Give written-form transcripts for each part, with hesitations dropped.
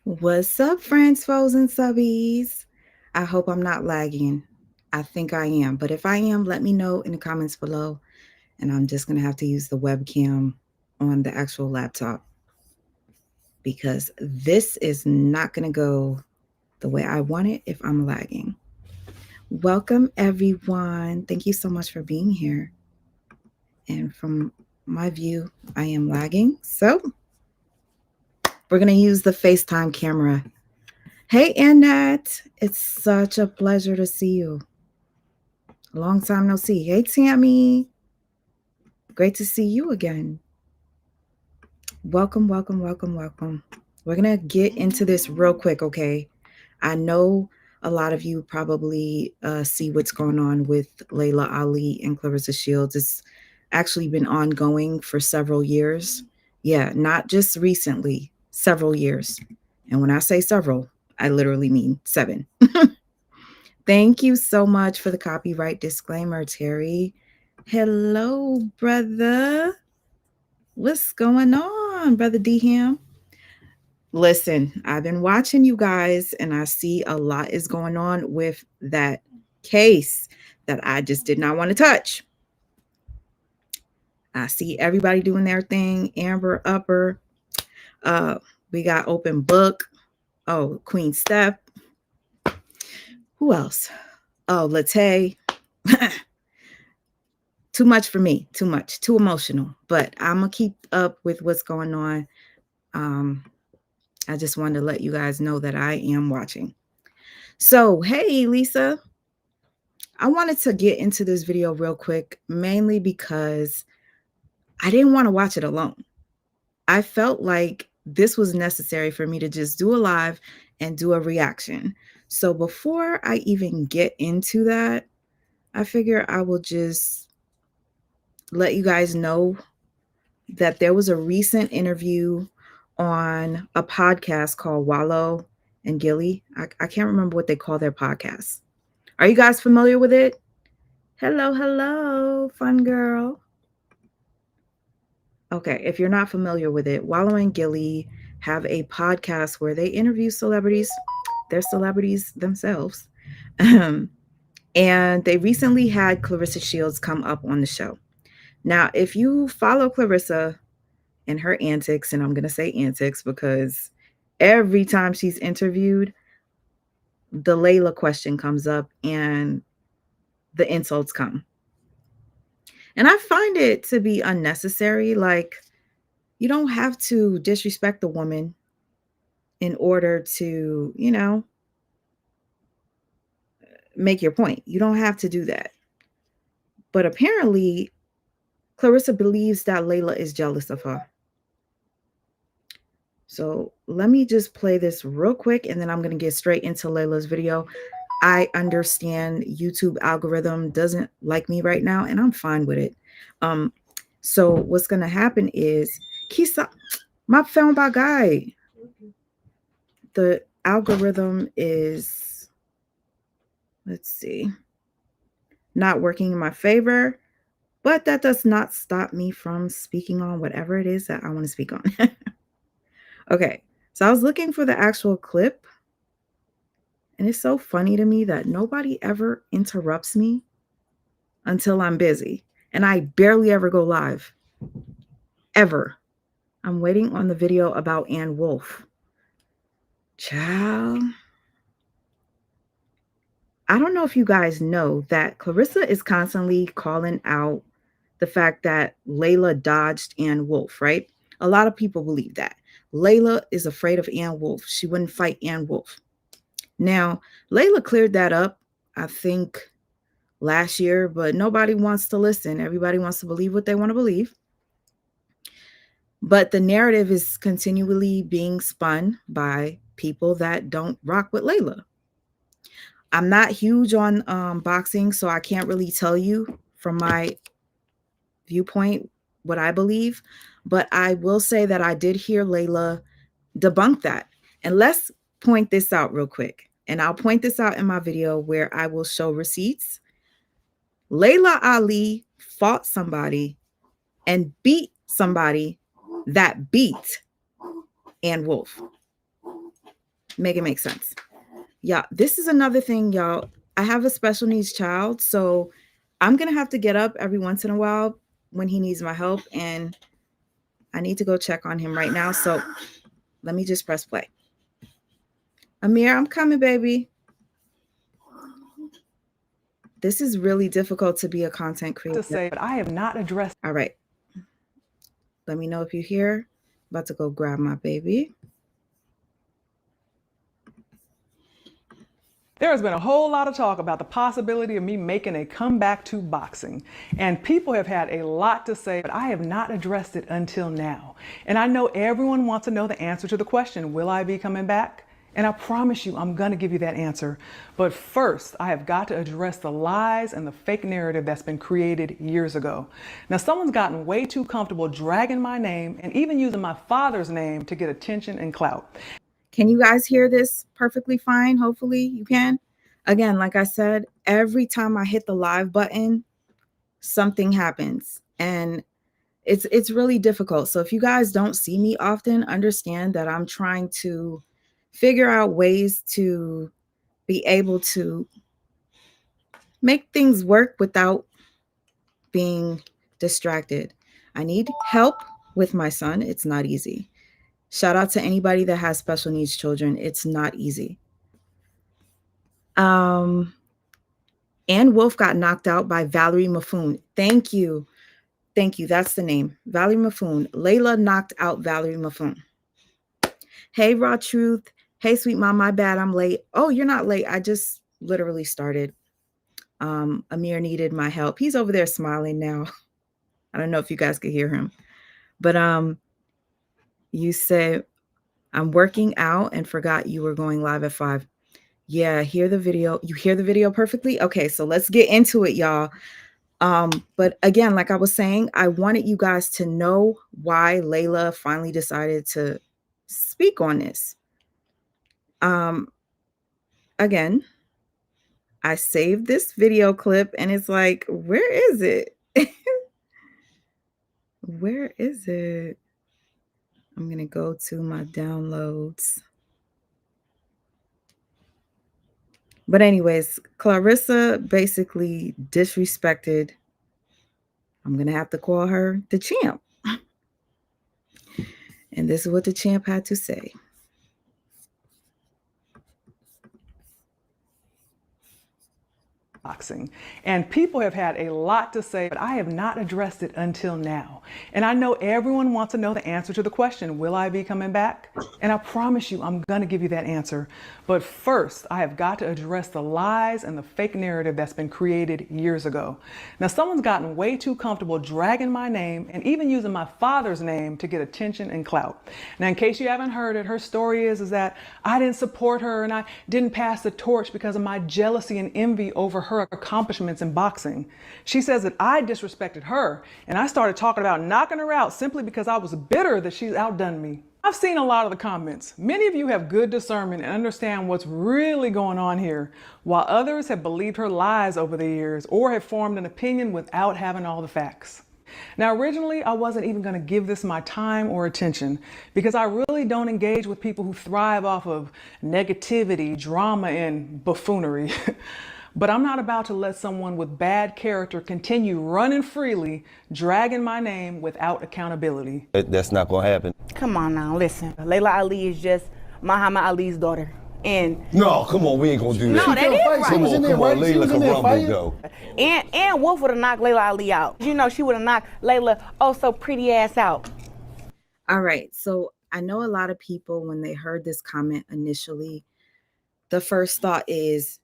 What's up, friends, foes, and subbies? I hope I'm not lagging. I think I am, but if I am, let me know in the comments below. And I'm just going to have to use the webcam on the actual laptop because this is not going to go the way I want it if I'm lagging. Welcome, everyone. Thank you so much for being here. And from my view, I am lagging. So we're going to use the FaceTime camera. Hey, Annette. It's such a pleasure to see you. Long time no see. Hey, Tammy. Great to see you again. Welcome, welcome, welcome, welcome. We're going to get into this real quick, okay? I know a lot of you probably see what's going on with Laila Ali and Clarissa Shields. It's actually been ongoing for several years. Yeah, not just recently, several years. And when I say several, I literally mean 7. Thank you so much for the copyright disclaimer, Terry. Hello, brother. What's going on, brother Dham? Listen, I've been watching you guys and I see a lot is going on with that case that I just did not want to touch. I see everybody doing their thing. Amber Upper. Uh, we got Open Book. Oh, Queen Steph. Who else? Oh, Latte. Too much for me. Too much. Too emotional. But I'm gonna keep up with what's going on. I just wanted to let you guys know that I am watching. So, hey, Lisa. I wanted to get into this video real quick, mainly because I didn't want to watch it alone. I felt like this was necessary for me to just do a live and do a reaction. So before I even get into that, I figure I will just let you guys know that there was a recent interview on a podcast called Wallow and Gilly. I can't remember what they call their podcast. Are you guys familiar with it? Hello, hello, fun girl. Okay, if you're not familiar with it, Wallow and Gilly have a podcast where they interview celebrities. They're celebrities themselves. And they recently had Clarissa Shields come up on the show. Now, if you follow Clarissa and her antics, and I'm going to say antics because every time she's interviewed, the Laila question comes up and the insults come. And I find it to be unnecessary. Like, you don't have to disrespect the woman in order to, make your point. You don't have to do that. But apparently, Clarissa believes that Laila is jealous of her. So let me just play this real quick and then I'm going to get straight into Laila's video. I understand YouTube algorithm doesn't like me right now and I'm fine with it. So what's going to happen is Kisa, my phone by guy. The algorithm is, let's see, not working in my favor, but that does not stop me from speaking on whatever it is that I want to speak on. Okay, so I was looking for the actual clip, and it's so funny to me that nobody ever interrupts me until I'm busy, and I barely ever go live, ever. I'm waiting on the video about Ann Wolf. Child. I don't know if you guys know that Clarissa is constantly calling out the fact that Laila dodged Ann Wolf, right? A lot of people believe that. Laila is afraid of Ann Wolf. She wouldn't fight Ann Wolf. Now, Laila cleared that up, I think, last year, but nobody wants to listen. Everybody wants to believe what they want to believe. But the narrative is continually being spun by people that don't rock with Laila. I'm not huge on boxing, so I can't really tell you from my viewpoint what I believe, but I will say that I did hear Laila debunk that. And let's point this out real quick. And I'll point this out in my video where I will show receipts. Laila Ali fought somebody and beat somebody that beat Ann Wolf. Make it make sense. Yeah, this is another thing, y'all. I have a special needs child, so I'm going to have to get up every once in a while when he needs my help, and I need to go check on him right now. So let me just press play. Amir, I'm coming, baby. This is really difficult to be a content creator. To say, but I have not addressed. All right. Let me know if you're here. About to go grab my baby. There has been a whole lot of talk about the possibility of me making a comeback to boxing. And people have had a lot to say, but I have not addressed it until now. And I know everyone wants to know the answer to the question, will I be coming back? And I promise you, I'm going to give you that answer. But first, I have got to address the lies and the fake narrative that's been created years ago. Now, someone's gotten way too comfortable dragging my name and even using my father's name to get attention and clout. Can you guys hear this perfectly fine? Hopefully you can. Again, like I said, every time I hit the live button, something happens. And it's really difficult. So if you guys don't see me often, understand that I'm trying to figure out ways to be able to make things work without being distracted. I need help with my son. It's not easy. Shout out to anybody that has special needs children. It's not easy. Ann Wolf got knocked out by Valerie Maffoon. Thank you. Thank you. That's the name. Valerie Maffoon. Laila knocked out Valerie Maffoon. Hey, Raw Truth. Hey, sweet mom. My bad. I'm late. Oh, you're not late. I just literally started. Amir needed my help. He's over there smiling now. I don't know if you guys could hear him. But you said, I'm working out and forgot you were going live at 5. Yeah, hear the video. You hear the video perfectly? Okay, so let's get into it, y'all. But again, like I was saying, I wanted you guys to know why Laila finally decided to speak on this. Again, I saved this video clip and it's like, where is it? Where is it? I'm going to go to my downloads. But anyways, Clarissa basically disrespected, I'm going to have to call her the champ. And this is what the champ had to say. Boxing. And people have had a lot to say, but I have not addressed it until now. And I know everyone wants to know the answer to the question, will I be coming back? And I promise you, I'm going to give you that answer. But first, I have got to address the lies and the fake narrative that's been created years ago. Now, someone's gotten way too comfortable dragging my name and even using my father's name to get attention and clout. Now, in case you haven't heard it, her story is that I didn't support her and I didn't pass the torch because of my jealousy and envy over her accomplishments in boxing. She says that I disrespected her and I started talking about knocking her out simply because I was bitter that she's outdone me. I've seen a lot of the comments. Many of you have good discernment and understand what's really going on here, while others have believed her lies over the years or have formed an opinion without having all the facts. Now, originally, I wasn't even going to give this my time or attention because I really don't engage with people who thrive off of negativity, drama, and buffoonery. But I'm not about to let someone with bad character continue running freely, dragging my name without accountability. That's not gonna happen. Come on now, listen. Laila Ali is just Muhammad Ali's daughter. And No, come on, we ain't gonna do that. No, that is right. Come on, come on, Laila can rumble though. and Wolf would have knocked Laila Ali out. You know, she would have knocked Laila so pretty ass out. All right. So I know a lot of people, when they heard this comment initially, the first thought is,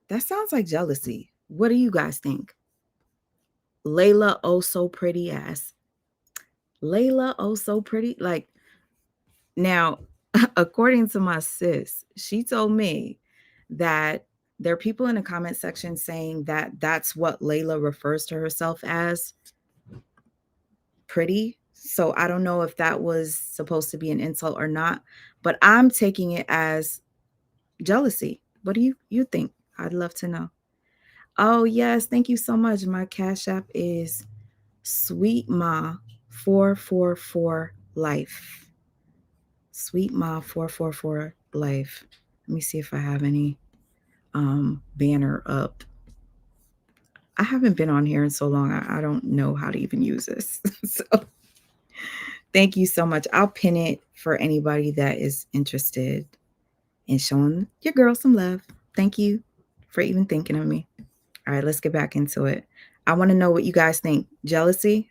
that sounds like jealousy. What do you guys think? Laila, oh so pretty ass. Laila, oh so pretty. Like, now, according to my sis, she told me that there are people in the comment section saying that that's what Laila refers to herself as, pretty. So I don't know if that was supposed to be an insult or not, but I'm taking it as jealousy. What do you think? I'd love to know. Oh, yes. Thank you so much. My Cash App is Sweet Ma 444 Life. Sweet Ma 444 Life. Let me see if I have any banner up. I haven't been on here in so long. I don't know how to even use this. So thank you so much. I'll pin it for anybody that is interested in showing your girl some love. Thank you for even thinking of me. All right, let's get back into it. I want to know what you guys think. Jealousy?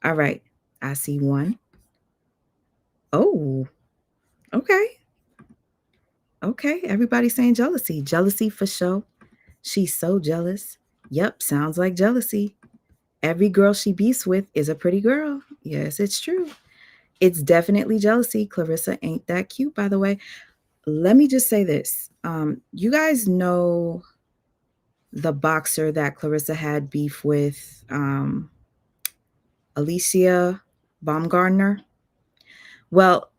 All right, I see one. Oh, okay. Okay, everybody's saying jealousy. Jealousy for sure. She's so jealous. Yep, sounds like jealousy. Every girl she beefs with is a pretty girl. Yes, it's true. It's definitely jealousy. Clarissa ain't that cute, by the way. Let me just say this. You guys know the boxer that Clarissa had beef with, Alicia Baumgartner? Well,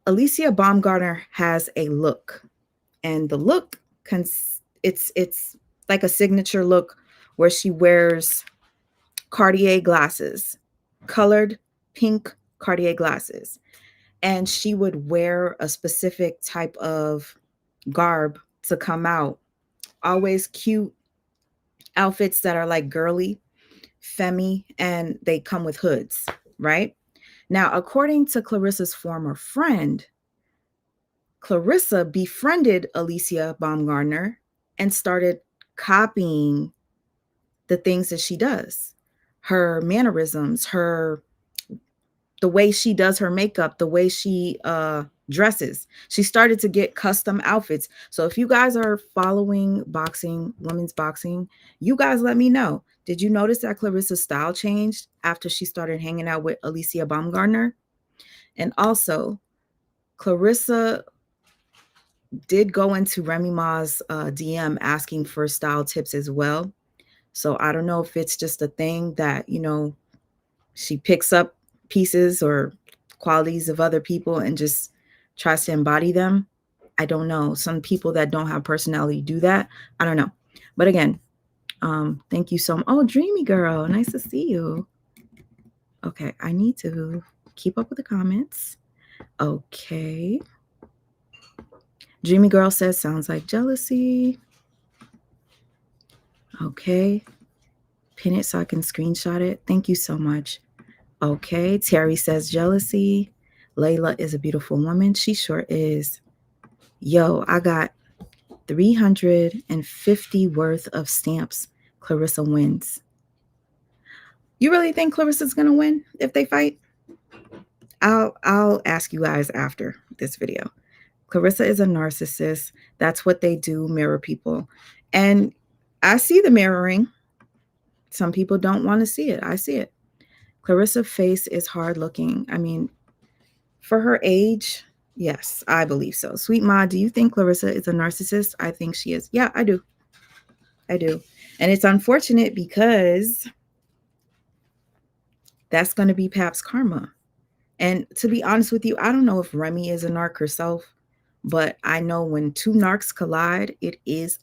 Alicia Baumgartner has a look, and the look it's like a signature look where she wears Cartier glasses, colored pink Cartier glasses, and she would wear a specific type of garb to come out. Always cute outfits that are like girly, femmy, and they come with hoods, right? Now, according to Clarissa's former friend, Clarissa befriended Alicia Baumgartner and started copying the things that she does, her mannerisms, the way she does her makeup, the way she dresses. She started to get custom outfits. So if you guys are following boxing, women's boxing, you guys let me know. Did you notice that Clarissa's style changed after she started hanging out with Alicia Baumgartner? And also, Clarissa did go into Remy Ma's DM asking for style tips as well. So I don't know if it's just a thing that, she picks up pieces or qualities of other people and just tries to embody them. I don't know. Some people that don't have personality do that. I don't know. But again, thank you so much. Oh, Dreamy Girl, nice to see you. Okay, I need to keep up with the comments. Okay. Dreamy Girl says, sounds like jealousy. Okay. Pin it so I can screenshot it. Thank you so much. Okay. Terry says jealousy. Laila is a beautiful woman. She sure is. Yo, I got 350 worth of stamps. Clarissa wins. You really think Clarissa's gonna win if they fight? I'll ask you guys after this video. Clarissa is a narcissist. That's what they do, mirror people. And I see the mirroring. Some people don't want to see it. I see it. Clarissa's face is hard looking. I mean, for her age, yes, I believe so. Sweet Ma, do you think Clarissa is a narcissist? I think she is. Yeah, I do. I do. And it's unfortunate because that's going to be Pap's karma. And to be honest with you, I don't know if Remy is a narc herself, but I know when two narcs collide, it is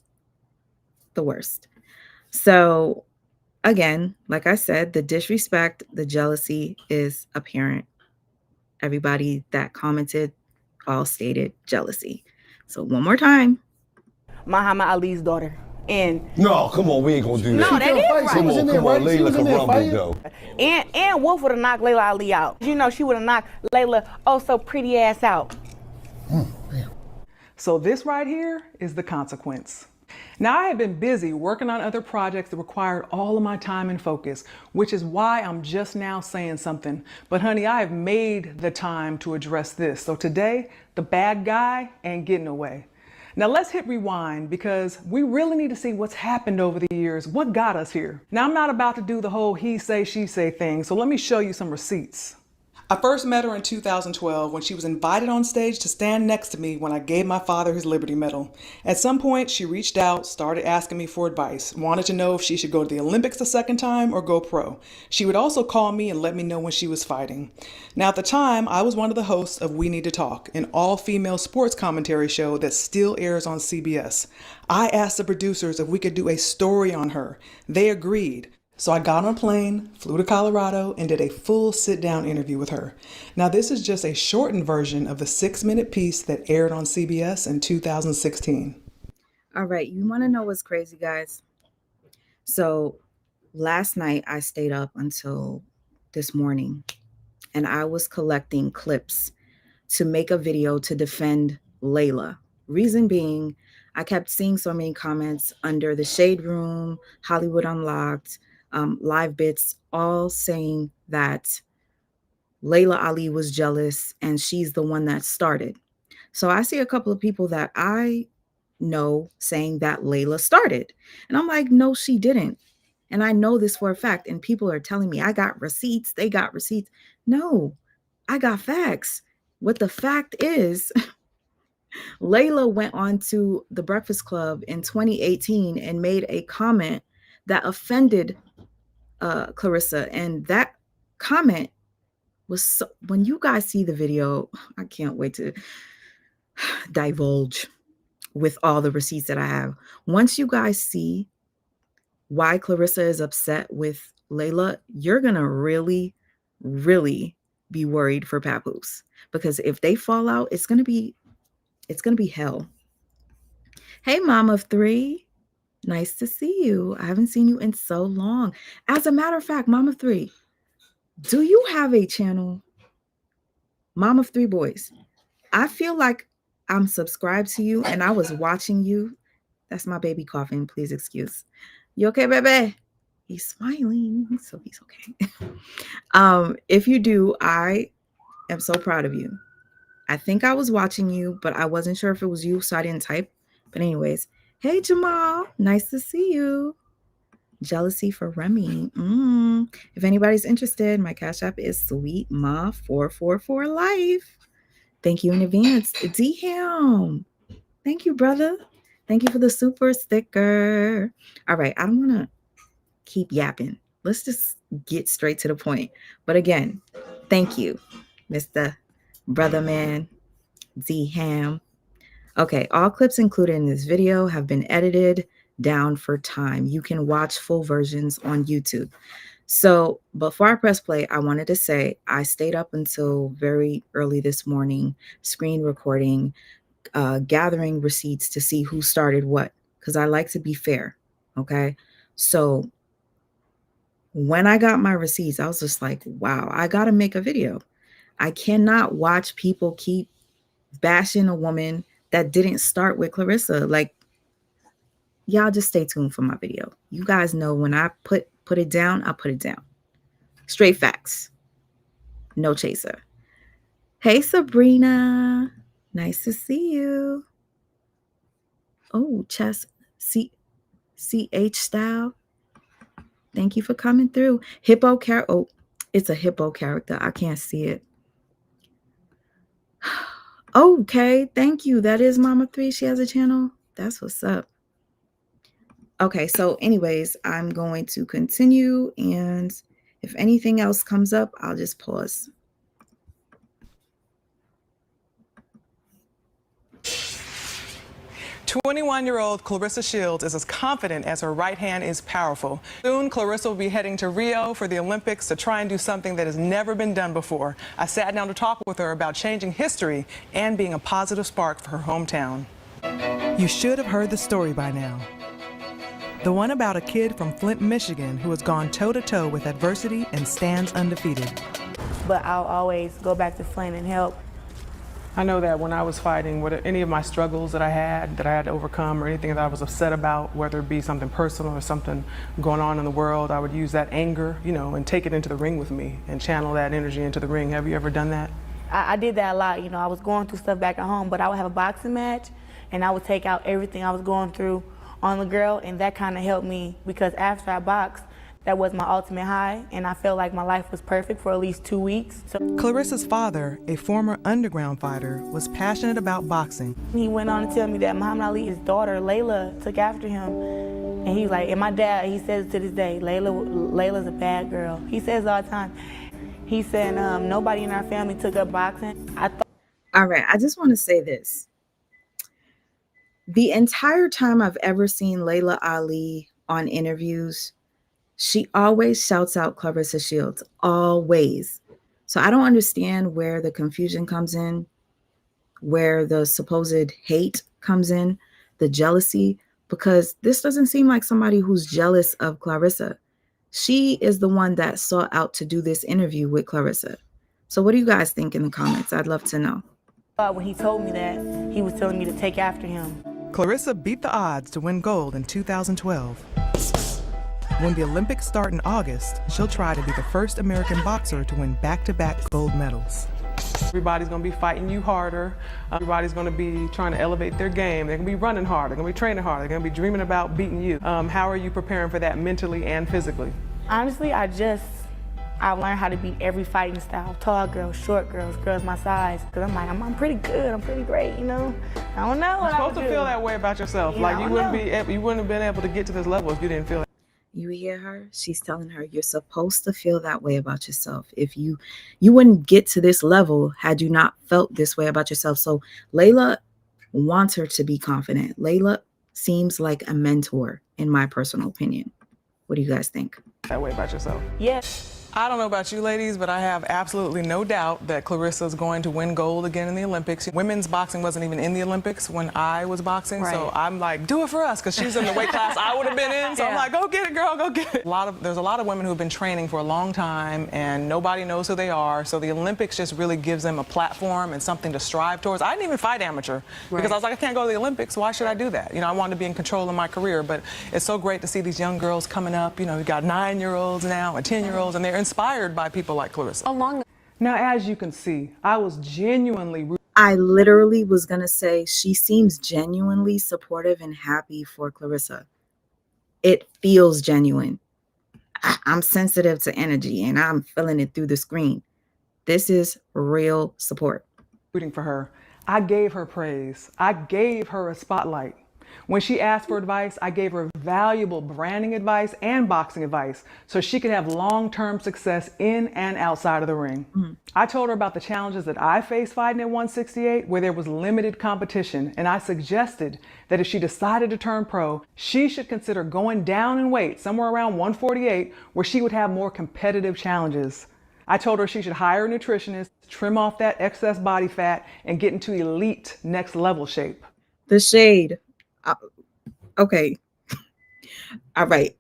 the worst. So again, like I said, the disrespect, the jealousy is apparent. Everybody that commented all stated jealousy. So one more time. Muhammad Ali's daughter. And No, come on, we ain't gonna do that. no, that is right. Come on, Layla can rumble though. And Wolf would have knocked Laila Ali out. You know, she would have knocked Laila oh so pretty ass out. So this right here is the consequence. Now, I have been busy working on other projects that required all of my time and focus, which is why I'm just now saying something. But honey, I have made the time to address this. So today, the bad guy ain't getting away. Now let's hit rewind because we really need to see what's happened over the years, what got us here. Now I'm not about to do the whole he say, she say thing, so let me show you some receipts. I first met her in 2012 when she was invited on stage to stand next to me when I gave my father his Liberty Medal. At some point, she reached out, started asking me for advice, wanted to know if she should go to the Olympics a second time or go pro. She would also call me and let me know when she was fighting. Now, at the time, I was one of the hosts of We Need to Talk, an all-female sports commentary show that still airs on CBS. I asked the producers if we could do a story on her. They agreed. So I got on a plane, flew to Colorado, and did a full sit-down interview with her. Now this is just a shortened version of the 6-minute piece that aired on CBS in 2016. All right, you want to know what's crazy, guys? So last night I stayed up until this morning and I was collecting clips to make a video to defend Laila. Reason being, I kept seeing so many comments under the Shade Room, Hollywood Unlocked, Live Bits, all saying that Laila Ali was jealous and she's the one that started. So I see a couple of people that I know saying that Laila started. And I'm like, no, she didn't. And I know this for a fact. And people are telling me I got receipts. They got receipts. No, I got facts. What the fact is, Laila went on to the Breakfast Club in 2018 and made a comment that offended Clarissa. And that comment was so, when you guys see the video, I can't wait to divulge with all the receipts that I have. Once you guys see why Clarissa is upset with Laila, you're going to really, really be worried for Papoose. Because if they fall out, it's going to be hell. Hey, Mom of Three. Nice to see you. I haven't seen you in so long. As a matter of fact, Mom of Three, do you have a channel? Mom of Three Boys. I feel like I'm subscribed to you and I was watching you. That's my baby coughing. Please excuse. You okay, baby? He's smiling, so he's okay. If you do, I am so proud of you. I think I was watching you, but I wasn't sure if it was you, so I didn't type. But anyways, hey, Jamal. Nice to see you. Jealousy for Remy. If anybody's interested, my Cash App is SweetMa444Life. Thank you in advance. DM. Thank you, brother. Thank you for the super sticker. All right, I don't want to keep yapping. Let's just get straight to the point. But again, thank you, Mr. Brother Man, Z-Ham. Okay, all clips included in this video have been edited down for time. You can watch full versions on YouTube. So before I press play, I wanted to say I stayed up until very early this morning, screen recording, gathering receipts to see who started what, because I like to be fair. Okay. So when I got my receipts, I was just like, wow, I got to make a video. I cannot watch people keep bashing a woman that didn't start with Clarissa. Like, y'all just stay tuned for my video. You guys know when I put it down, I'll put it down. Straight facts. No chaser. Hey, Sabrina. Nice to see you. Oh, Chess CH style. Thank you for coming through. Hippo character. Oh, it's a hippo character. I can't see it. Okay, thank you. That is Mama 3. She has a channel. That's what's up. Okay, so anyways, I'm going to continue. And if anything else comes up, I'll just pause. 21-year-old Clarissa Shields is as confident as her right hand is powerful. Soon, Clarissa will be heading to Rio for the Olympics to try and do something that has never been done before. I sat down to talk with her about changing history and being a positive spark for her hometown. You should have heard the story by now. The one about a kid from Flint, Michigan who has gone toe-to-toe with adversity and stands undefeated. But I'll always go back to Flint and help. I know that when I was fighting, any of my struggles that I had to overcome, or anything that I was upset about, whether it be something personal or something going on in the world, I would use that anger, and take it into the ring with me and channel that energy into the ring. Have you ever done that? I did that a lot. I was going through stuff back at home, but I would have a boxing match, and I would take out everything I was going through on the girl, and that kind of helped me, because after I boxed, that was my ultimate high, and I felt like my life was perfect for at least 2 weeks. So Clarissa's father, a former underground fighter, was passionate about boxing. He went on to tell me that Muhammad Ali, his daughter, Laila, took after him. And he's like, and my dad, he says to this day, Layla's a bad girl. He says all the time. He said, nobody in our family took up boxing. All right, I just want to say this. The entire time I've ever seen Laila Ali on interviews, She always shouts out Clarissa Shields, always. So I don't understand where the confusion comes in, where the supposed hate comes in, the jealousy, because this doesn't seem like somebody who's jealous of Clarissa. She is the one that sought out to do this interview with Clarissa. So what do you guys think in the comments? I'd love to know. When he told me that, he was telling me to take after him. Clarissa beat the odds to win gold in 2012. When the Olympics start in August, she'll try to be the first American boxer to win back-to-back gold medals. Everybody's going to be fighting you harder. Everybody's going to be trying to elevate their game. They're going to be running hard. They're going to be training hard. They're going to be dreaming about beating you. How are you preparing for that mentally and physically? Honestly, I've learned how to beat every fighting style. Tall girls, short girls, girls my size. Because I'm like, I'm pretty good. I'm pretty great, you know? I don't know what You're supposed to feel that way about yourself. Yeah, like you wouldn't have been able to get to this level if you didn't feel it. You hear her? She's telling her you're supposed to feel that way about yourself. If you wouldn't get to this level had you not felt this way about yourself. So Laila wants her to be confident. Laila seems like a mentor, in my personal opinion. What do you guys think? That way about yourself. Yes. I don't know about you ladies, but I have absolutely no doubt that Clarissa's going to win gold again in the Olympics. Women's boxing wasn't even in the Olympics when I was boxing, right. So I'm like, do it for us, because she's in the weight class I would have been in. So yeah. I'm like, go get it, girl, go get it. There's a lot of women who've been training for a long time, and nobody knows who they are. So the Olympics just really gives them a platform and something to strive towards. I didn't even fight amateur because I was like, I can't go to the Olympics. Why should I do that? You know, I wanted to be in control of my career, but it's so great to see these young girls coming up. You know, we've got 9-year-olds now and 10-year-olds, and they're inspired by people like Clarissa. Now, as you can see, I was genuinely I literally was going to say she seems genuinely supportive and happy for Clarissa. It feels genuine. I'm sensitive to energy and I'm feeling it through the screen. This is real support. rooting for her. I gave her praise. I gave her a spotlight. When she asked for advice, I gave her valuable branding advice and boxing advice so she could have long-term success in and outside of the ring. I told her about the challenges that I faced fighting at 168, where there was limited competition, and I suggested that if she decided to turn pro, she should consider going down in weight somewhere around 148, where she would have more competitive challenges. I told her she should hire a nutritionist, trim off that excess body fat, and get into elite next level shape. The shade. Okay. All right.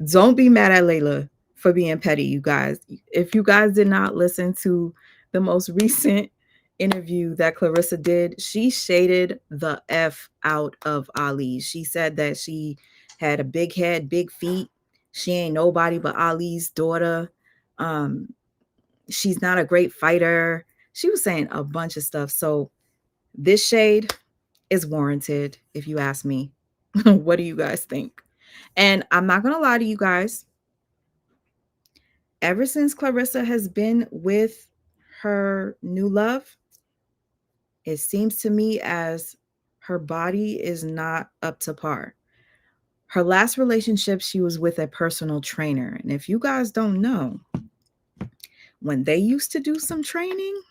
Don't be mad at Laila for being petty, you guys. If you guys did not listen to the most recent interview that Clarissa did, she shaded the F out of Ali. She said that she had a big head, big feet. She ain't nobody but Ali's daughter. She's not a great fighter. She was saying a bunch of stuff. So this shade is warranted, if you ask me. What do you guys think? And I'm not going to lie to you guys. Ever since Clarissa has been with her new love, it seems to me as her body is not up to par. Her last relationship, she was with a personal trainer. And if you guys don't know, when they used to do some training,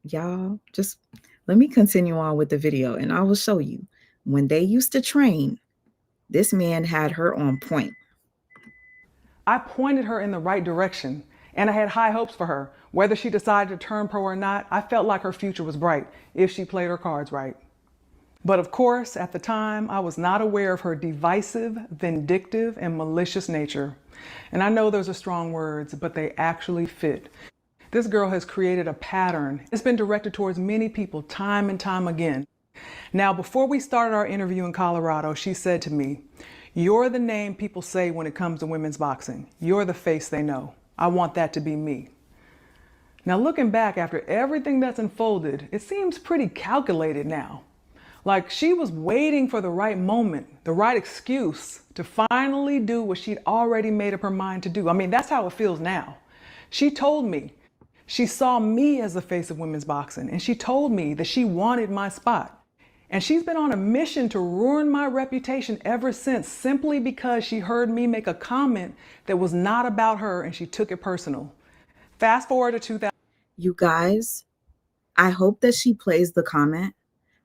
y'all, just let me continue on with the video and I will show you. When they used to train, this man had her on point. I pointed her in the right direction, and I had high hopes for her. Whether she decided to turn pro or not, I felt like her future was bright if she played her cards right. But of course, at the time, I was not aware of her divisive, vindictive, and malicious nature. And I know those are strong words, but they actually fit. This girl has created a pattern. It's been directed towards many people time and time again. Now, before we started our interview in Colorado, she said to me, "You're the name people say when it comes to women's boxing. You're the face they know. I want that to be me." Now, looking back after everything that's unfolded, it seems pretty calculated now. Like she was waiting for the right moment, the right excuse to finally do what she'd already made up her mind to do. I mean, that's how it feels now. She told me she saw me as the face of women's boxing, and she told me that she wanted my spot. And she's been on a mission to ruin my reputation ever since, simply because she heard me make a comment that was not about her and she took it personal. Fast forward to 2000. You guys, I hope that she plays the comment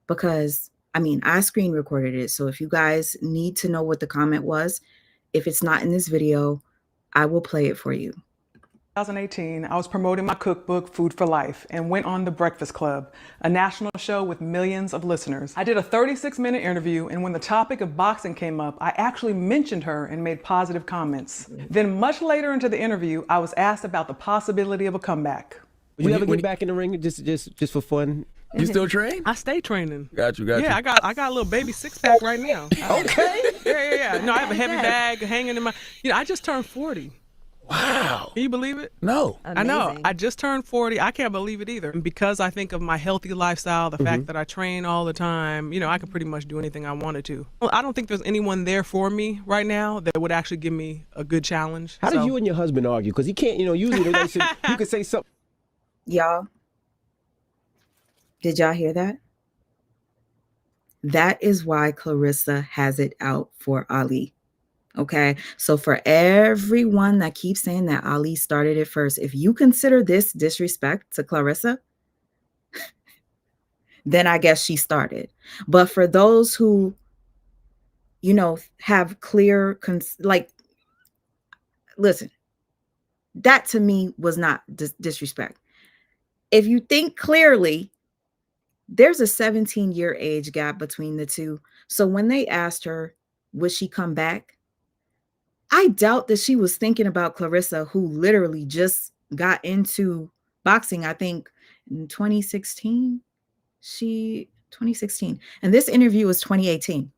because, I mean, I screen recorded it. So if you guys need to know what the comment was, If it's not in this video, I will play it for you. 2018, I was promoting my cookbook, Food for Life, and went on The Breakfast Club, a national show with millions of listeners. I did a 36-minute interview, and when the topic of boxing came up, I actually mentioned her and made positive comments. Then much later into the interview, I was asked about the possibility of a comeback. Would you ever get back in the ring just for fun? You still train? I stay training. Got you. Yeah, I got a little baby six-pack right now. Okay. Yeah. No, I have a heavy bag hanging in my. I just turned 40. Wow. Can you believe it? No. Amazing. I know. I just turned 40. I can't believe it either. And because I think of my healthy lifestyle, the fact that I train all the time, I could pretty much do anything I wanted to. Well, I don't think there's anyone there for me right now that would actually give me a good challenge. How did you and your husband argue? Because he can't, usually you could say something. Y'all, did y'all hear that? That is why Clarissa has it out for Ali. Okay, so for everyone that keeps saying that Ali started it first, if you consider this disrespect to Clarissa, then I guess she started. But for those who, have clear, listen, that to me was not disrespect. If you think clearly, there's a 17-year age gap between the two. So when they asked her, would she come back? I doubt that she was thinking about Clarissa, who literally just got into boxing, I think, in 2016. 2016. And this interview was 2018.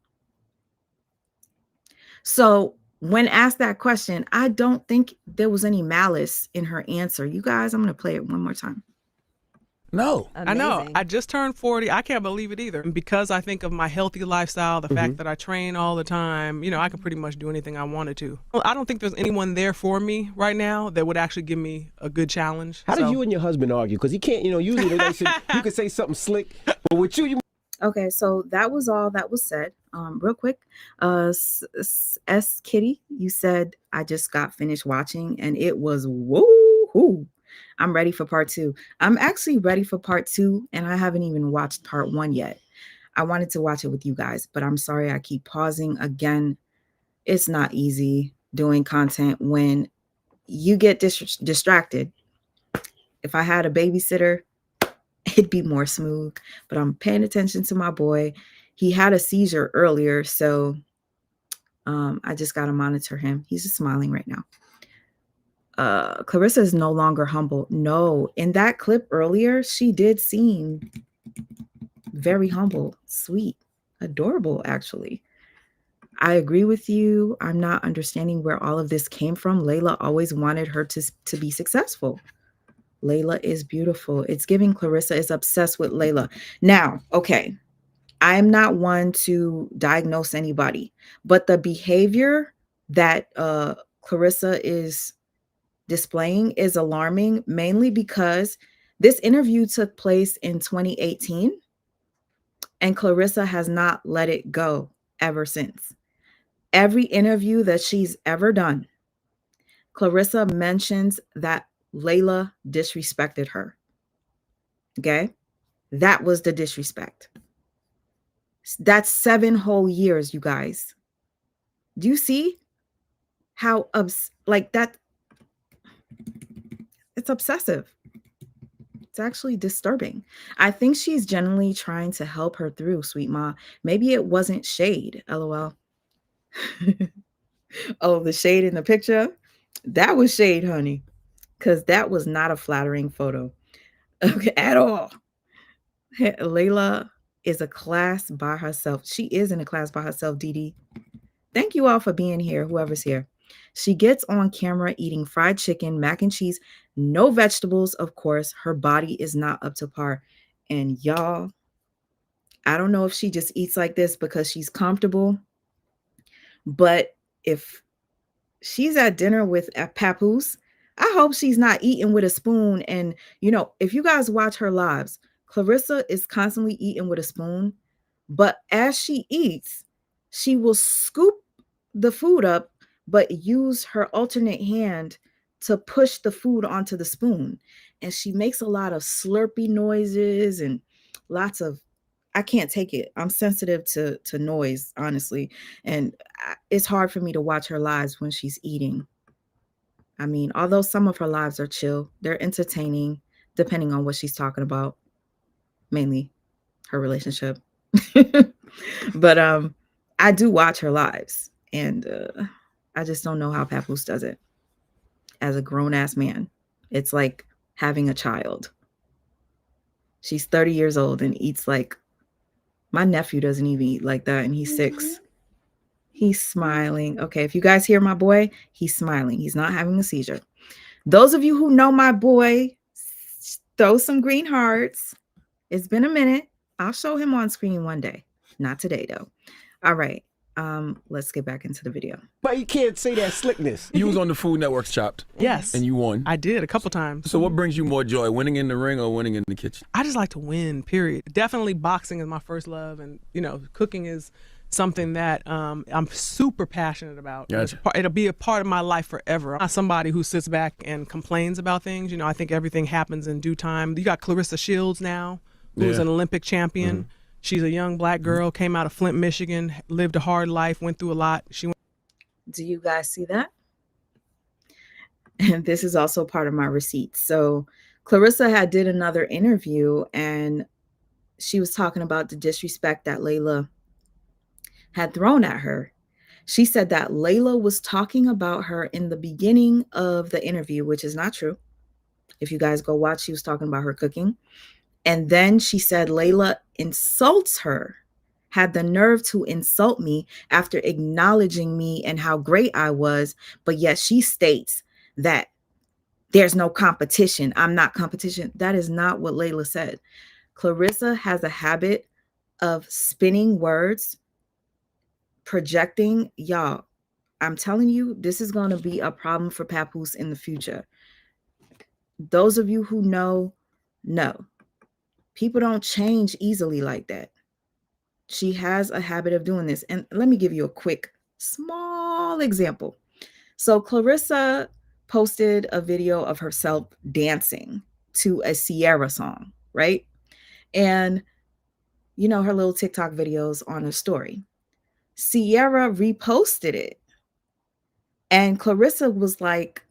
So when asked that question, I don't think there was any malice in her answer. You guys, I'm going to play it one more time. No. Amazing. I know. I just turned 40. I can't believe it either. And because I think of my healthy lifestyle, the fact that I train all the time, I could pretty much do anything I wanted to. Well, I don't think there's anyone there for me right now that would actually give me a good challenge. How did you and your husband argue? Because he can't, usually you could say something slick, but with you. Okay, so that was all that was said. Real quick, S Kitty, you said I just got finished watching and it was woo-hoo. I'm ready for part 2. I'm actually ready for part 2, and I haven't even watched part 1 yet. I wanted to watch it with you guys, but I'm sorry I keep pausing. Again, it's not easy doing content when you get distracted. If I had a babysitter, it'd be more smooth, but I'm paying attention to my boy. He had a seizure earlier, so I just got to monitor him. He's just smiling right now. Clarissa is no longer humble. No, in that clip earlier, she did seem very humble, sweet, adorable, actually. I agree with you. I'm not understanding where all of this came from. Laila always wanted her to be successful. Laila is beautiful. It's giving Clarissa is obsessed with Laila. Now, okay, I'm not one to diagnose anybody, but the behavior that Clarissa is displaying is alarming, mainly because this interview took place in 2018 and Clarissa has not let it go ever since. Every interview that she's ever done, Clarissa mentions that Laila disrespected her. Okay? That was the disrespect. That's 7 whole years, you guys. Do you see how that? It's obsessive. It's actually disturbing. I think she's genuinely trying to help her through, sweet ma. Maybe it wasn't shade, LOL. Oh, the shade in the picture? That was shade, honey. Because that was not a flattering photo. Okay, at all. Laila is a class by herself. She is in a class by herself, Dee. Thank you all for being here, whoever's here. She gets on camera eating fried chicken, mac and cheese, no vegetables, of course. Her body is not up to par. And y'all, I don't know if she just eats like this because she's comfortable, but if she's at dinner with a papoose, I hope she's not eating with a spoon. And, if you guys watch her lives, Clarissa is constantly eating with a spoon, but as she eats, she will scoop the food up, but use her alternate hand to push the food onto the spoon. And she makes a lot of slurpy noises and lots of, I can't take it. I'm sensitive to noise, honestly, and it's hard for me to watch her lives when she's eating. I mean, although some of her lives are chill, they're entertaining, depending on what she's talking about, mainly her relationship. But I do watch her lives, and I just don't know how Papoose does it as a grown ass man. It's like having a child. She's 30 years old and eats like my nephew doesn't even eat like that, and he's 6. He's smiling. Okay, if you guys hear my boy, he's smiling. He's not having a seizure. Those of you who know my boy, throw some green hearts. It's been a minute. I'll show him on screen one day. Not today, though. All right. Let's get back into the video. But you can't say that slickness. You was on the Food Network's Chopped. Yes. And you won. I did a couple times. So what brings you more joy, winning in the ring or winning in the kitchen? I just like to win, period. Definitely boxing is my first love, and cooking is something that I'm super passionate about. Gotcha. It'll be a part of my life forever. I'm not somebody who sits back and complains about things. I think everything happens in due time. You got Clarissa Shields now, who's an Olympic champion. Mm-hmm. She's a young black girl, came out of Flint, Michigan, lived a hard life, went through a lot. Do you guys see that? And this is also part of my receipts. So Clarissa had did another interview, and she was talking about the disrespect that Laila had thrown at her. She said that Laila was talking about her in the beginning of the interview, which is not true. If you guys go watch, she was talking about her cooking. And then she said Laila insults her, had the nerve to insult me after acknowledging me and how great I was. But yet she states that there's no competition. I'm not competition. That is not what Laila said. Clarissa has a habit of spinning words, projecting. Y'all, I'm telling you, this is going to be a problem for Papoose in the future. Those of you who know. People don't change easily like that. She has a habit of doing this. And let me give you a quick, small example. So Clarissa posted a video of herself dancing to a Sierra song, right? And, her little TikTok videos on her story. Sierra reposted it. And Clarissa was like,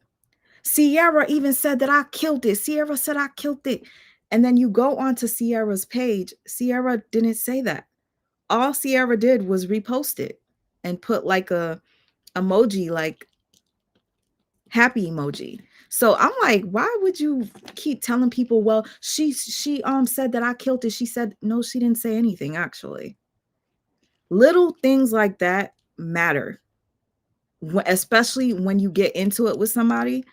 Sierra even said that I killed it. Sierra said I killed it. And then you go onto Sierra's page. Sierra didn't say that. All Sierra did was repost it and put like a emoji, like happy emoji. So I'm like, why would you keep telling people, well, she said that I killed it. She said, no, she didn't say anything, actually. Little things like that matter, especially when you get into it with somebody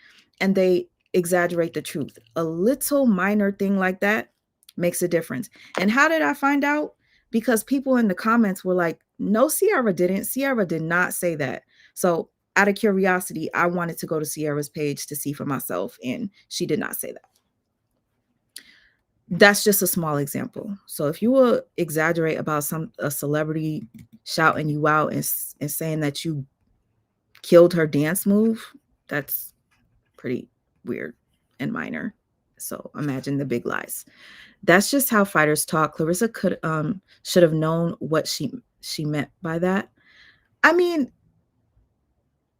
and they exaggerate the truth. A little minor thing like that makes a difference. And how did I find out? Because people in the comments were like, no, Sierra didn't. Sierra did not say that. So out of curiosity, I wanted to go to Sierra's page to see for myself, and she did not say that. That's just a small example. So if you will exaggerate about a celebrity shouting you out and saying that you killed her dance move, that's pretty weird and minor. So imagine the big lies. That's just how fighters talk. Clarissa should have known what she meant by that. I mean,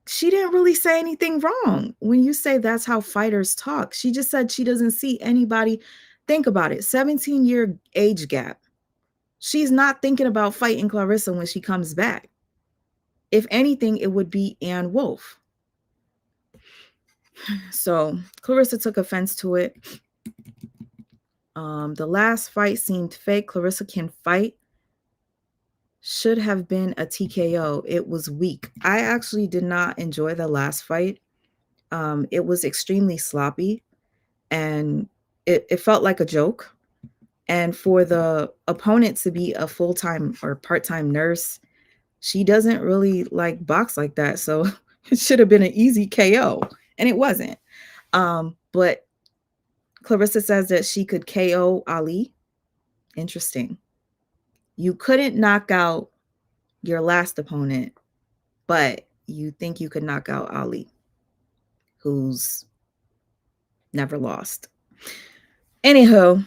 she didn't really say anything wrong when you say that's how fighters talk. She just said she doesn't see anybody. Think about it. 17-year age gap. She's not thinking about fighting Clarissa when she comes back. If anything, it would be Ann Wolf. So Clarissa took offense to it. The last fight seemed fake. Clarissa can fight. Should have been a TKO. It was weak. I actually did not enjoy the last fight. It was extremely sloppy, and it felt like a joke. And for the opponent to be a full-time or part-time nurse, she doesn't really like box like that. So it should have been an easy KO, and it wasn't. But Clarissa says that she could KO Ali. Interesting. You couldn't knock out your last opponent, but you think you could knock out Ali, who's never lost. Anywho,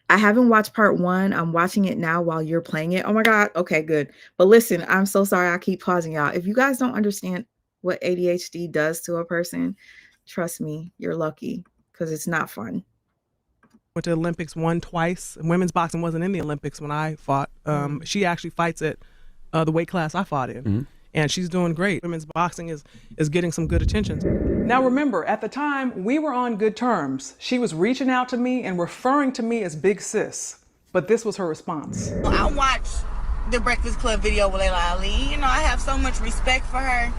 I haven't watched part 1. I'm watching it now while you're playing it. Oh my God. Okay, good. But listen, I'm so sorry I keep pausing y'all. If you guys don't understand what ADHD does to a person, trust me, you're lucky because it's not fun. Went to the Olympics, won twice. Women's boxing wasn't in the Olympics when I fought. She actually fights at the weight class I fought in. And she's doing great. Women's boxing is getting some good attention. Now remember, at the time, we were on good terms. She was reaching out to me and referring to me as Big Sis. But this was her response. I watched the Breakfast Club video with Laila Ali. You know, I have so much respect for her,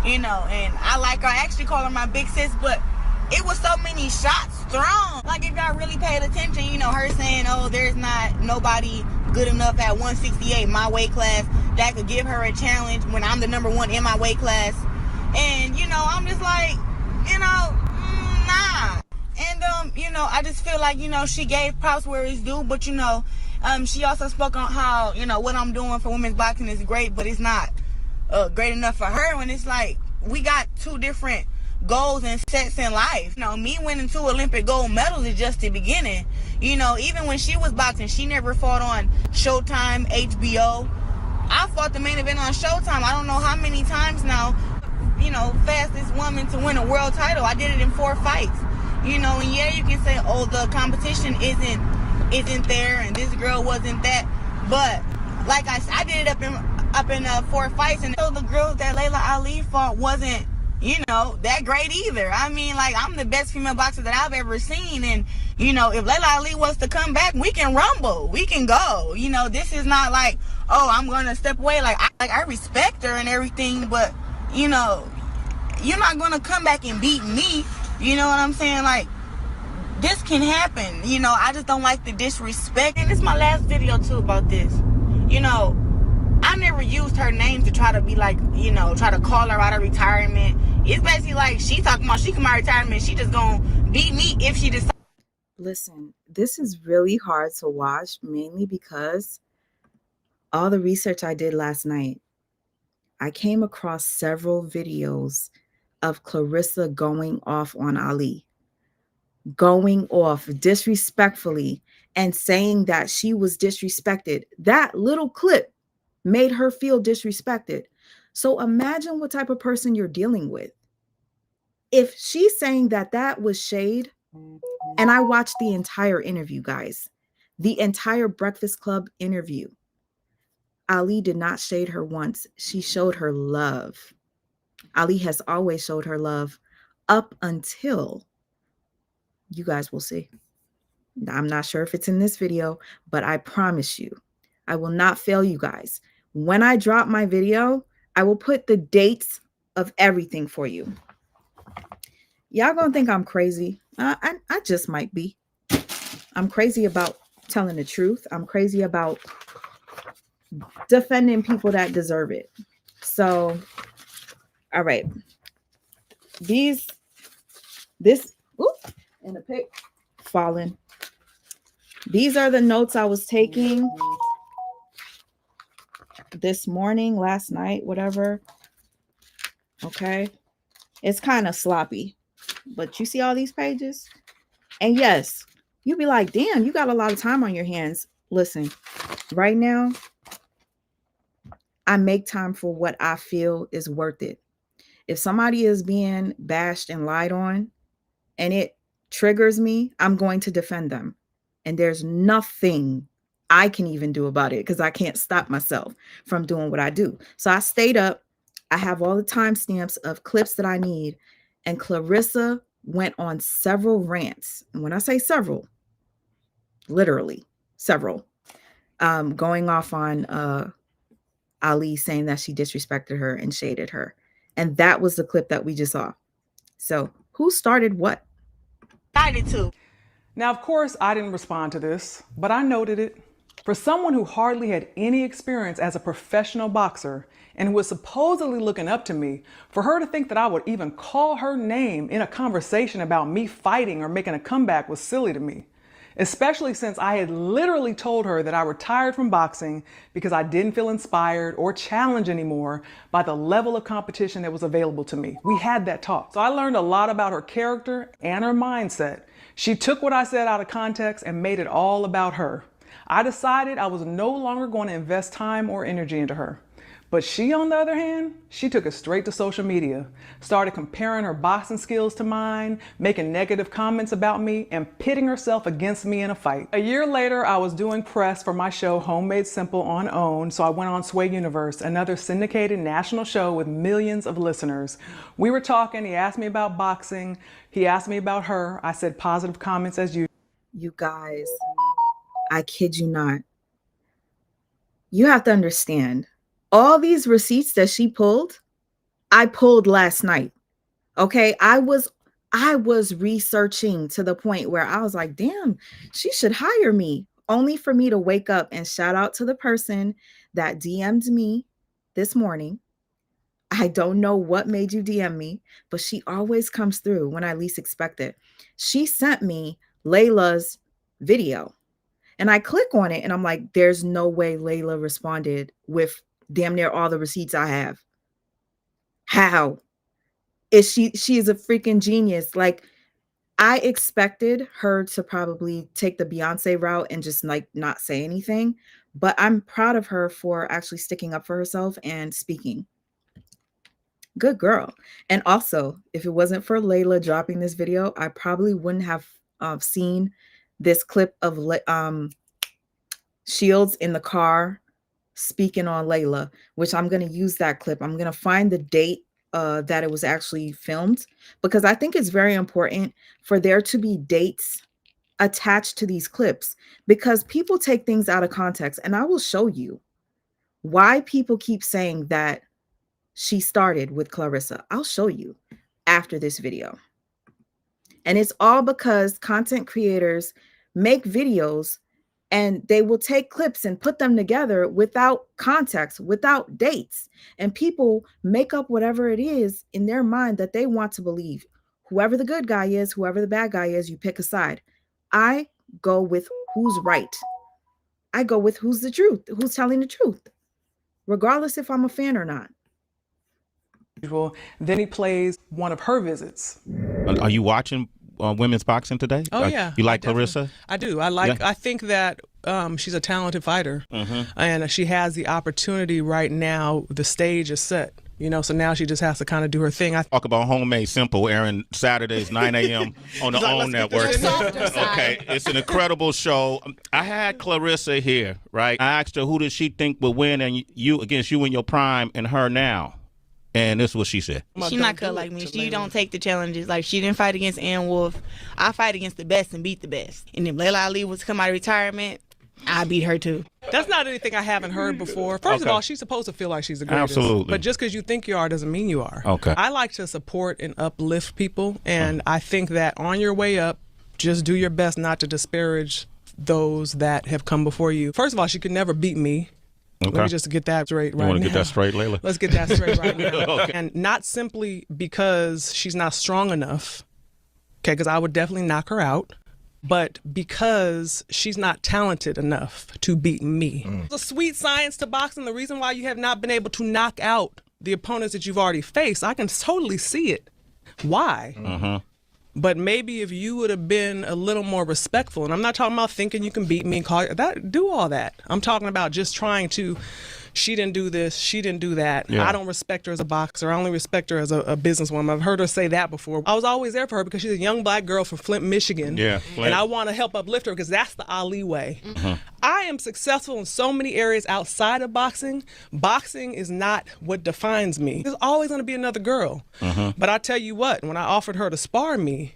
you know, and I like her. I actually call her my big sis, but it was so many shots thrown. Like, if y'all really paid attention, you know, her saying, oh, there's not nobody good enough at 168, my weight class, that could give her a challenge when I'm the #1 in my weight class. And, you know, I'm just like, you know, nah. And, you know, I just feel like, you know, she gave props where it's due, but, you know, she also spoke on how, you know, what I'm doing for women's boxing is great, but it's not great enough for her. When it's like, we got two different goals and sets in life. You know, me winning 2 Olympic gold medals is just the beginning. You know, even when she was boxing, she never fought on Showtime, HBO. I fought the main event on Showtime. I don't know how many times now. You know, fastest woman to win a world title. I did it in 4 fights. You know, and yeah, you can say, oh, the competition isn't there, and this girl wasn't that. But like I did it up in 4 fights, and so the girl that Laila Ali fought wasn't, you know, that great either. I mean, like, I'm the best female boxer that I've ever seen, and you know, if Laila Ali wants to come back, we can rumble, we can go. You know, this is not like, oh, I'm gonna step away. Like I respect her and everything, but you know, you're not gonna come back and beat me. You know what I'm saying? Like, this can happen. You know, I just don't like the disrespect. And it's my last video too about this. You know, I never used her name to try to be like, you know, try to call her out of retirement. It's basically like she talking about she come out of retirement. She just gonna beat me if she decides. Listen, this is really hard to watch, mainly because all the research I did last night, I came across several videos of Clarissa going off on Ali, going off disrespectfully and saying that she was disrespected. That little clip made her feel disrespected. So imagine what type of person you're dealing with. If she's saying that that was shade, and I watched the entire interview, guys, the entire Breakfast Club interview, Ali did not shade her once. She showed her love. Ali has always showed her love up until, you guys will see. I'm not sure if it's in this video, but I promise you, I will not fail you guys. When I drop my video, I will put the dates of everything for you. Y'all gonna think I'm crazy. I just might be. I'm crazy about telling the truth. I'm crazy about defending people that deserve it. So, all right. This, and the pic falling. These are the notes I was taking this morning, last night, whatever. Okay. It's kind of sloppy, but you see all these pages? And yes, you'd be like, damn, you got a lot of time on your hands. Listen, right now, I make time for what I feel is worth it. If somebody is being bashed and lied on and it triggers me, I'm going to defend them. And there's nothing I can even do about it because I can't stop myself from doing what I do. So I stayed up. I have all the timestamps of clips that I need. And Clarissa went on several rants. And when I say several, literally several, going off on Ali saying that she disrespected her and shaded her. And that was the clip that we just saw. So who started what? I did too. Now, of course, I didn't respond to this, but I noted it. For someone who hardly had any experience as a professional boxer and who was supposedly looking up to me, for her to think that I would even call her name in a conversation about me fighting or making a comeback was silly to me. Especially since I had literally told her that I retired from boxing because I didn't feel inspired or challenged anymore by the level of competition that was available to me. We had that talk. So I learned a lot about her character and her mindset She took what I said out of context and made it all about her. I decided I was no longer going to invest time or energy into her. But she, on the other hand, she took it straight to social media, started comparing her boxing skills to mine, making negative comments about me, and pitting herself against me in a fight. A year later, I was doing press for my show Homemade Simple on OWN, so I went on Sway Universe, another syndicated national show with millions of listeners. We were talking, he asked me about boxing, he asked me about her, I said positive comments as usual. You guys, I kid you not. You have to understand. All these receipts that she pulled, I pulled last night. Okay. I was researching to the point where I was like, damn, she should hire me, only for me to wake up and shout out to the person that DM'd me this morning. I don't know what made you DM me, but she always comes through when I least expect it. She sent me Layla's video and I click on it and I'm like, there's no way Layla responded with damn near all the receipts I have. How is she is a freaking genius. Like, I expected her to probably take the Beyonce route and just like not say anything, but I'm proud of her for actually sticking up for herself and speaking. Good girl. And also, if it wasn't for Layla dropping this video, I probably wouldn't have seen this clip of Shields in the car speaking on Layla, which I'm going to use that clip. I'm going to find the date that it was actually filmed, because I think it's very important for there to be dates attached to these clips, because people take things out of context. And I will show you why people keep saying that she started with Clarissa. I'll show you after this video. And it's all because content creators make videos and they will take clips and put them together without context, without dates. And people make up whatever it is in their mind that they want to believe. Whoever the good guy is, whoever the bad guy is, you pick a side. I go with who's right. I go with who's the truth, who's telling the truth, regardless if I'm a fan or not. Then he plays one of her visits. Are you watching women's boxing today? Oh, yeah. You like Clarissa? I do. I think that she's a talented fighter, and she has the opportunity right now. The stage is set, so now she just has to kind of do her thing. I talk about Homemade Simple, airing Saturdays, 9 a.m. on the OWN network. Okay, it's an incredible show. I had Clarissa here, right? I asked her who does she think would win and you against you in your prime and her now. And this is what she said. She's not cut like me. She don't take the challenges. Like, she didn't fight against Ann Wolf. I fight against the best and beat the best. And if Laila Ali was to come out of retirement, I beat her too. That's not anything I haven't heard before. First of all, she's supposed to feel like she's the greatest. Absolutely. But just because you think you are doesn't mean you are. Okay. I like to support and uplift people, and I think that on your way up, just do your best not to disparage those that have come before you. First of all, she could never beat me. Okay. Let me just get that straight right now. You want to get that straight, Laila? Let's get that straight right now. Okay. And not simply because she's not strong enough, okay, because I would definitely knock her out, but because she's not talented enough to beat me. There's a sweet science to boxing. The reason why you have not been able to knock out the opponents that you've already faced, I can totally see it. Why? But maybe if you would have been a little more respectful, and I'm not talking about thinking you can beat me and call that, do all that. I'm talking about just trying to, she didn't do this, she didn't do that. Yeah. I don't respect her as a boxer. I only respect her as a businesswoman. I've heard her say that before. I was always there for her because she's a young black girl from Flint, Michigan. Yeah, And I want to help uplift her because that's the Ali way. I am successful in so many areas outside of boxing. Boxing is not what defines me. There's always going to be another girl. But I tell you what, when I offered her to spar me,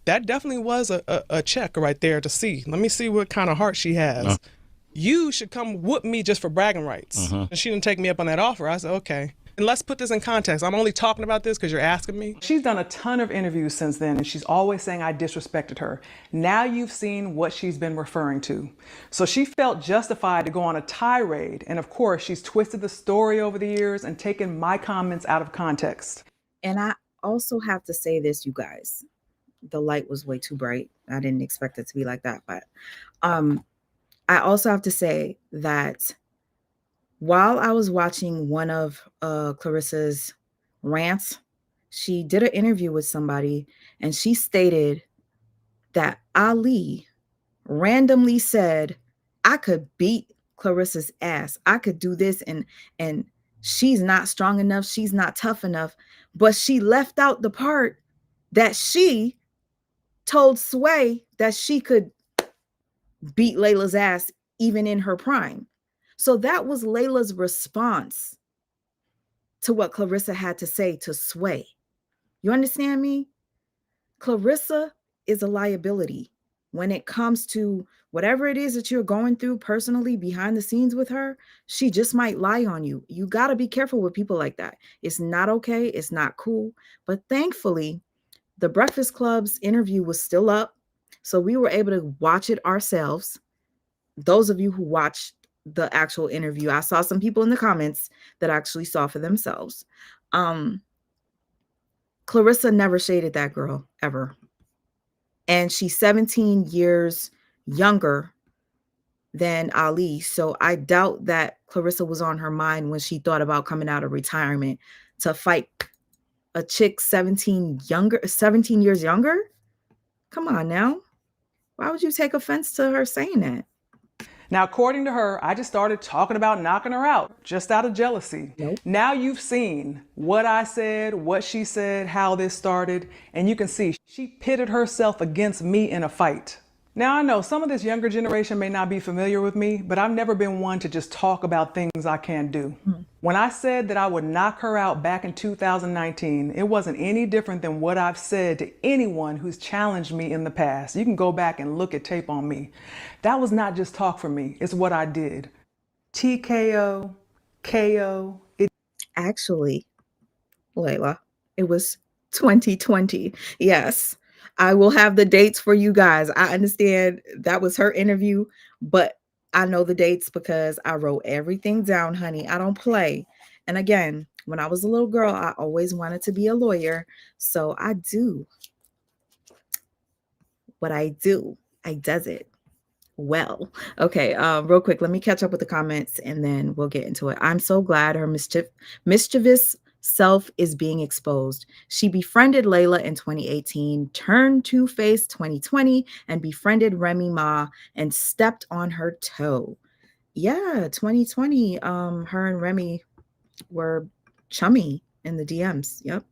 that definitely was a check right there to see. Let me see what kind of heart she has. You should come whoop me just for bragging rights. And she didn't take me up on that offer. I said, okay. And let's put this in context. I'm only talking about this because you're asking me. She's done a ton of interviews since then, and she's always saying I disrespected her. Now you've seen what she's been referring to. So she felt justified to go on a tirade. And of course, she's twisted the story over the years and taken my comments out of context. And I also have to say this, you guys. The light was way too bright. I didn't expect it to be like that. But I also have to say that while I was watching one of Clarissa's rants, she did an interview with somebody and she stated that Ali randomly said, I could beat Clarissa's ass. I could do this, and she's not strong enough. She's not tough enough. But she left out the part that she told Sway that she could beat Layla's ass even in her prime. So that was Layla's response to what Clarissa had to say to Sway. You understand me? Clarissa is a liability when it comes to whatever it is that you're going through personally behind the scenes with her. She just might lie on you. You got to be careful with people like that. It's not okay. It's not cool. But thankfully, the Breakfast Club's interview was still up. So we were able to watch it ourselves. Those of you who watched the actual interview, I saw some people in the comments that actually saw for themselves. Clarissa never shaded that girl ever. And she's 17 years younger than Ali. So I doubt that Clarissa was on her mind when she thought about coming out of retirement to fight a chick 17 years younger. Come on now. Why would you take offense to her saying that? Now, according to her, I just started talking about knocking her out just out of jealousy. Nope. Now you've seen what I said, what she said, how this started, and you can see she pitted herself against me in a fight. Now, I know some of this younger generation may not be familiar with me, but I've never been one to just talk about things I can't do. When I said that I would knock her out back in 2019, it wasn't any different than what I've said to anyone who's challenged me in the past. You can go back and look at tape on me. That was not just talk for me, it's what I did. TKO, KO. Actually, Laila, it was 2020. Yes. I will have the dates for you guys. I understand that was her interview, but I know the dates because I wrote everything down, honey. I don't play. And again, when I was a little girl, I always wanted to be a lawyer. So I do what I do. I does it well. Okay, real quick, let me catch up with the comments and then we'll get into it. I'm so glad her mischievous self is being exposed. She befriended Laila in 2018, turned two-faced 2020, and befriended Remy Ma and stepped on her toe. Yeah, 2020, her and Remy were chummy in the DMs. Yep.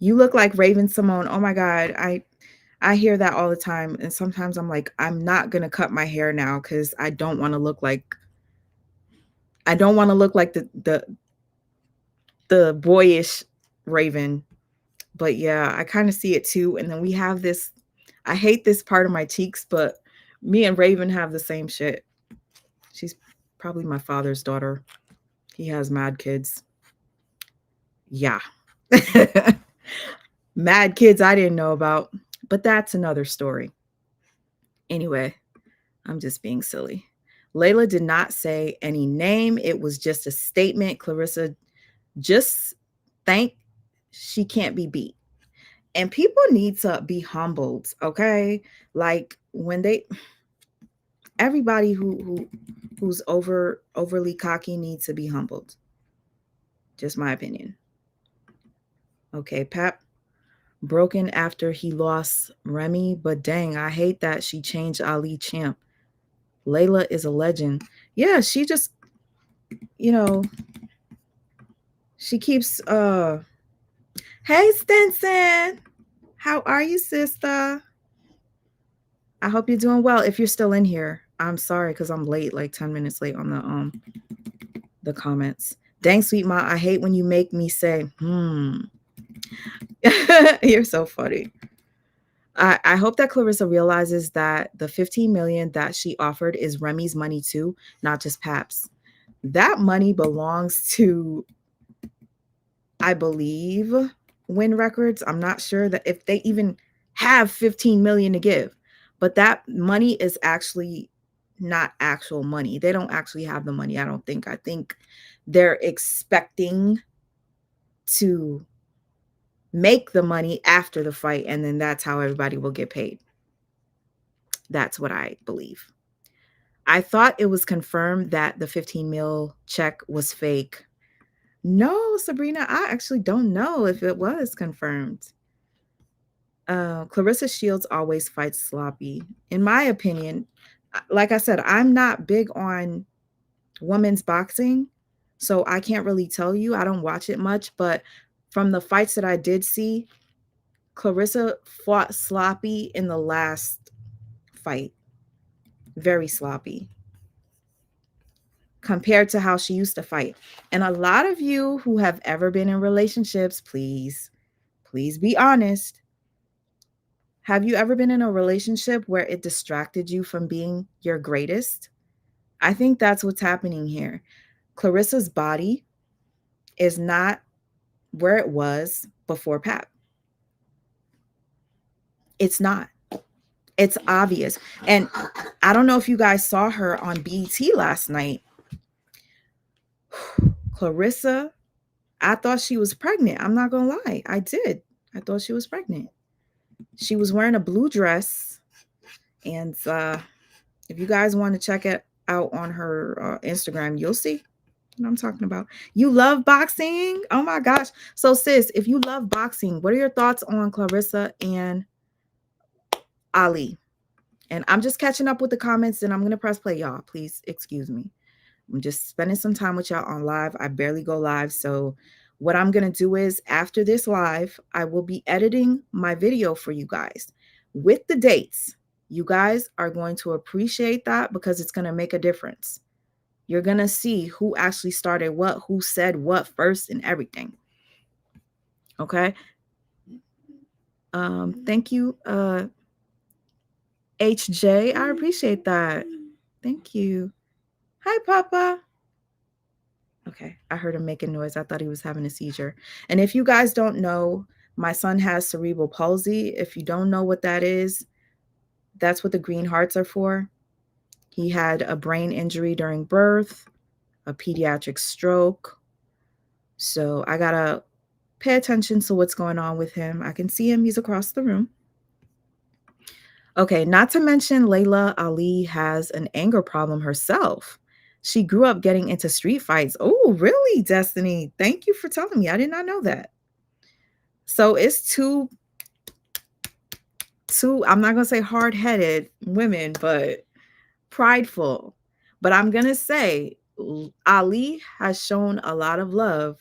You look like Raven Simone. Oh my God, I hear that all the time. And sometimes I'm like, I'm not going to cut my hair now because I don't want to look like the boyish Raven. But yeah, I kind of see it too. And then we have this, I hate this part of my cheeks, but me and Raven have the same shit. She's probably my father's daughter. He has mad kids. Yeah. Mad kids I didn't know about. But that's another story. Anyway, I'm just being silly. Laila did not say any name. It was just a statement. Clarissa just think she can't be beat. And people need to be humbled, okay? Like when everybody who's overly cocky needs to be humbled. Just my opinion. Okay, Pap. Broken after he lost Remy, but dang, I hate that she changed Ali champ. Laila is a legend. Yeah, she just, she keeps hey Stinson, how are you, sister? I hope you're doing well. If you're still in here, I'm sorry because I'm late, like 10 minutes late on the comments. Dang, sweet ma, I hate when you make me say You're so funny. I hope that Clarissa realizes that the $15 million that she offered is Remy's money too, not just Pap's. That money belongs to, I believe, Win Records. I'm not sure that if they even have $15 million to give, but that money is actually not actual money. They don't actually have the money, I don't think. I think they're expecting to make the money after the fight, and then that's how everybody will get paid. That's what I believe. I thought it was confirmed that the 15 mil check was fake. No, Sabrina, I actually don't know if it was confirmed. Clarissa Shields always fights sloppy. In my opinion, like I said, I'm not big on women's boxing, so I can't really tell you. I don't watch it much, but from the fights that I did see, Clarissa fought sloppy in the last fight. Very sloppy compared to how she used to fight. And a lot of you who have ever been in relationships, please be honest. Have you ever been in a relationship where it distracted you from being your greatest? I think that's what's happening here. Clarissa's body is not where it was before Pap. It's not. It's obvious. And I don't know if you guys saw her on BET last night. Clarissa, I thought she was pregnant. I'm not going to lie. I did. I thought she was pregnant. She was wearing a blue dress. And if you guys want to check it out on her Instagram, you'll see what I'm talking about. You love boxing? Oh my gosh. So sis, if you love boxing, what are your thoughts on Clarissa and Ali? And I'm just catching up with the comments and I'm going to press play, y'all. Please excuse me. I'm just spending some time with y'all on live. I barely go live. So what I'm going to do is after this live, I will be editing my video for you guys with the dates. You guys are going to appreciate that because it's going to make a difference. You're going to see who actually started what, who said what first and everything. Okay. Thank you, HJ. I appreciate that. Thank you. Hi, Papa. Okay, I heard him making noise. I thought he was having a seizure. And if you guys don't know, my son has cerebral palsy. If you don't know what that is, that's what the green hearts are for. He had a brain injury during birth, a pediatric stroke. So I got to pay attention to what's going on with him. I can see him. He's across the room. Okay, not to mention Laila Ali has an anger problem herself. She grew up getting into street fights. Oh, really, Destiny? Thank you for telling me. I did not know that. So it's two, I'm not going to say hard-headed women, but prideful. But I'm going to say Ali has shown a lot of love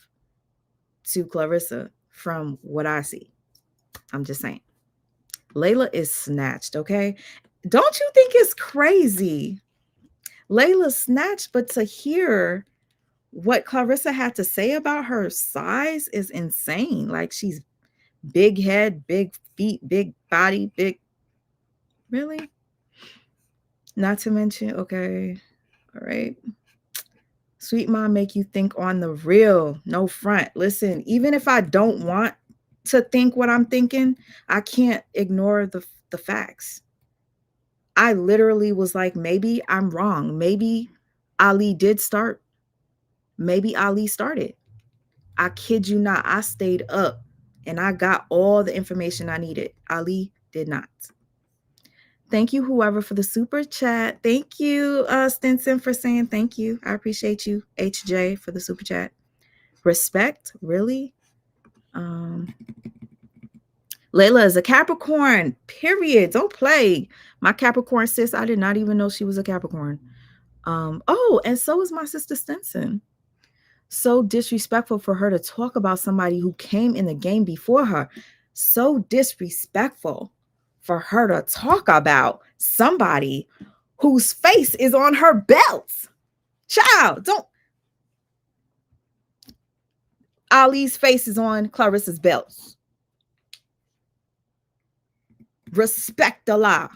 to Clarissa from what I see. I'm just saying. Laila is snatched, okay? Don't you think it's crazy? Laila snatched, but to hear what Clarissa had to say about her size is insane. Like she's big head, big feet, big body, big. Really? Not to mention, okay. All right. Sweet mom make you think on the real, no front. Listen, even if I don't want to think what I'm thinking, I can't ignore the facts. I literally was like, maybe I'm wrong. Maybe Ali did start. Maybe Ali started. I kid you not. I stayed up and I got all the information I needed. Ali did not. Thank you, whoever, for the super chat. Thank you, Stinson, for saying thank you. I appreciate you, HJ, for the super chat. Respect, really? Laila is a Capricorn, period. Don't play. My Capricorn sis, I did not even know she was a Capricorn. Oh, and so is my sister Stinson. So disrespectful for her to talk about somebody who came in the game before her. So disrespectful for her to talk about somebody whose face is on her belt. Child, don't. Ali's face is on Clarissa's belt. Respect the law.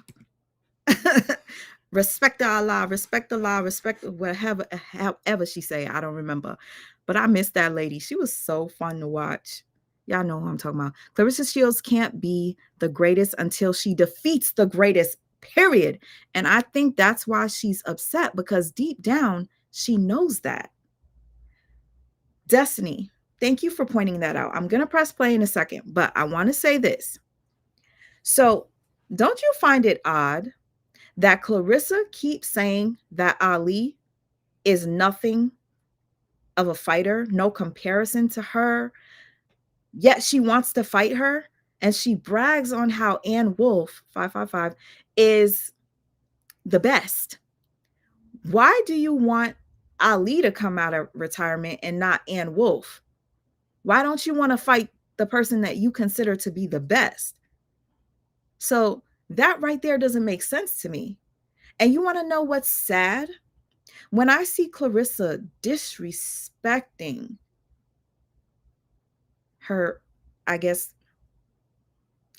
Respect Allah, respect Allah, respect whatever, however she say. I don't remember, but I miss that lady. She was so fun to watch. Y'all know who I'm talking about. Clarissa Shields can't be the greatest until she defeats the greatest, period. And I think that's why she's upset, because deep down, she knows that. Destiny, thank you for pointing that out. I'm going to press play in a second, but I want to say this. So don't you find it odd that Clarissa keeps saying that Ali is nothing of a fighter, no comparison to her, yet she wants to fight her? and she brags on how Ann Wolfe 555 is the best. Why do you want Ali to come out of retirement and not Ann Wolfe? Why don't you want to fight the person that you consider to be the best? So that right there doesn't make sense to me. And you want to know what's sad? When I see Clarissa disrespecting her, I guess,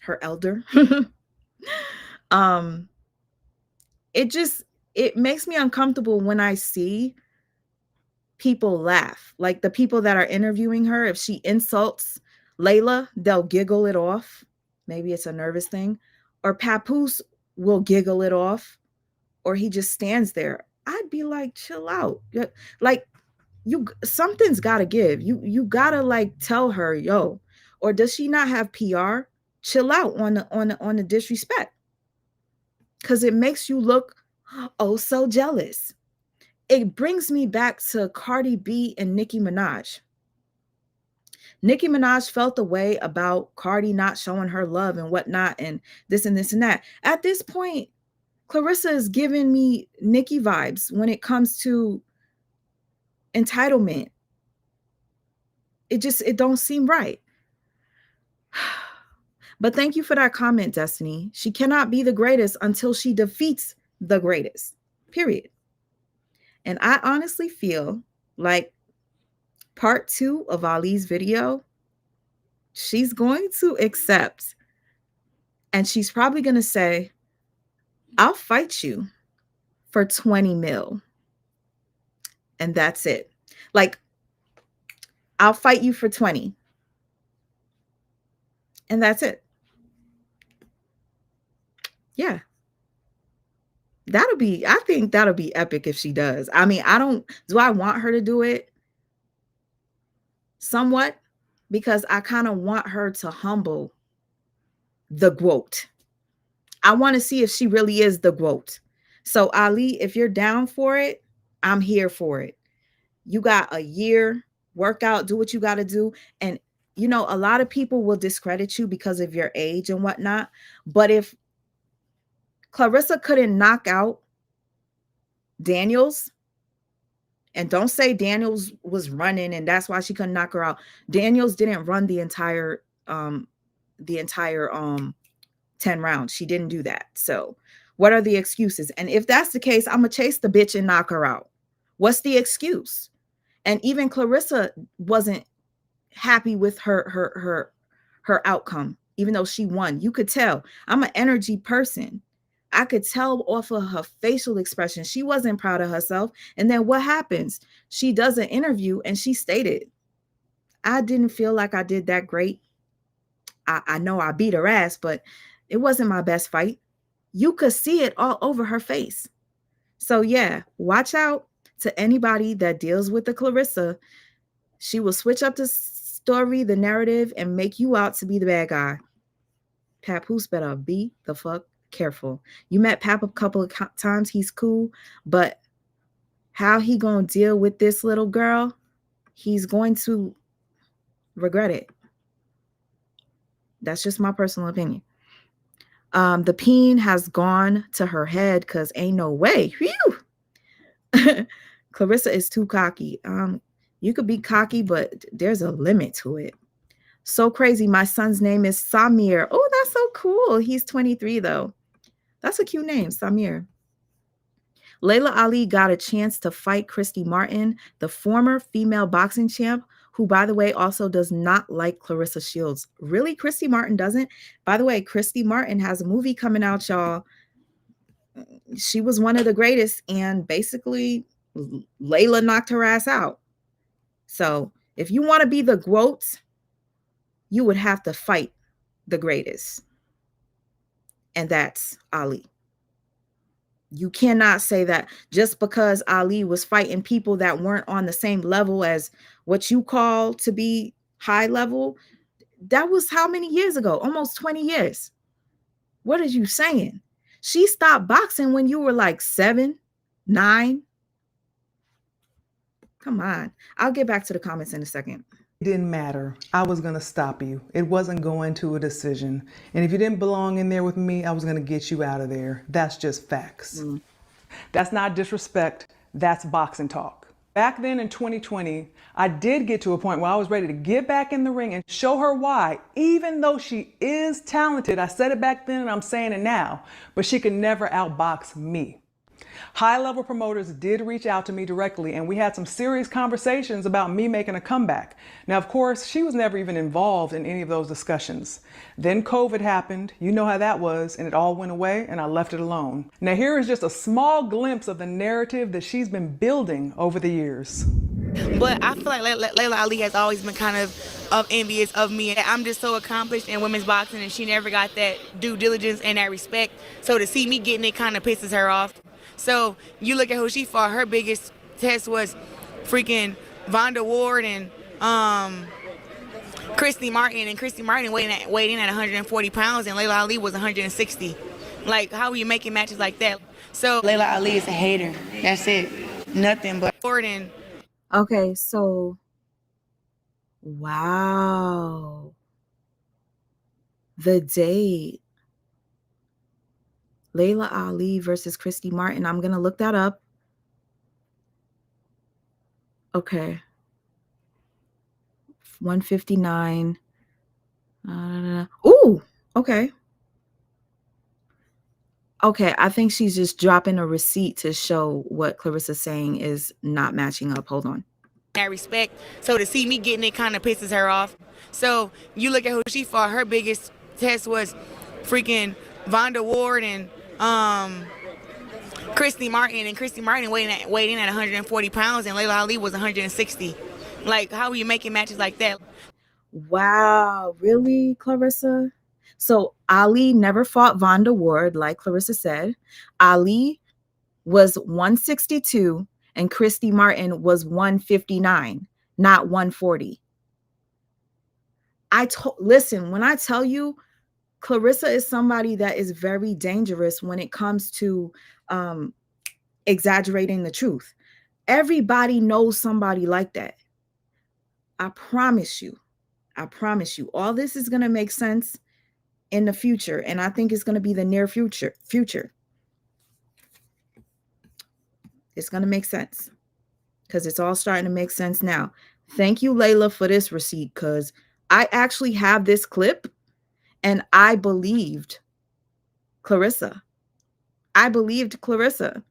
her elder, um, it makes me uncomfortable when I see people laugh. Like the people that are interviewing her, if she insults Laila, they'll giggle it off. Maybe it's a nervous thing. Or Papoose will giggle it off. Or he just stands there. I'd be like, chill out. Like, something's gotta give. You gotta like tell her, yo. Or does she not have PR? Chill out on the disrespect. Cause it makes you look oh so jealous. It brings me back to Cardi B and Nicki Minaj. Nicki Minaj felt the way about Cardi not showing her love and whatnot, and this and this and that. At this point, Clarissa is giving me Nicki vibes when it comes to entitlement. It don't seem right. But thank you for that comment, Destiny. She cannot be the greatest until she defeats the greatest. Period. And I honestly feel like part 2 of Ali's video, she's going to accept. And she's probably going to say, I'll fight you for 20 mil. And that's it. Like, I'll fight you for 20. And that's it. Yeah. I think that'll be epic if she does. I mean, do I want her to do it? Somewhat, because I kind of want her to humble the GWOAT. I want to see if she really is the GWOAT. So Ali, if you're down for it, I'm here for it. You got a year, work out, do what you got to do. And, you know, a lot of people will discredit you because of your age and whatnot. But if Clarissa couldn't knock out Daniels, and don't say Daniels was running and that's why she couldn't knock her out. Daniels didn't run the entire 10 rounds. She didn't do that. So what are the excuses? And if that's the case, I'm gonna chase the bitch and knock her out. What's the excuse? And even Clarissa wasn't happy with her outcome, even though she won. You could tell. I'm an energy person. I could tell off of her facial expression. She wasn't proud of herself. And then what happens? She does an interview and she stated, I didn't feel like I did that great. I know I beat her ass, but it wasn't my best fight. You could see it all over her face. So yeah, watch out to anybody that deals with the Clarissa. She will switch up the story, the narrative, and make you out to be the bad guy. Papoose better be the fuck careful. You met Pap a couple of times. He's cool, but how he gonna deal with this little girl? He's going to regret it. That's just my personal opinion. The peen has gone to her head because ain't no way. Whew. Clarissa is too cocky. You could be cocky, but there's a limit to it. So crazy. My son's name is Samir. Oh, that's so cool. He's 23 though. That's a cute name, Samir. Laila Ali got a chance to fight Christy Martin, the former female boxing champ, who, by the way, also does not like Clarissa Shields. Really? Christy Martin doesn't? By the way, Christy Martin has a movie coming out, y'all. She was one of the greatest, and basically, Laila knocked her ass out. So if you want to be the GWOAT, you would have to fight the greatest. And that's Ali. You cannot say that just because Ali was fighting people that weren't on the same level as what you call to be high level. That was how many years ago? Almost 20 years. What are you saying? She stopped boxing when you were like 7, 9. Come on. I'll get back to the comments in a second. It didn't matter. I was going to stop you. It wasn't going to a decision. And if you didn't belong in there with me, I was going to get you out of there. That's just facts. That's not disrespect. That's boxing talk. Back then in 2020, I did get to a point where I was ready to get back in the ring and show her why, even though she is talented. I said it back then and I'm saying it now, but she could never outbox me. High-level promoters did reach out to me directly, and we had some serious conversations about me making a comeback. Now, of course, she was never even involved in any of those discussions. Then COVID happened. You know how that was, and it all went away, and I left it alone. Now, here is just a small glimpse of the narrative that she's been building over the years. But I feel like Laila Ali has always been kind of envious of me. I'm just so accomplished in women's boxing, and she never got that due diligence and that respect. So to see me getting it kind of pisses her off. So you look at who she fought, her biggest test was freaking Vonda Ward and Christy Martin. And Christy Martin weighed in at 140 pounds, and Laila Ali was 160. Like, how are you making matches like that? So Laila Ali is a hater. That's it. Nothing but Ward and... Okay, so wow. The date. Laila Ali versus Christy Martin. I'm going to look that up. Okay. 159. Ooh, okay. Okay, I think she's just dropping a receipt to show what Clarissa's saying is not matching up. Hold on. That respect. So to see me getting it kind of pisses her off. So you look at who she fought, her biggest test was freaking Vonda Ward and Christy Martin. And Christy Martin weighed in at 140 pounds, and Laila Ali was 160. Like, how are you making matches like that? Wow, really, Clarissa? So Ali never fought Vonda Ward, like Clarissa said. Ali was 162 and Christy Martin was 159, not 140. Listen, when I tell you, Clarissa is somebody that is very dangerous when it comes to exaggerating the truth. Everybody knows somebody like that. I promise you. I promise you. All this is going to make sense in the future, and I think it's going to be the near future. It's going to make sense because it's all starting to make sense now. Thank you, Laila, for this receipt, because I actually have this clip and I believed Clarissa. I believed Clarissa.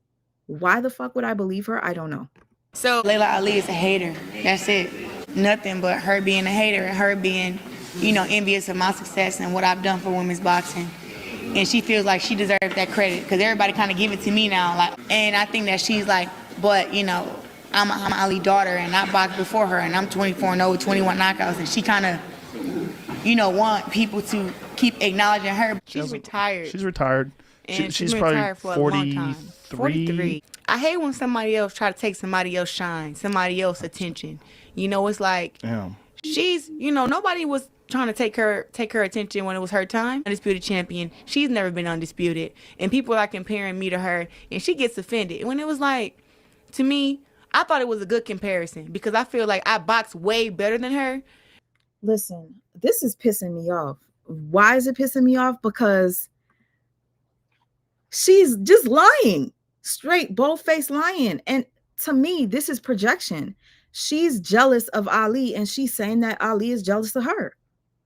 Why the fuck would I believe her? I don't know. So Laila Ali is a hater. That's it. Nothing but her being a hater and her being, envious of my success and what I've done for women's boxing. And she feels like she deserves that credit because everybody kind of give it to me now. And I think that she's like, but, I'm Ali daughter and I boxed before her and I'm 24-0 with 21 knockouts. And she kind of, want people to keep acknowledging her. She's retired. She's retired. And She's been probably retired for a long time. 43. I hate when somebody else try to take somebody else's shine, somebody else's attention. It's like, she's, nobody was trying to take her attention when it was her time. Undisputed champion. She's never been undisputed. And people are comparing me to her, and she gets offended. When it was like, to me, I thought it was a good comparison because I feel like I box way better than her. Listen, this is pissing me off. Why is it pissing me off? Because she's just lying, straight, bold-faced lying. And to me, this is projection. She's jealous of Ali, and she's saying that Ali is jealous of her,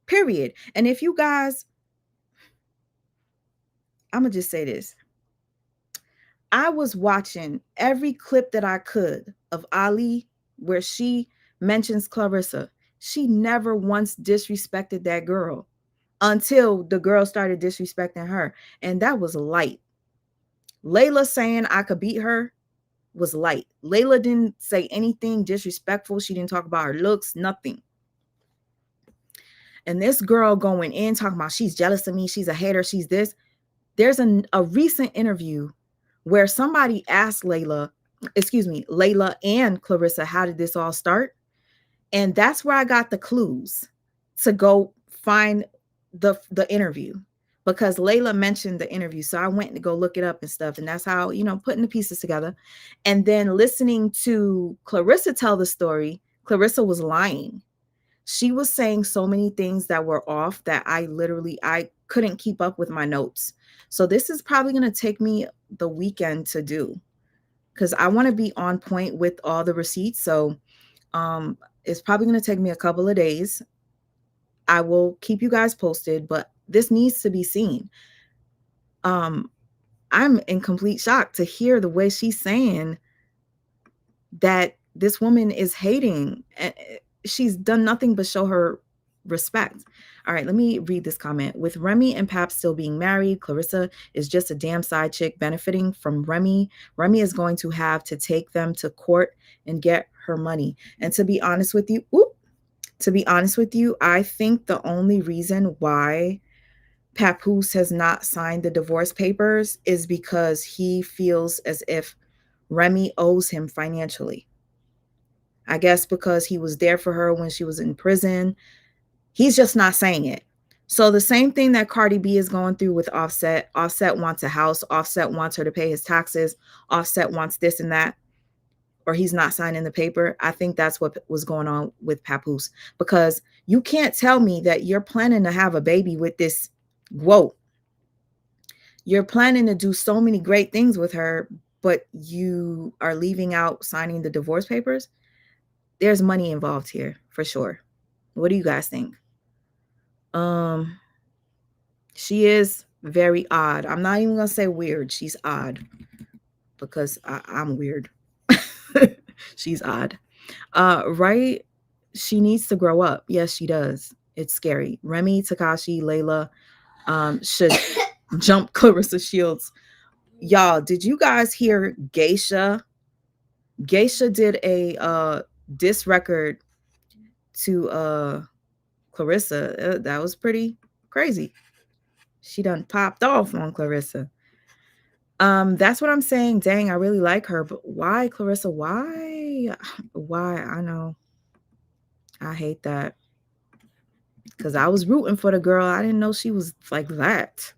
period. And if you guys, I'm going to just say this. I was watching every clip that I could of Ali where she mentions Clarissa. She never once disrespected that girl until the girl started disrespecting her. And that was light. Laila saying I could beat her was light. Laila didn't say anything disrespectful. She didn't talk about her looks, nothing. And this girl going in talking about she's jealous of me, she's a hater, she's this. There's a recent interview where somebody asked Laila and Clarissa, how did this all start? And that's where I got the clues to go find the interview, because Laila mentioned the interview. So I went to go look it up and stuff. And that's how, putting the pieces together. And then listening to Clarissa tell the story, Clarissa was lying. She was saying so many things that were off that I couldn't keep up with my notes. So this is probably going to take me the weekend to do, because I want to be on point with all the receipts. So it's probably going to take me a couple of days. I will keep you guys posted, but this needs to be seen. I'm in complete shock to hear the way she's saying that this woman is hating. She's done nothing but show her respect. All right, let me read this comment. With Remy and Pap still being married, Clarissa is just a damn side chick benefiting from Remy. Remy is going to have to take them to court and get her money. And to be honest with you, I think the only reason why Papoose has not signed the divorce papers is because he feels as if Remy owes him financially. I guess because he was there for her when she was in prison. He's just not saying it. So the same thing that Cardi B is going through with Offset. Offset wants a house. Offset wants her to pay his taxes. Offset wants this and that. Or he's not signing the paper. I think that's what was going on with Papoose. Because you can't tell me that you're planning to have a baby with this. Whoa. You're planning to do so many great things with her, but you are leaving out signing the divorce papers. There's money involved here for sure. What do you guys think? She is very odd. I'm not even gonna say weird. She's odd because I'm weird. She's odd. Right? She needs to grow up. Yes, she does. It's scary. Remy, Takashi, Layla should jump Clarissa Shields. Y'all, did you guys hear Geisha? Geisha did a diss record to Clarissa. That was pretty crazy. She done popped off on Clarissa. That's what I'm saying. Dang, I really like her, but why, Clarissa? Why? Why? I know. I hate that. Because I was rooting for the girl. I didn't know she was like that.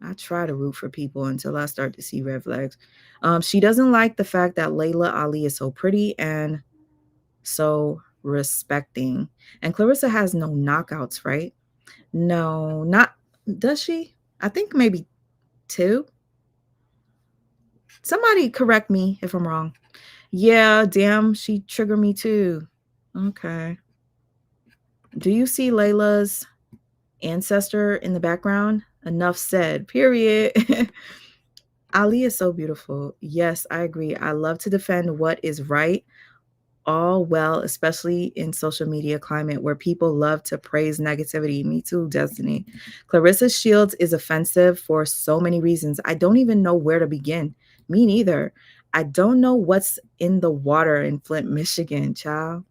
I try to root for people until I start to see red flags. She doesn't like the fact that Layla Ali is so pretty and so respecting. And Clarissa has no knockouts, right? No, not, does she? I think maybe 2. Somebody correct me if I'm wrong. Yeah, damn, she triggered me too. Okay. Do you see Layla's ancestor in the background? Enough said, period. Ali is so beautiful. Yes, I agree. I love to defend what is right. All well, especially in social media climate where people love to praise negativity. Me too, Destiny. Clarissa Shields is offensive for so many reasons. I don't even know where to begin. Me neither. I don't know what's in the water in Flint, Michigan, child.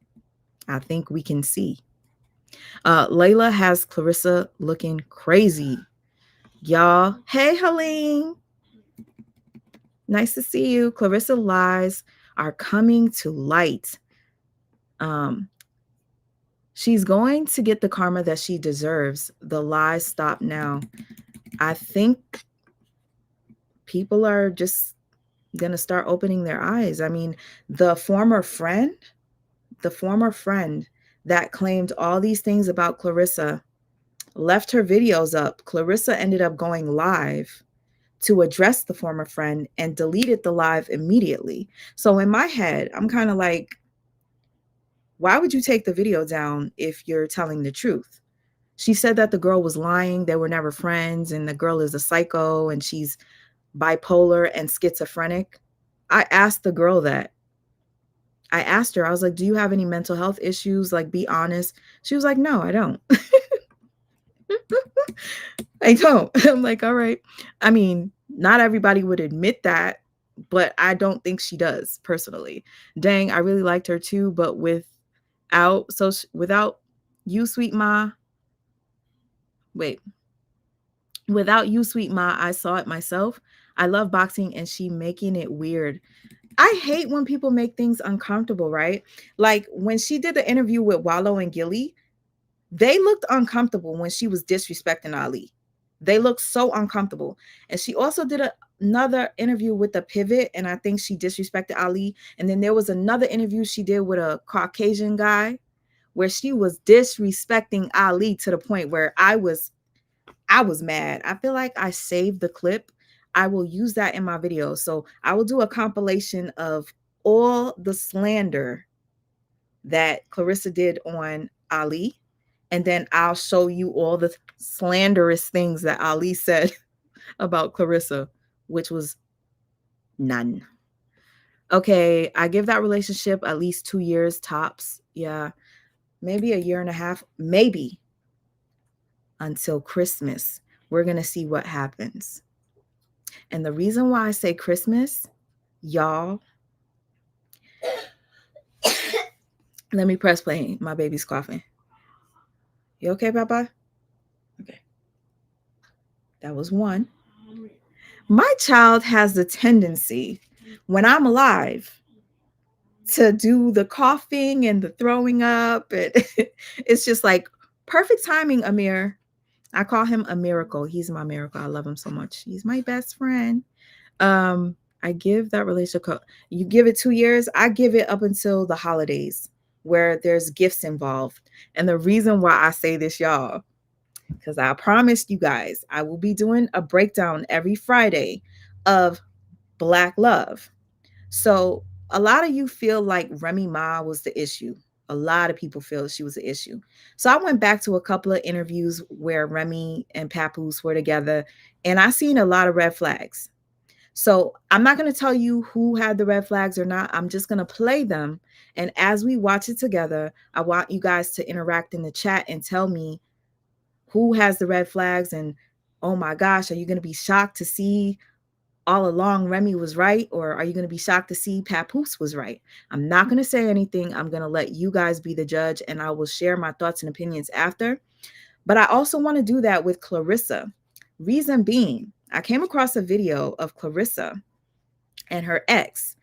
I think we can see. Layla has Clarissa looking crazy. Y'all, hey, Helene. Nice to see you. Clarissa lies are coming to light. She's going to get the karma that she deserves. The lies stop now. I think people are just going to start opening their eyes. I mean, the former friend that claimed all these things about Clarissa left her videos up. Clarissa ended up going live to address the former friend and deleted the live immediately. So in my head, I'm kind of like, why would you take the video down if you're telling the truth? She said that the girl was lying. They were never friends. And the girl is a psycho and she's bipolar and schizophrenic. I asked the girl that. I asked her, I was like, do you have any mental health issues? Like, be honest. She was like, no, I don't. I don't. I'm like, all right. I mean, not everybody would admit that, but I don't think she does personally. Dang, I really liked her too, but without you, sweet Ma, I saw it myself. I love boxing and she making it weird. I hate when people make things uncomfortable, right? Like when she did the interview with Wallow and Gilly, they looked uncomfortable when she was disrespecting Ali. They looked so uncomfortable. And she also did another interview with the Pivot, and I think she disrespected Ali. And then there was another interview she did with a Caucasian guy where she was disrespecting Ali to the point where I was mad. I feel like I saved the clip. I will use that in my video. So I will do a compilation of all the slander that Clarissa did on Ali. And then I'll show you all the slanderous things that Ali said about Clarissa, which was none. Okay, I give that relationship at least 2 years tops. Yeah, maybe a year and a half, maybe until Christmas. We're going to see what happens. And the reason why I say Christmas, y'all, let me press play. My baby's coughing. You okay, Papa? Okay. That was one. My child has the tendency, when I'm alive, to do the coughing and the throwing up. It's just like perfect timing, Amir. I call him a miracle. He's my miracle. I love him so much. He's my best friend. I give that relationship, you give it 2 years, I give it up until the holidays where there's gifts involved. And the reason why I say this, y'all, because I promised you guys I will be doing a breakdown every Friday of Black love. So a lot of you feel like Remy Ma was the issue. A lot of people feel she was the issue. So I went back to a couple of interviews where Remy and Papoose were together, and I seen a lot of red flags. So I'm not going to tell you who had the red flags or not. I'm just going to play them. And as we watch it together, I want you guys to interact in the chat and tell me who has the red flags. And oh my gosh, are you going to be shocked to see all along Remy was right? Or are you going to be shocked to see Papoose was right? I'm not going to say anything. I'm going to let you guys be the judge, and I will share my thoughts and opinions after. But I also want to do that with Clarissa. Reason being, I came across a video of Clarissa and her ex.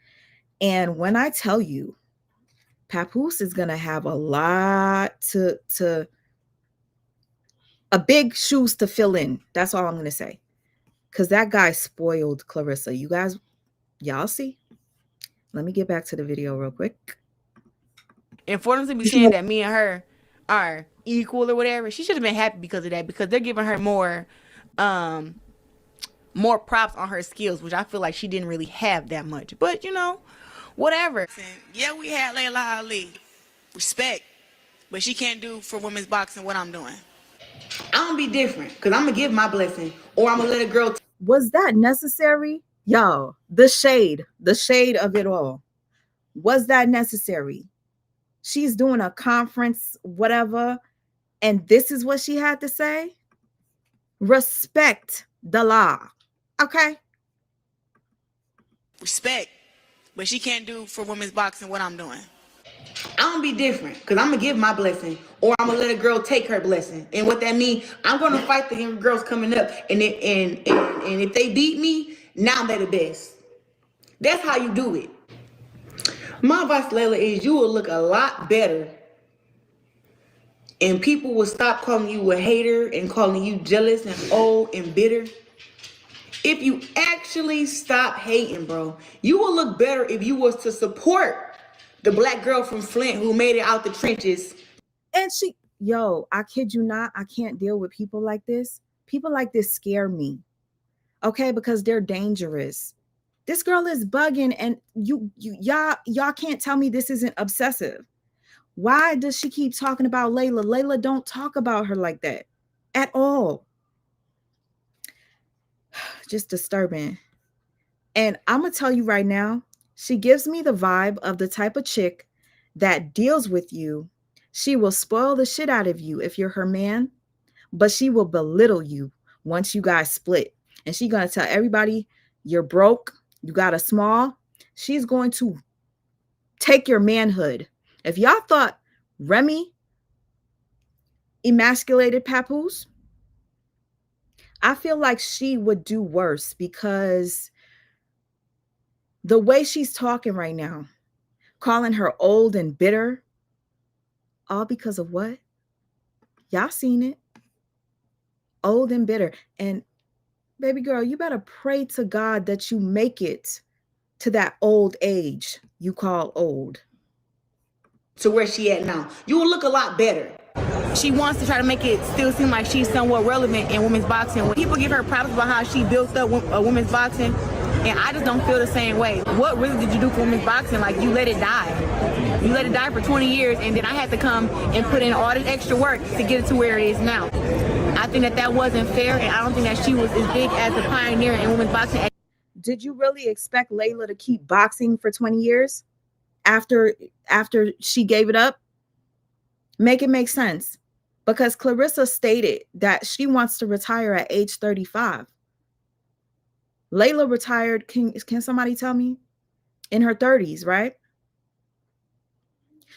And when I tell you, Papoose is going to have a lot a big shoes to fill in. That's all I'm going to say. Because that guy spoiled Clarissa. You guys, y'all see? Let me get back to the video real quick. And for them to be saying that me and her are equal or whatever, she should have been happy because of that, because they're giving her more props on her skills, which I feel like she didn't really have that much. But, you know, whatever. Yeah, we had Laila Ali. Respect. But she can't do for women's boxing what I'm doing. I'm going to be different because I'm going to give my blessing, or I'm going to let a girl. Was that necessary? Y'all, the shade of it all. Was that necessary? She's doing a conference, whatever, and this is what she had to say? Respect the law. Okay? Respect. But she can't do for women's boxing what I'm doing. I'm going to be different because I'm going to give my blessing, or I'm going to let a girl take her blessing. And what that means, I'm going to fight the girls coming up. And if they beat me, now they're the best. That's how you do it. My advice, Laila, is you will look a lot better, and people will stop calling you a hater and calling you jealous and old and bitter. If you actually stop hating, bro, you will look better if you was to support the Black girl from Flint who made it out the trenches. And yo, I kid you not, I can't deal with people like this. People like this scare me. Okay, because they're dangerous. This girl is bugging, and y'all can't tell me this isn't obsessive. Why does she keep talking about Laila? Laila don't talk about her like that at all. Just disturbing. And I'm going to tell you right now, she gives me the vibe of the type of chick that deals with you. She will spoil the shit out of you if you're her man, but she will belittle you once you guys split. And she's going to tell everybody you're broke, you got a small. She's going to take your manhood. If y'all thought Remy emasculated Papoose, I feel like she would do worse, because the way she's talking right now, calling her old and bitter, all because of what? Y'all seen it. Old and bitter. And baby girl, you better pray to God that you make it to that old age you call old. to where she at now. You will look a lot better. She wants to try to make it still seem like she's somewhat relevant in women's boxing. When people give her props about how she built up women's boxing, and I just don't feel the same way. What really did you do for women's boxing? Like, you let it die. You let it die for 20 years, and then I had to come and put in all this extra work to get it to where it is now. I think that wasn't fair, and I don't think that she was as big as a pioneer in women's boxing. Did you really expect Laila to keep boxing for 20 years after she gave it up? Make it make sense. Because Clarissa stated that she wants to retire at age 35. Laila retired, can somebody tell me? In her 30s, right?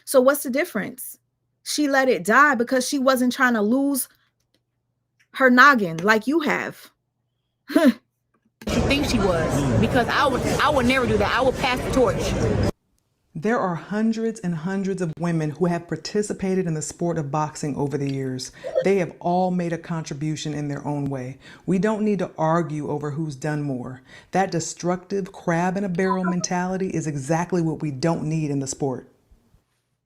So what's the difference? She let it die because she wasn't trying to lose her noggin like you have. She thinks she was, because I would never do that. I would pass the torch. There are hundreds and hundreds of women who have participated in the sport of boxing over the years. They have all made a contribution in their own way. We don't need to argue over who's done more. That destructive crab in a barrel mentality is exactly what we don't need in the sport.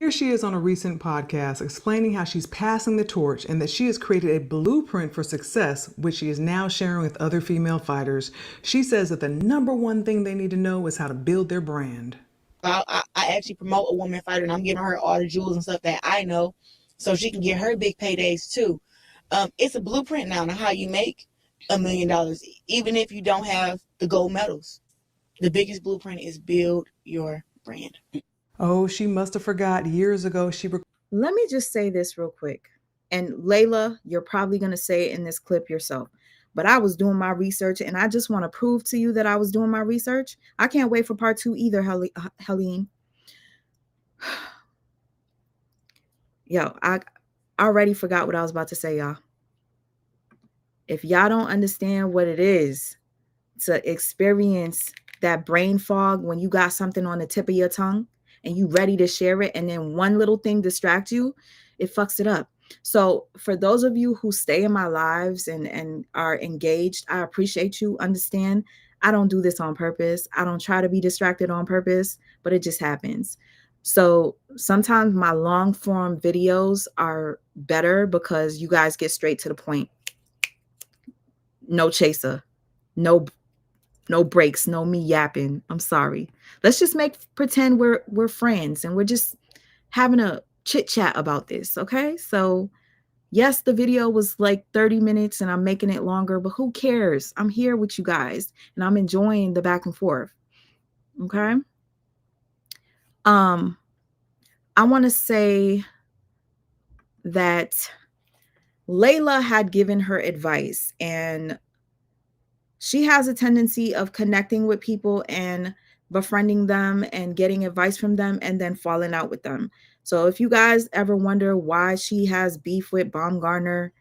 Here she is on a recent podcast explaining how she's passing the torch and that she has created a blueprint for success, which she is now sharing with other female fighters. She says that the #1 thing they need to know is how to build their brand. I actually promote a woman fighter, and I'm giving her all the jewels and stuff that I know so she can get her big paydays too. It's a blueprint now on how you make $1 million, even if you don't have the gold medals. The biggest blueprint is build your brand. Oh, she must have forgot years ago Let me just say this real quick. And Laila, you're probably going to say it in this clip yourself. But I was doing my research, and I just want to prove to you that I was doing my research. I can't wait for part 2 either, Helene. Yo, I already forgot what I was about to say, y'all. If y'all don't understand what it is to experience that brain fog when you got something on the tip of your tongue and you ready to share it, and then one little thing distracts you, it fucks it up. So for those of you who stay in my lives and are engaged, I appreciate you. Understand, I don't do this on purpose. I don't try to be distracted on purpose, but it just happens. So sometimes my long form videos are better because you guys get straight to the point. No chaser, no breaks, no me yapping. I'm sorry. Let's just pretend we're friends and we're just having a chit chat about this. Okay. So yes, the video was like 30 minutes and I'm making it longer, but who cares? I'm here with you guys and I'm enjoying the back and forth. Okay. I want to say that Laila had given her advice, and she has a tendency of connecting with people and befriending them and getting advice from them and then falling out with them. So if you guys ever wonder why she has beef with Baumgartner,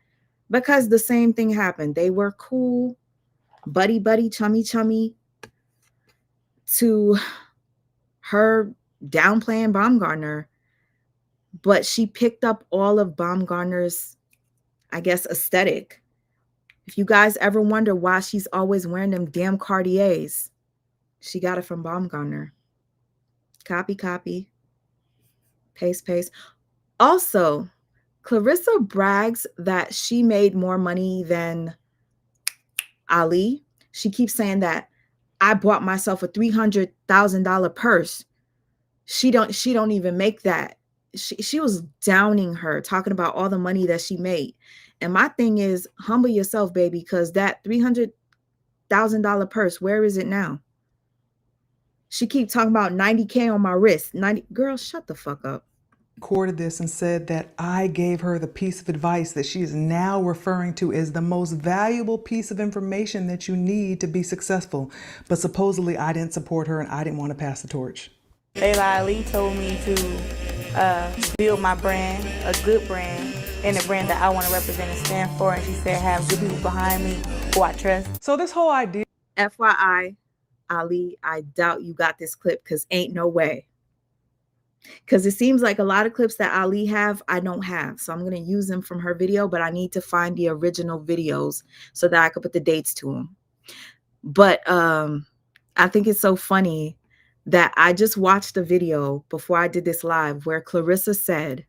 because the same thing happened. They were cool, buddy, chummy, to her downplaying Baumgartner. But she picked up all of Baumgartner's, I guess, aesthetic. If you guys ever wonder why she's always wearing them damn Cartiers, she got it from Baumgartner. Copy. Paste. Also, Clarissa brags that she made more money than Ali. She keeps saying that I bought myself a $300,000 purse. She don't even make that. She was downing her, talking about all the money that she made. And my thing is, humble yourself, baby, because that $300,000 purse, where is it now? She keep talking about 90K on my wrist. 90, girl, shut the fuck up. Recorded this and said that I gave her the piece of advice that she is now referring to as the most valuable piece of information that you need to be successful. But supposedly I didn't support her and I didn't want to pass the torch. Laila Ali told me to build my brand, a good brand, and a brand that I want to represent and stand for. And she said, have good people behind me who I trust. So this whole idea. FYI, Ali, I doubt you got this clip because ain't no way. Because it seems like a lot of clips that Ali have, I don't have. So I'm going to use them from her video, but I need to find the original videos so that I could put the dates to them. But I think it's so funny that I just watched a video before I did this live where Clarissa said,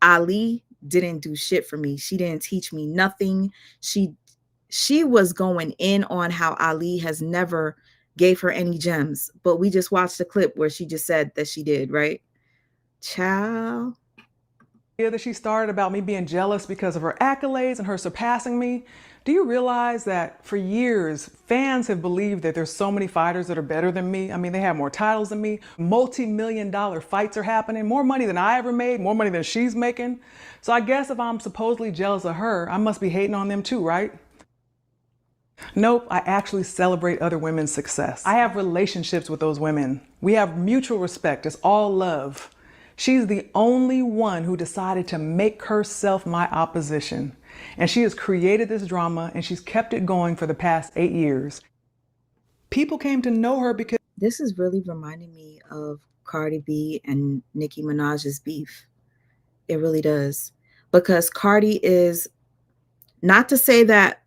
Ali didn't do shit for me. She didn't teach me nothing. She was going in on how Ali has never gave her any gems. But we just watched a clip where she just said that she did, right? Ciao. That she started about me being jealous because of her accolades and her surpassing me. Do you realize that for years, fans have believed that there's so many fighters that are better than me? I mean, they have more titles than me. Multi-million-dollar fights are happening, more money than I ever made, more money than she's making. So I guess if I'm supposedly jealous of her, I must be hating on them too, right? Nope, I actually celebrate other women's success. I have relationships with those women. We have mutual respect. It's all love. She's the only one who decided to make herself my opposition. And she has created this drama and she's kept it going for the past 8 years. People came to know her because... This is really reminding me of Cardi B and Nicki Minaj's beef. It really does. Because Cardi is, not to say that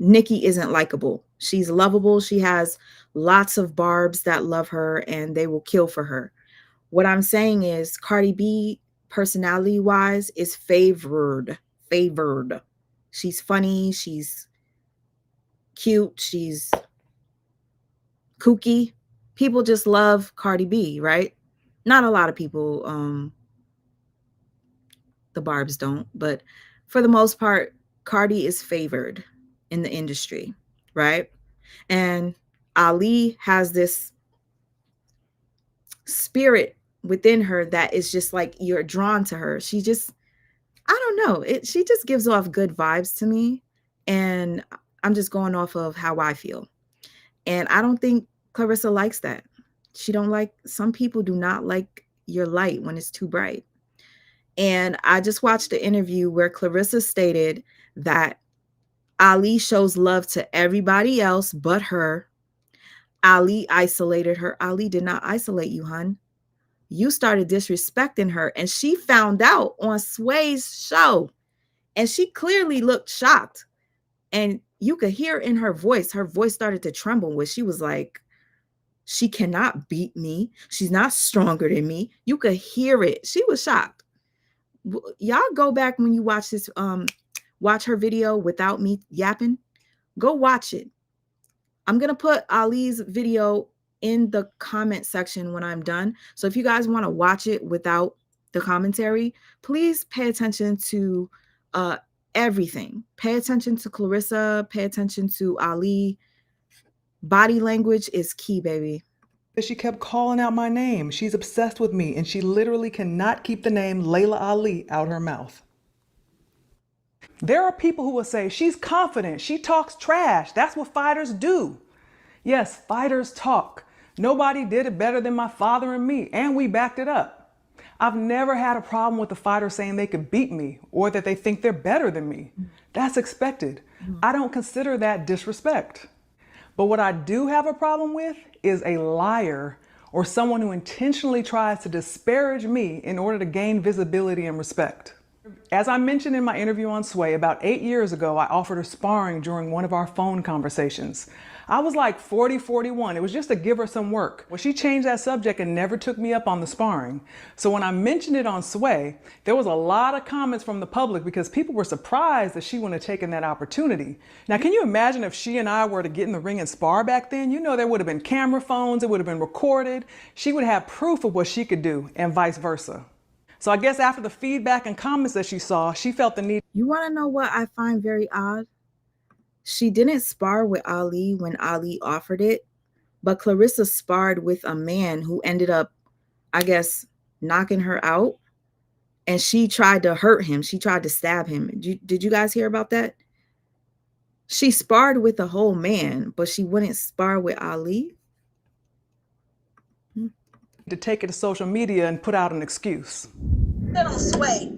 Nicki isn't likable. She's lovable. She has lots of barbs that love her and they will kill for her. What I'm saying is Cardi B, personality-wise, is favored. She's funny. She's cute. She's kooky. People just love Cardi B, right? Not a lot of people. The barbs don't. But for the most part, Cardi is favored in the industry, right? And Ali has this spirit within her that is just like you're drawn to her. She just, I don't know, she just gives off good vibes to me, and I'm just going off of how I feel. And I don't think Clarissa likes that. She don't like, some people do not like your light when it's too bright. And I just watched the interview where Clarissa stated that Ali shows love to everybody else but her. Ali isolated her. Ali did not isolate you, hun. You started disrespecting her, and she found out on Sway's show, and she clearly looked shocked, and you could hear in her voice started to tremble when she was like, she cannot beat me. She's not stronger than me. You could hear it. She was shocked. Y'all go back when you watch this, watch her video without me yapping. Go watch it. I'm going to put Ali's video in the comment section when I'm done. So if you guys want to watch it without the commentary, please pay attention to everything. Pay attention to Clarissa, pay attention to Ali. Body language is key, baby. She kept calling out my name. She's obsessed with me, and she literally cannot keep the name Laila Ali out her mouth. There are people who will say, she's confident, she talks trash. That's what fighters do. Yes, fighters talk. Nobody did it better than my father and me, and we backed it up. I've never had a problem with a fighter saying they could beat me or that they think they're better than me. That's expected. I don't consider that disrespect. But what I do have a problem with is a liar or someone who intentionally tries to disparage me in order to gain visibility and respect. As I mentioned in my interview on Sway, about 8 years ago, I offered her sparring during one of our phone conversations. I was like 40, 41. It was just to give her some work. Well, she changed that subject and never took me up on the sparring. So when I mentioned it on Sway, there was a lot of comments from the public because people were surprised that she wouldn't have taken that opportunity. Now, can you imagine if she and I were to get in the ring and spar back then? You know, there would have been camera phones, it would have been recorded. She would have proof of what she could do and vice versa. So I guess after the feedback and comments that she saw, she felt the need. You want to know what I find very odd? She didn't spar with Ali when Ali offered it, but Clarissa sparred with a man who ended up, I guess, knocking her out, and she tried to hurt him. She tried to stab him. Did you guys hear about that? She sparred with a whole man, but she wouldn't spar with Ali. To take it to social media and put out an excuse. I don't sway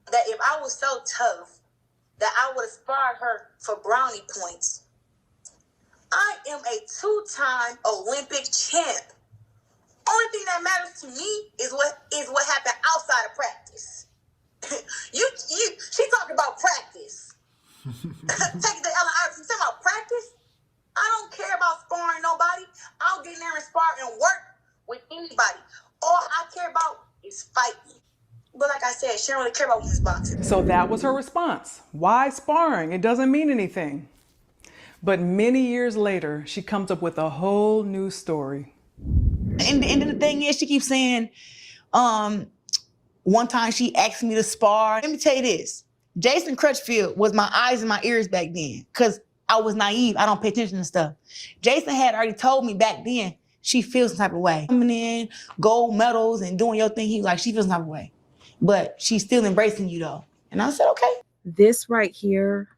that if I was so tough that I would have sparred her for brownie points. I am a 2-time Olympic champ. Only thing that matters to me is what happened outside of practice. She talking about practice. Take the Ellen Iverson, talking about practice. I don't care about sparring nobody. I'll get in there and spar and work with anybody. All I care about is fighting. But like I said, she don't really care about women's boxing. So that was her response. Why sparring? It doesn't mean anything. But many years later, she comes up with a whole new story. And the thing is, she keeps saying, one time she asked me to spar. Let me tell you this. Jason Crutchfield was my eyes and my ears back then, because I was naive. I don't pay attention to stuff. Jason had already told me back then she feels some type of way. Coming in, gold medals and doing your thing, he was like, she feels some type of way. But she's still embracing you though. And I said, okay. This right here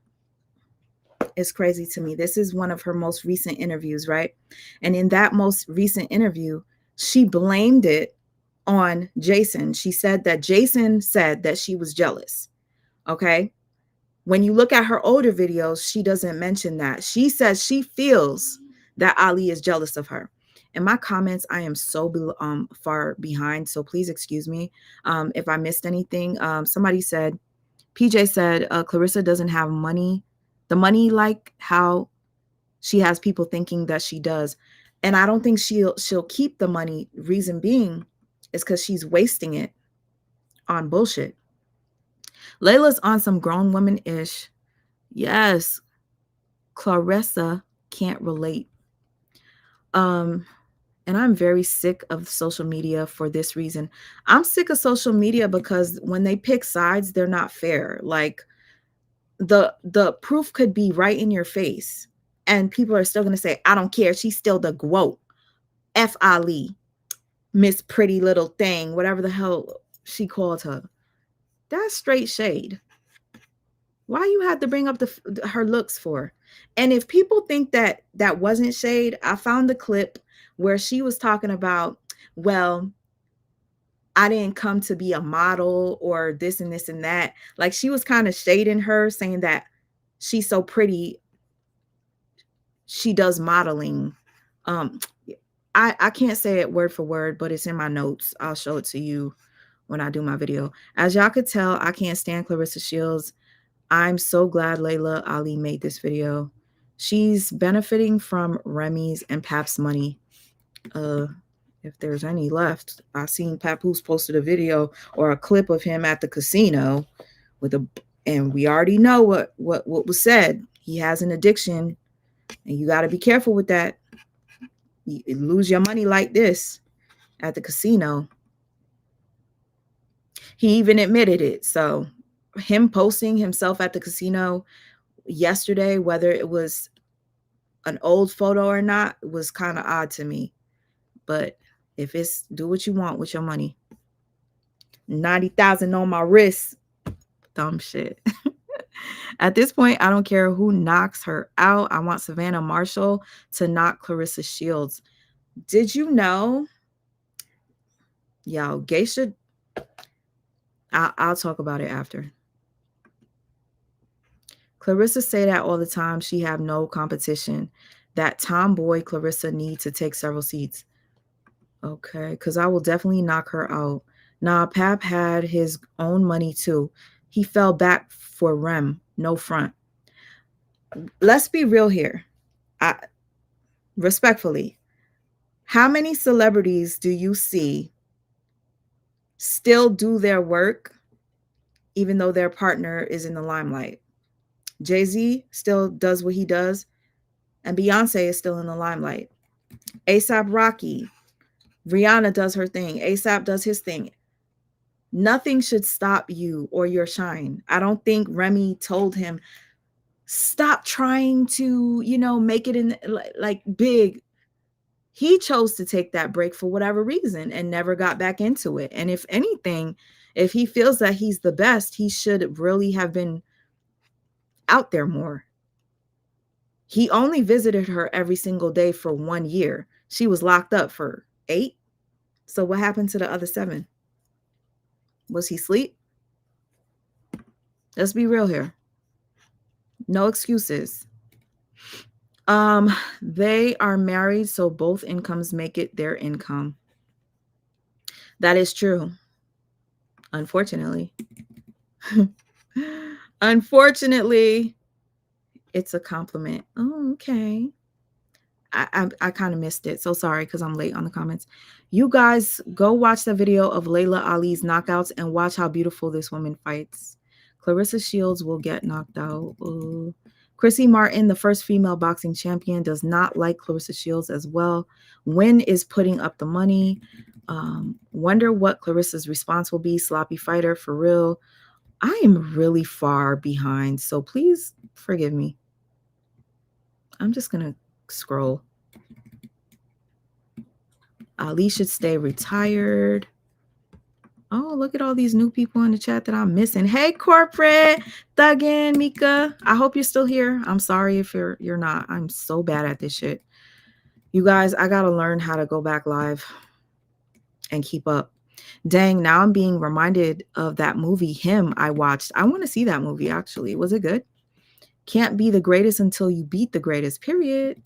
is crazy to me. This is one of her most recent interviews, right? And in that most recent interview, she blamed it on Jason. She said that Jason said that she was jealous. Okay. When you look at her older videos, she doesn't mention that. She says she feels that Ali is jealous of her. In my comments, I am so far behind, so please excuse me if I missed anything. Somebody said, PJ said, Clarissa doesn't have money. The money like how she has people thinking that she does. And I don't think she'll keep the money. Reason being is because she's wasting it on bullshit. Laila's on some grown woman-ish. Yes, Clarissa can't relate. And I'm very sick of social media for this reason. I'm sick of social media because when they pick sides, they're not fair. Like the proof could be right in your face. And people are still going to say, I don't care. She's still the GWOAT. F Ali, Miss Pretty Little Thing, whatever the hell she called her. That's straight shade. Why you had to bring up her looks for? And if people think that that wasn't shade, I found a clip where she was talking about, well, I didn't come to be a model or this and this and that. Like she was kind of shading her, saying that she's so pretty, she does modeling. I can't say it word for word, but it's in my notes. I'll show it to you when I do my video. As y'all could tell, I can't stand Clarissa Shields. I'm so glad Laila Ali made this video. She's benefiting from Remy's and Pap's money. If there's any left. I seen Papoose posted a video or a clip of him at the casino with and we already know what was said. He has an addiction, and you got to be careful with that. You lose your money like this at the casino. He even admitted it. So him posting himself at the casino yesterday, whether it was an old photo or not, was kind of odd to me. But if it's do what you want with your money. 90,000 on my wrist. Dumb shit. At this point, I don't care who knocks her out. I want Savannah Marshall to knock Clarissa Shields. Did you know? Yo, Geisha. I'll talk about it after. Clarissa say that all the time. She have no competition. That tomboy Clarissa needs to take several seats. Okay, because I will definitely knock her out. Nah, Pap had his own money too. He fell back for Rem, no front. Let's be real here. Respectfully, how many celebrities do you see still do their work even though their partner is in the limelight? Jay-Z still does what he does, and Beyonce is still in the limelight. A$AP Rocky, Rihanna does her thing. A$AP does his thing. Nothing should stop you or your shine. I don't think Remy told him, stop trying to, make it in like big. He chose to take that break for whatever reason and never got back into it. And if anything, if he feels that he's the best, he should really have been out there more. He only visited her every single day for 1 year. She was locked up for 8. So what happened to the other 7? Was he asleep? Let's be real here. No excuses. They are married, so both incomes make it their income. That is true. Unfortunately. Unfortunately, it's a compliment. Oh, okay. I kind of missed it. So sorry because I'm late on the comments. You guys go watch the video of Laila Ali's knockouts and watch how beautiful this woman fights. Clarissa Shields will get knocked out. Ooh. Chrissy Martin, the first female boxing champion, does not like Clarissa Shields as well. Wynn is putting up the money. Wonder what Clarissa's response will be. Sloppy fighter, for real. I am really far behind, so please forgive me. I'm just going to scroll. Ali should stay retired. Oh, look at all these new people in the chat that I'm missing. Hey, corporate, Thuggin, Mika. I hope you're still here. I'm sorry if you're not. I'm so bad at this shit. You guys, I got to learn how to go back live and keep up. Dang, now I'm being reminded of that movie, Him, I watched. I want to see that movie, actually. Was it good? Can't be the greatest until you beat the greatest, period.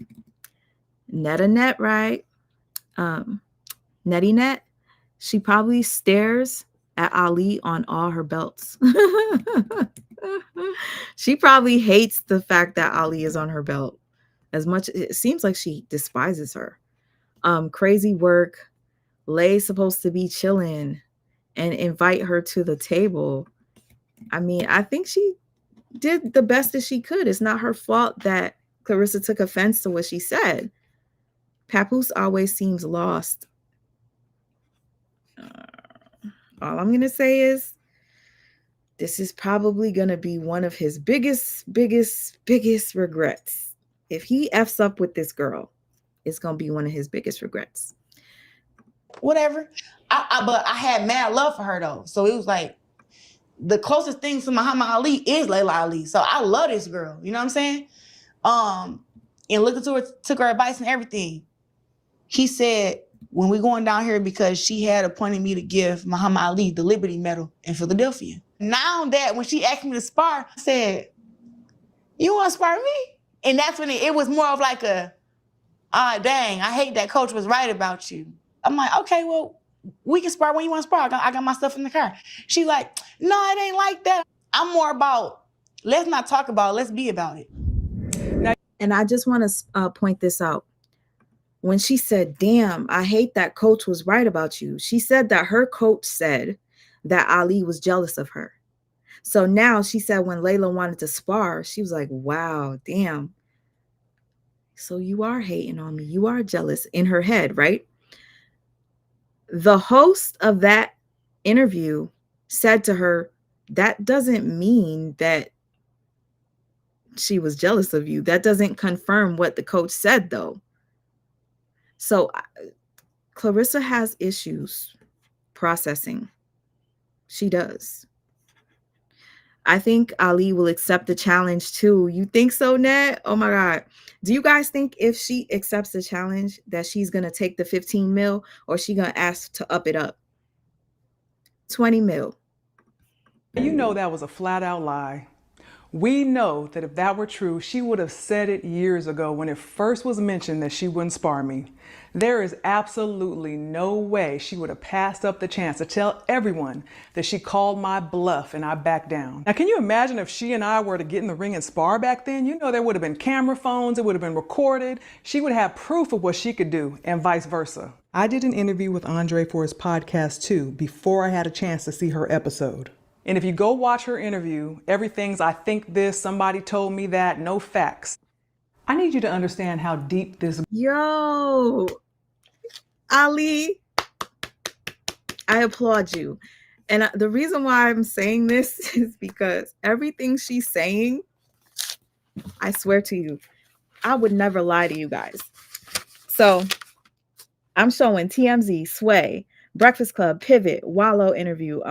Net, right? Netty Net. She probably stares at Ali on all her belts. She probably hates the fact that Ali is on her belt. As much, it seems like she despises her. Crazy work. Lay's supposed to be chilling and invite her to the table. I mean, I think she did the best that she could. It's not her fault that Clarissa took offense to what she said. Papoose always seems lost. All I'm going to say is this is probably going to be one of his biggest regrets. If he F's up with this girl, it's going to be one of his biggest regrets. Whatever. But I had mad love for her, though. So it was like the closest thing to Muhammad Ali is Laila Ali. So I love this girl. You know what I'm saying? And look into her, took her advice and everything. He said, when we're going down here, because she had appointed me to give Muhammad Ali the Liberty Medal in Philadelphia. Now that when she asked me to spar, I said, you want to spar me? And that's when it was more of like a, dang, I hate that coach was right about you. I'm like, okay, well, we can spar when you want to spar. I got my stuff in the car. She like, no, it ain't like that. I'm more about, let's not talk about it, let's be about it. And I just want to point this out. When she said, damn, I hate that coach was right about you. She said that her coach said that Ali was jealous of her. So now she said when Laila wanted to spar, she was like, wow, damn. So you are hating on me. You are jealous in her head, right? The host of that interview said to her, that doesn't mean that she was jealous of you. That doesn't confirm what the coach said, though. So Clarissa has issues processing. She does. I think Ali will accept the challenge too. You think so, Ned? Oh my God. Do you guys think if she accepts the challenge that she's going to take the 15 mil or she going to ask to up it up? 20 mil. You know that was a flat out lie. We know that if that were true, she would have said it years ago when it first was mentioned that she wouldn't spar me. There is absolutely no way she would have passed up the chance to tell everyone that she called my bluff and I backed down. Now, can you imagine if she and I were to get in the ring and spar back then? You know, there would have been camera phones, it would have been recorded. She would have proof of what she could do and vice versa. I did an interview with Andre for his podcast too, before I had a chance to see her episode. And if you go watch her interview, everything's I think this, somebody told me that, no facts. I need you to understand how deep this... Yo, Ali, I applaud you. And the reason why I'm saying this is because everything she's saying, I swear to you, I would never lie to you guys. So I'm showing TMZ, Sway, Breakfast Club, Pivot, Wallow interview,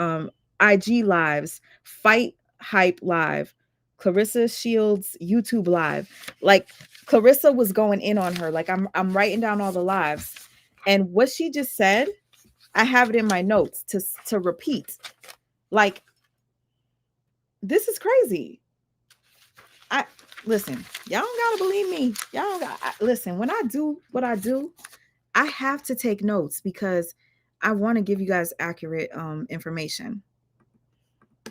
IG lives, Fight Hype live, Clarissa Shields YouTube live. Like Clarissa was going in on her. Like I'm writing down all the lives, and what she just said, I have it in my notes to repeat. Like this is crazy. Listen, y'all don't gotta believe me. Y'all don't listen. When I do what I do, I have to take notes because I want to give you guys accurate information.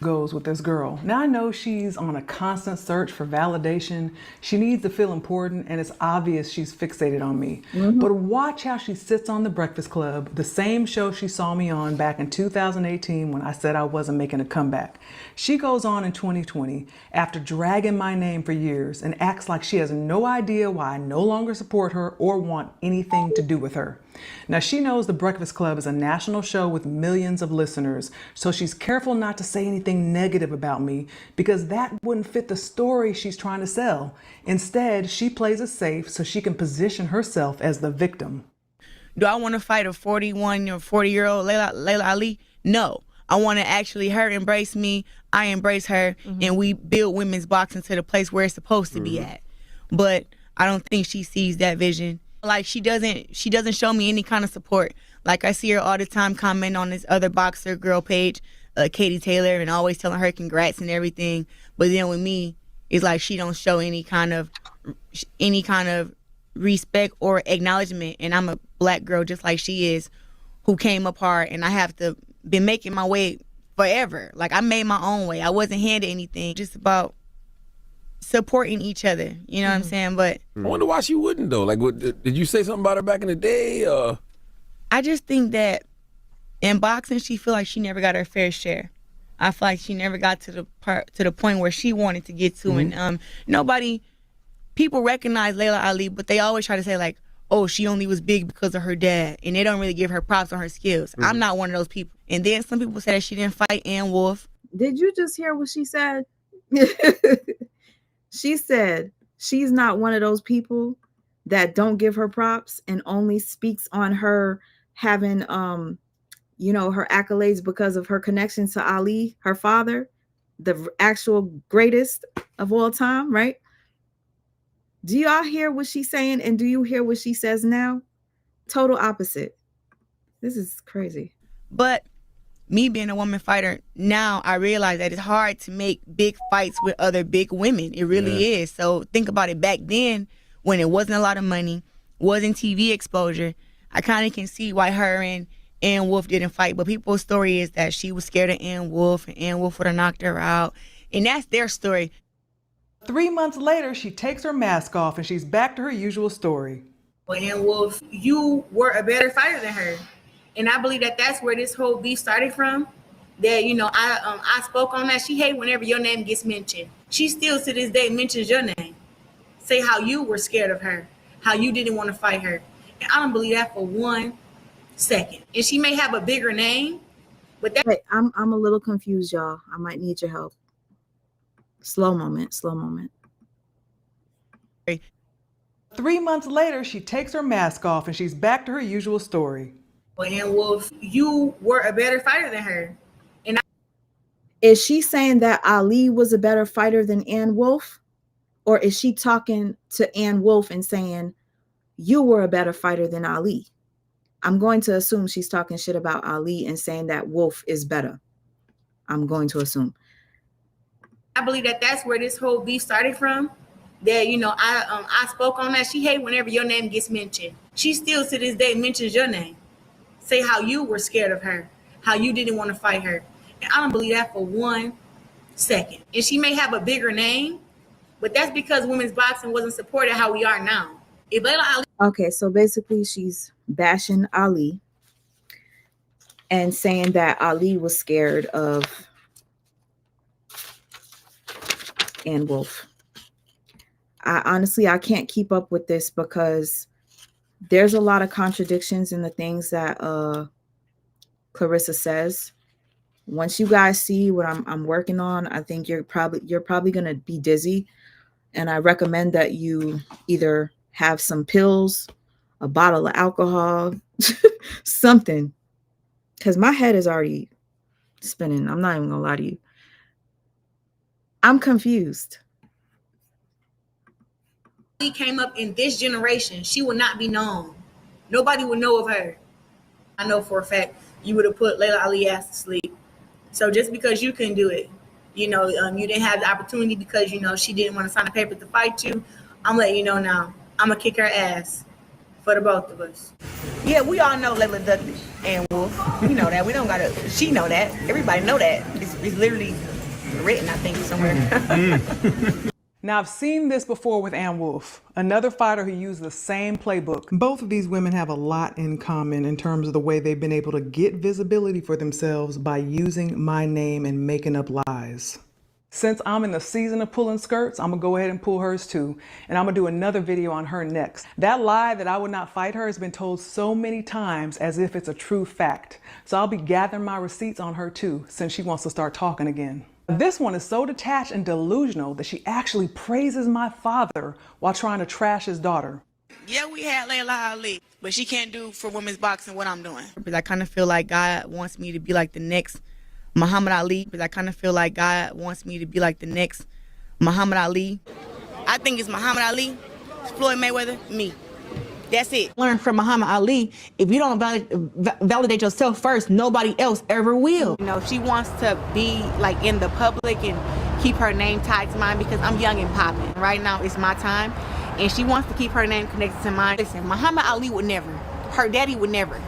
goes with this girl. Now I know she's on a constant search for validation. She needs to feel important, and it's obvious she's fixated on me. But watch how she sits on The Breakfast Club, the same show she saw me on back in 2018 when I said I wasn't making a comeback. She goes on in 2020 after dragging my name for years and acts like she has no idea why I no longer support her or want anything to do with her. Now she knows The Breakfast Club is a national show with millions of listeners, so she's careful not to say anything negative about me because that wouldn't fit the story she's trying to sell. Instead, she plays it safe so she can position herself as the victim. Do I want to fight a 41 or 40-year-old Laila Ali? No. I want to actually her embrace me, I embrace her, and we build women's boxing to the place where it's supposed to be at. But I don't think she sees that vision. Like she doesn't show me any kind of support. Like I see her all the time comment on this other boxer girl page, Katie Taylor, and always telling her congrats and everything. But then with me, it's like she don't show any kind of respect or acknowledgement. And I'm a black girl just like she is, who came up hard, and I have to been making my way forever. Like I made my own way. I wasn't handed anything. Just about supporting each other. You know what I'm saying? But I wonder why she wouldn't though. Like, what, did you say something about her back in the day? I just think that in boxing, she feel like she never got her fair share. I feel like she never got to the point where she wanted to get to. And people recognize Laila Ali, but they always try to say like, oh, she only was big because of her dad, and they don't really give her props on her skills. I'm not one of those people. And then some people say that she didn't fight Ann Wolf. Did you just hear what she said? She said she's not one of those people that don't give her props and only speaks on her having, her accolades because of her connection to Ali, her father, the actual greatest of all time, right? Do y'all hear what she's saying? And do you hear what she says now? Total opposite. This is crazy. But me being a woman fighter, now I realize that it's hard to make big fights with other big women. It really is. So think about it. Back then, when it wasn't a lot of money, wasn't TV exposure, I kind of can see why her and Ann Wolf didn't fight. But people's story is that she was scared of Ann Wolf, and Ann Wolf would have knocked her out. And that's their story. 3 months later, she takes her mask off and she's back to her usual story. Well, Ann Wolf, you were a better fighter than her. And I believe that that's where this whole beef started from. That, I spoke on that. She hates whenever your name gets mentioned. She still to this day mentions your name. Say how you were scared of her, how you didn't want to fight her. And I don't believe that for 1 second. And she may have a bigger name, but that. Wait, I'm a little confused, y'all. I might need your help. Slow moment. 3 months later, she takes her mask off and she's back to her usual story. Well, Ann Wolf, you were a better fighter than her. And is she saying that Ali was a better fighter than Ann Wolf? Or is she talking to Ann Wolf and saying, you were a better fighter than Ali? I'm going to assume she's talking shit about Ali and saying that Wolf is better. I'm going to assume. I believe that that's where this whole beef started from. That, I spoke on that. She hates whenever your name gets mentioned. She still to this day mentions your name. Say how you were scared of her, how you didn't want to fight her. And I don't believe that for 1 second. And she may have a bigger name, but that's because women's boxing wasn't supported how we are now. If Laila Ali. Okay, so basically she's bashing Ali and saying that Ali was scared of Ann Wolf. I can't keep up with this because there's a lot of contradictions in the things that Clarissa says. Once you guys see what I'm working on, I think you're probably gonna be dizzy, and I recommend that you either have some pills, a bottle of alcohol, something, because my head is already spinning. I'm not even gonna lie to you. I'm confused. She came up in this generation. She will not be known. Nobody would know of her. I know for a fact you would have put Laila Ali ass to sleep. So just because you couldn't do it, you didn't have the opportunity because, she didn't want to sign a paper to fight you. I'm letting you know now. I'm going to kick her ass for the both of us. Yeah, we all know Laila Douglas and Wolf. We know that. We don't got to. She know that. Everybody know that. It's literally written, I think, somewhere. Now, I've seen this before with Ann Wolfe, another fighter who used the same playbook. Both of these women have a lot in common in terms of the way they've been able to get visibility for themselves by using my name and making up lies. Since I'm in the season of pulling skirts, I'm gonna go ahead and pull hers too, and I'm gonna do another video on her next. That lie that I would not fight her has been told so many times as if it's a true fact. So I'll be gathering my receipts on her too, since she wants to start talking again. This one is so detached and delusional that she actually praises my father while trying to trash his daughter. Yeah, we had Laila Ali, but she can't do for women's boxing what I'm doing. Because I kind of feel like God wants me to be like the next Muhammad Ali. Because I kind of feel like God wants me to be like the next Muhammad Ali. I think it's Muhammad Ali, Floyd Mayweather, me. That's it. Learn from Muhammad Ali. If you don't validate yourself first, nobody else ever will. You know, she wants to be like in the public and keep her name tied to mine because I'm young and popping. Right now, it's my time. And she wants to keep her name connected to mine. Listen, Muhammad Ali would never. Her daddy would never.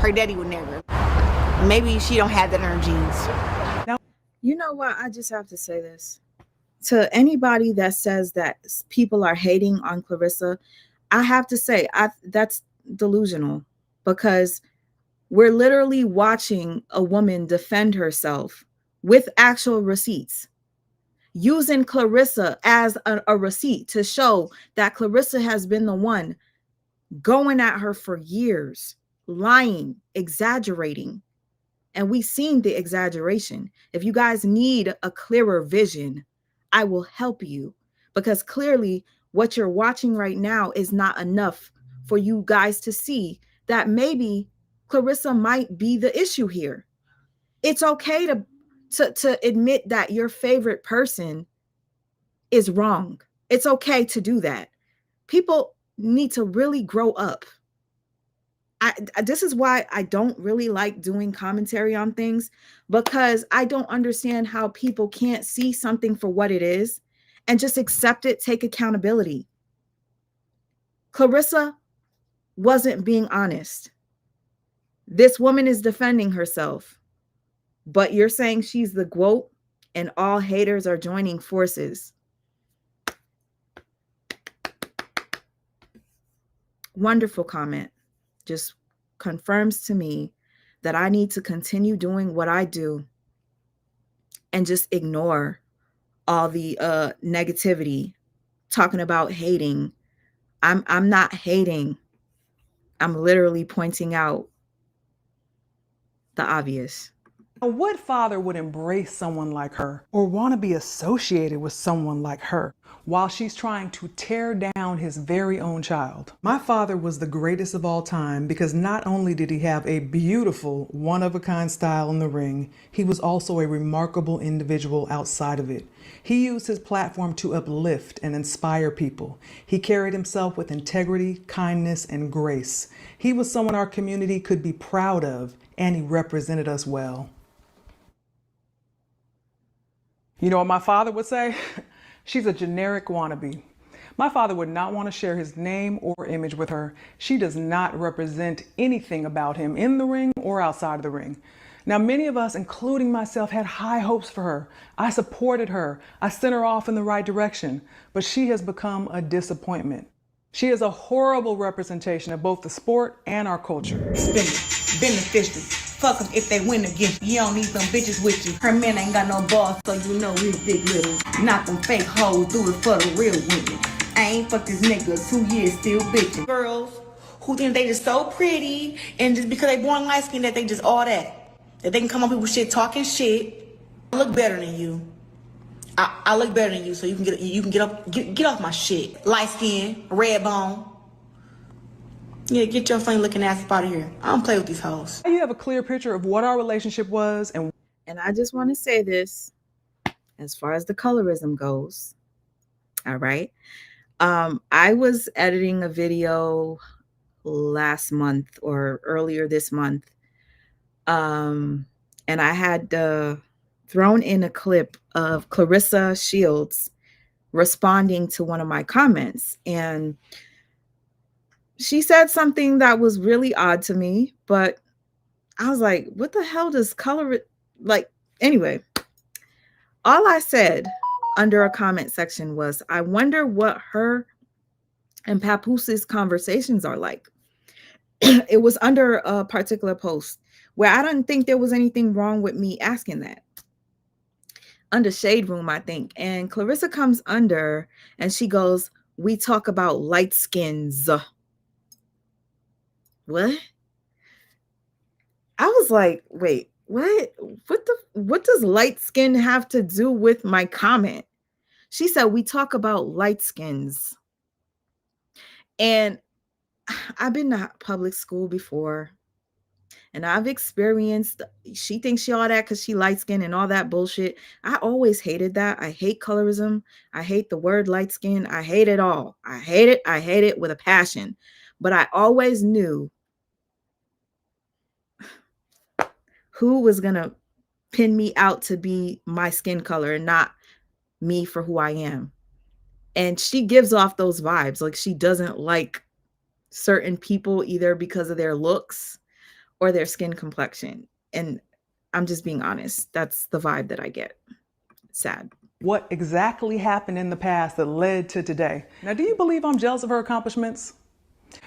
Her daddy would never. Maybe she don't have that in her genes. Now, you know what? I just have to say this. To anybody that says that people are hating on Claressa, I have to say that's delusional, because we're literally watching a woman defend herself with actual receipts, using Claressa as a receipt to show that Claressa has been the one going at her for years, lying, exaggerating. And we've seen the exaggeration. If you guys need a clearer vision, I will help you, because clearly what you're watching right now is not enough for you guys to see that maybe Claressa might be the issue here. It's okay to admit that your favorite person is wrong. It's okay to do that. People need to really grow up. This is why I don't really like doing commentary on things, because I don't understand how people can't see something for what it is and just accept it, take accountability. Claressa wasn't being honest. This woman is defending herself, but you're saying she's the GOAT and all haters are joining forces. Wonderful comment. Just confirms to me that I need to continue doing what I do and just ignore all the negativity, talking about hating. I'm not hating. I'm literally pointing out the obvious. What father would embrace someone like her or want to be associated with someone like her while she's trying to tear down his very own child? My father was the greatest of all time because not only did he have a beautiful, one-of-a-kind style in the ring, he was also a remarkable individual outside of it. He used his platform to uplift and inspire people. He carried himself with integrity, kindness, and grace. He was someone our community could be proud of, and he represented us well. You know what my father would say? She's a generic wannabe. My father would not want to share his name or image with her. She does not represent anything about him in the ring or outside of the ring. Now, many of us, including myself, had high hopes for her. I supported her. I sent her off in the right direction, but she has become a disappointment. She is a horrible representation of both the sport and our culture. Beneficial. Fuck them if they win against you. You don't need them bitches with you. Her man ain't got no balls, so you know his dick little. Not them fake hoes, do it for the real women. I ain't fuck this nigga 2 years still bitching. Girls who think they just so pretty, and just because they born light skin that they just all that. That they can come up with shit talking shit. I look better than you. I look better than you, so you can get off my shit. Light skin, red bone. Yeah, get your funny looking ass up out of here. I don't play with these hoes. You have a clear picture of what our relationship was, and I just want to say this, as far as the colorism goes. All right. I was editing a video last month or earlier this month. And I had thrown in a clip of Claressa Shields responding to one of my comments. And she said something that was really odd to me, but I was like, what the hell does Anyway, all I said under a comment section was, I wonder what her and Papooses conversations are like. It was under a particular post where I don't think there was anything wrong with me asking that. Under Shade Room, I think. And Clarissa comes under and she goes, we talk about light skins. What? I was like, wait, what? What does light skin have to do with my comment? She said, we talk about light skins. And I've been to public school before. And I've experienced, she thinks she all that because she light skin and all that bullshit. I always hated that. I hate colorism. I hate the word light skin. I hate it all. I hate it. I hate it with a passion. But I always knew who was going to pin me out to be my skin color and not me for who I am. And she gives off those vibes. Like she doesn't like certain people either because of their looks or their skin complexion. And I'm just being honest. That's the vibe that I get. Sad. What exactly happened in the past that led to today? Now, do you believe I'm jealous of her accomplishments?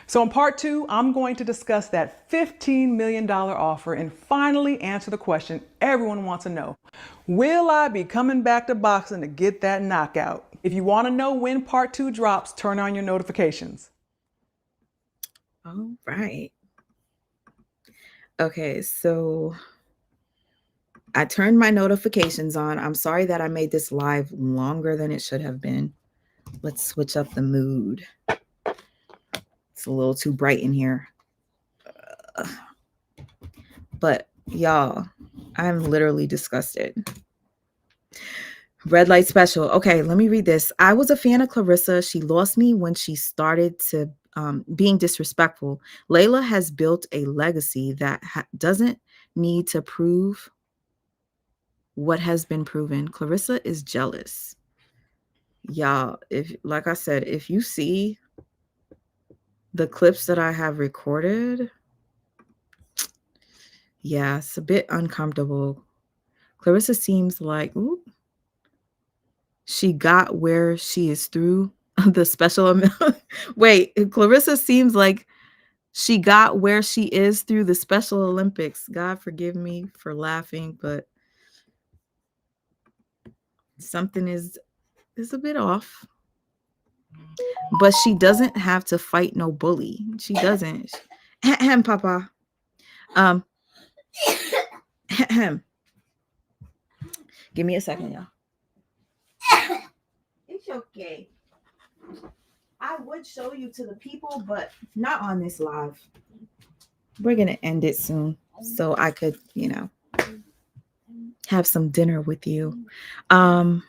So in part 2, I'm going to discuss that $15 million offer and finally answer the question everyone wants to know. Will I be coming back to boxing to get that knockout? If you want to know when part 2 drops, turn on your notifications. All right. Okay, so I turned my notifications on. I'm sorry that I made this live longer than it should have been. Let's switch up the mood. It's a little too bright in here. But y'all, I'm literally disgusted. Red light special. Okay, let me read this. I was a fan of Clarissa. She lost me when she started to being disrespectful. Laila has built a legacy that doesn't need to prove what has been proven. Clarissa is jealous. Y'all, if, like I said, if you see the clips that I have recorded, yeah, it's a bit uncomfortable. Clarissa seems like, ooh, she got where she is through the special. Wait, Clarissa seems like she got where she is through the Special Olympics. God forgive me for laughing, but something is a bit off. But she doesn't have to fight no bully. She doesn't. Ahem, Papa. Give me a second, y'all. It's okay. I would show you to the people, but not on this live. We're going to end it soon so I could, have some dinner with you. I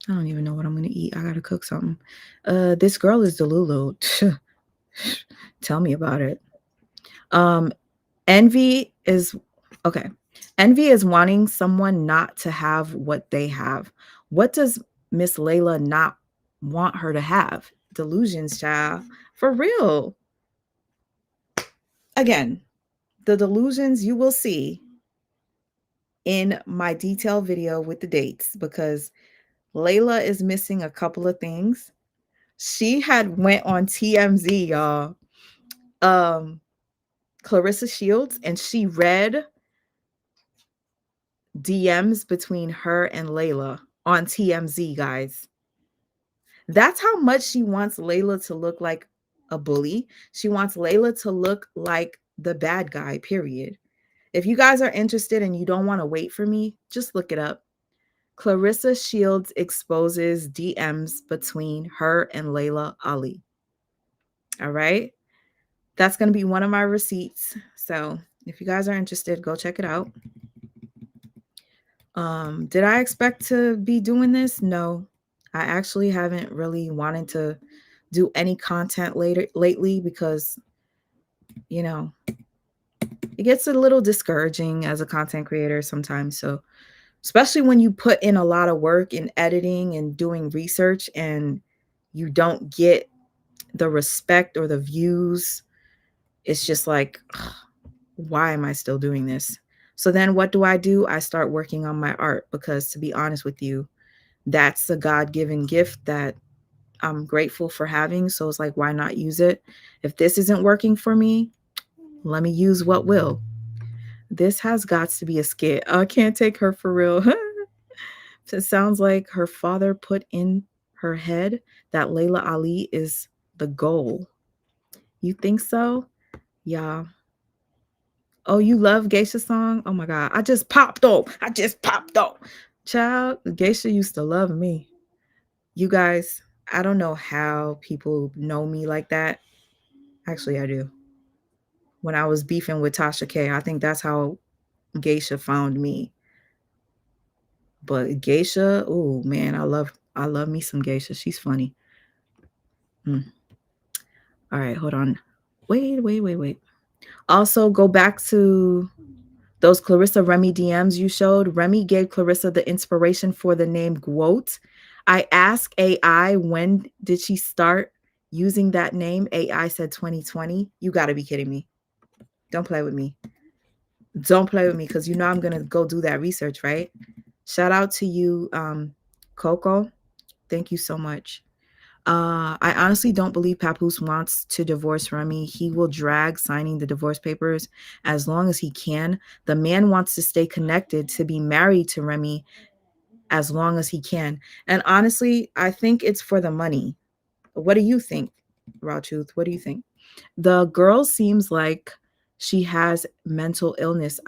don't even know what I'm going to eat. I got to cook something. This girl is Delulu. Tell me about it. Envy is wanting someone not to have what they have. What does Miss Laila not want her to have? Delusions, child. For real. Again, the delusions you will see in my detailed video with the dates, because Laila is missing a couple of things. She had went on TMZ, y'all. Clarissa Shields, and she read DMs between her and Laila on TMZ, guys. That's how much she wants Laila to look like a bully. She wants Laila to look like the bad guy, period. If you guys are interested and you don't want to wait for me, just look it up. Clarissa Shields exposes DMs between her and Laila Ali. All right. That's going to be one of my receipts. So if you guys are interested, go check it out. Did I expect to be doing this? No, I actually haven't really wanted to do any content lately because, it gets a little discouraging as a content creator sometimes. So especially when you put in a lot of work in editing and doing research and you don't get the respect or the views, it's just like, ugh, why am I still doing this? So then what do? I start working on my art because, to be honest with you, that's a God-given gift that I'm grateful for having. So it's like, why not use it? If this isn't working for me, let me use what will. This has got to be a skit. I can't take her for real. It sounds like her father put in her head that Laila Ali is the goal. You think so? Yeah. Oh, you love Geisha song? Oh my God. I just popped up. Child, Geisha used to love me. You guys, I don't know how people know me like that. Actually, I do. When I was beefing with Tasha K, I think that's how Geisha found me. But Geisha, oh man, I love me some Geisha. She's funny. All right, hold on. Wait. Also, go back to those Clarissa Remy DMs you showed. Remy gave Clarissa the inspiration for the name Guot. I asked AI, when did she start using that name? AI said 2020. You got to be kidding me. Don't play with me. Don't play with me, because you know I'm going to go do that research, right? Shout out to you, Coco. Thank you so much. I honestly don't believe Papoose wants to divorce Remy. He will drag signing the divorce papers as long as he can. The man wants to stay connected, to be married to Remy as long as he can. And honestly, I think it's for the money. What do you think, Raw Truth? What do you think? The girl seems like she has mental illness.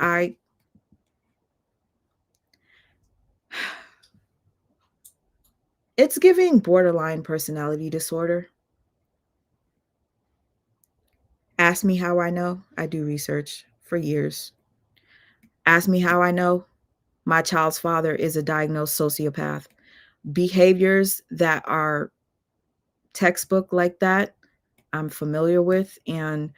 It's giving borderline personality disorder. Ask me how I know. I do research for years. Ask me how I know. My child's father is a diagnosed sociopath. Behaviors that are textbook like that, I'm familiar with. And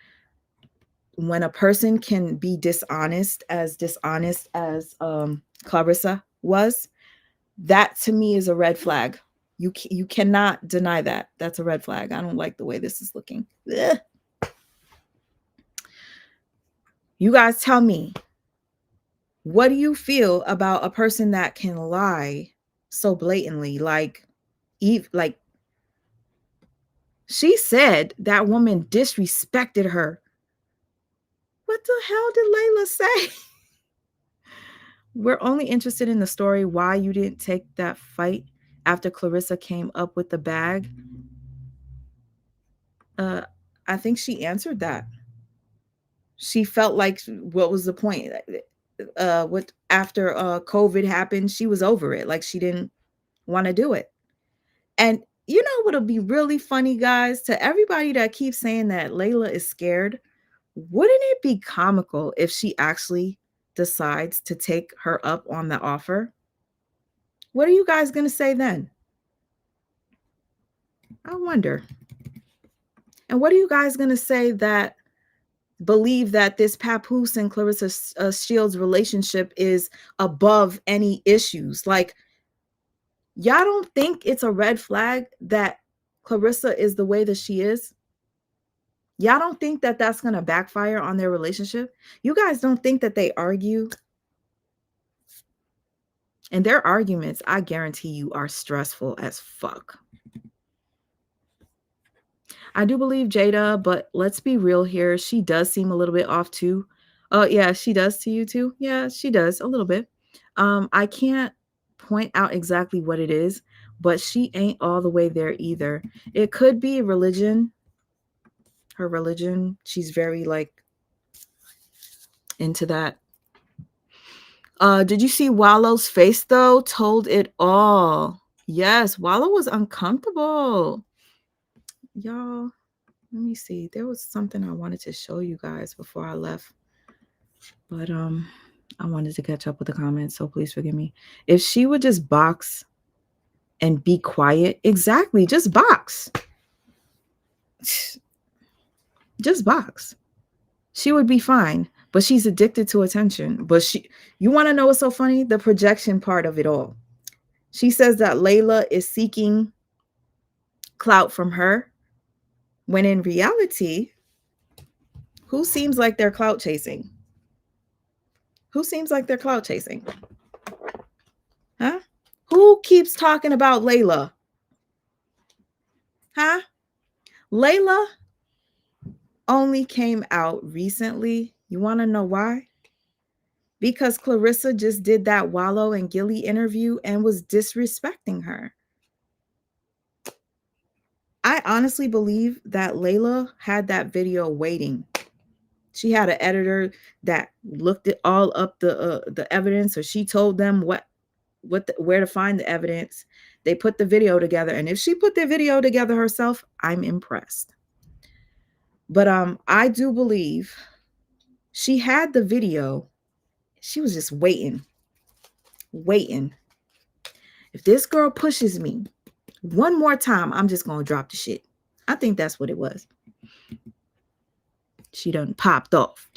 when a person can be dishonest as Clarissa was, that to me is a red flag. You cannot deny that. That's a red flag. I don't like the way this is looking. Ugh. You guys tell me, what do you feel about a person that can lie so blatantly? Like she said that woman disrespected her. What the hell did Layla say? We're only interested in the story why you didn't take that fight after Clarissa came up with the bag. I think she answered that. She felt like, what was the point? What after COVID happened, she was over it. Like she didn't want to do it. And you know what'll be really funny, guys, to everybody that keeps saying that Layla is scared, wouldn't it be comical if she actually decides to take her up on the offer? What are you guys going to say then? I wonder. And what are you guys going to say that believe that this Papoose and Clarissa Shields relationship is above any issues? Like, y'all don't think it's a red flag that Clarissa is the way that she is? Y'all don't think that that's going to backfire on their relationship? You guys don't think that they argue? And their arguments, I guarantee you, are stressful as fuck. I do believe Jada, but let's be real here. She does seem a little bit off too. Oh, yeah, she does to you too. Yeah, she does a little bit. I can't point out exactly what it is, but she ain't all the way there either. It could be religion. Her religion. She's very like into that. Did you see Wallow's face though? Told it all. Yes, Wallow was uncomfortable. Y'all, let me see. There was something I wanted to show you guys before I left. But I wanted to catch up with the comments, so please forgive me. If she would just box and be quiet, exactly, just box. Just box. She would be fine, but she's addicted to attention. But you want to know what's so funny? The projection part of it all. She says that Layla is seeking clout from her, when in reality, who seems like they're clout chasing? Who seems like they're clout chasing? Huh? Who keeps talking about Laila? Huh? Laila only came out recently. You want to know why? Because Clarissa just did that Wallow and Gilly interview and was disrespecting her. I honestly believe that Laila had that video waiting. She had an editor that looked it all up the evidence, or she told them where to find the evidence. They put the video together, and if she put the video together herself, I'm impressed. But I do believe she had the video. She was just waiting. If this girl pushes me one more time, I'm just gonna drop the shit. I think that's what it was. She done popped off.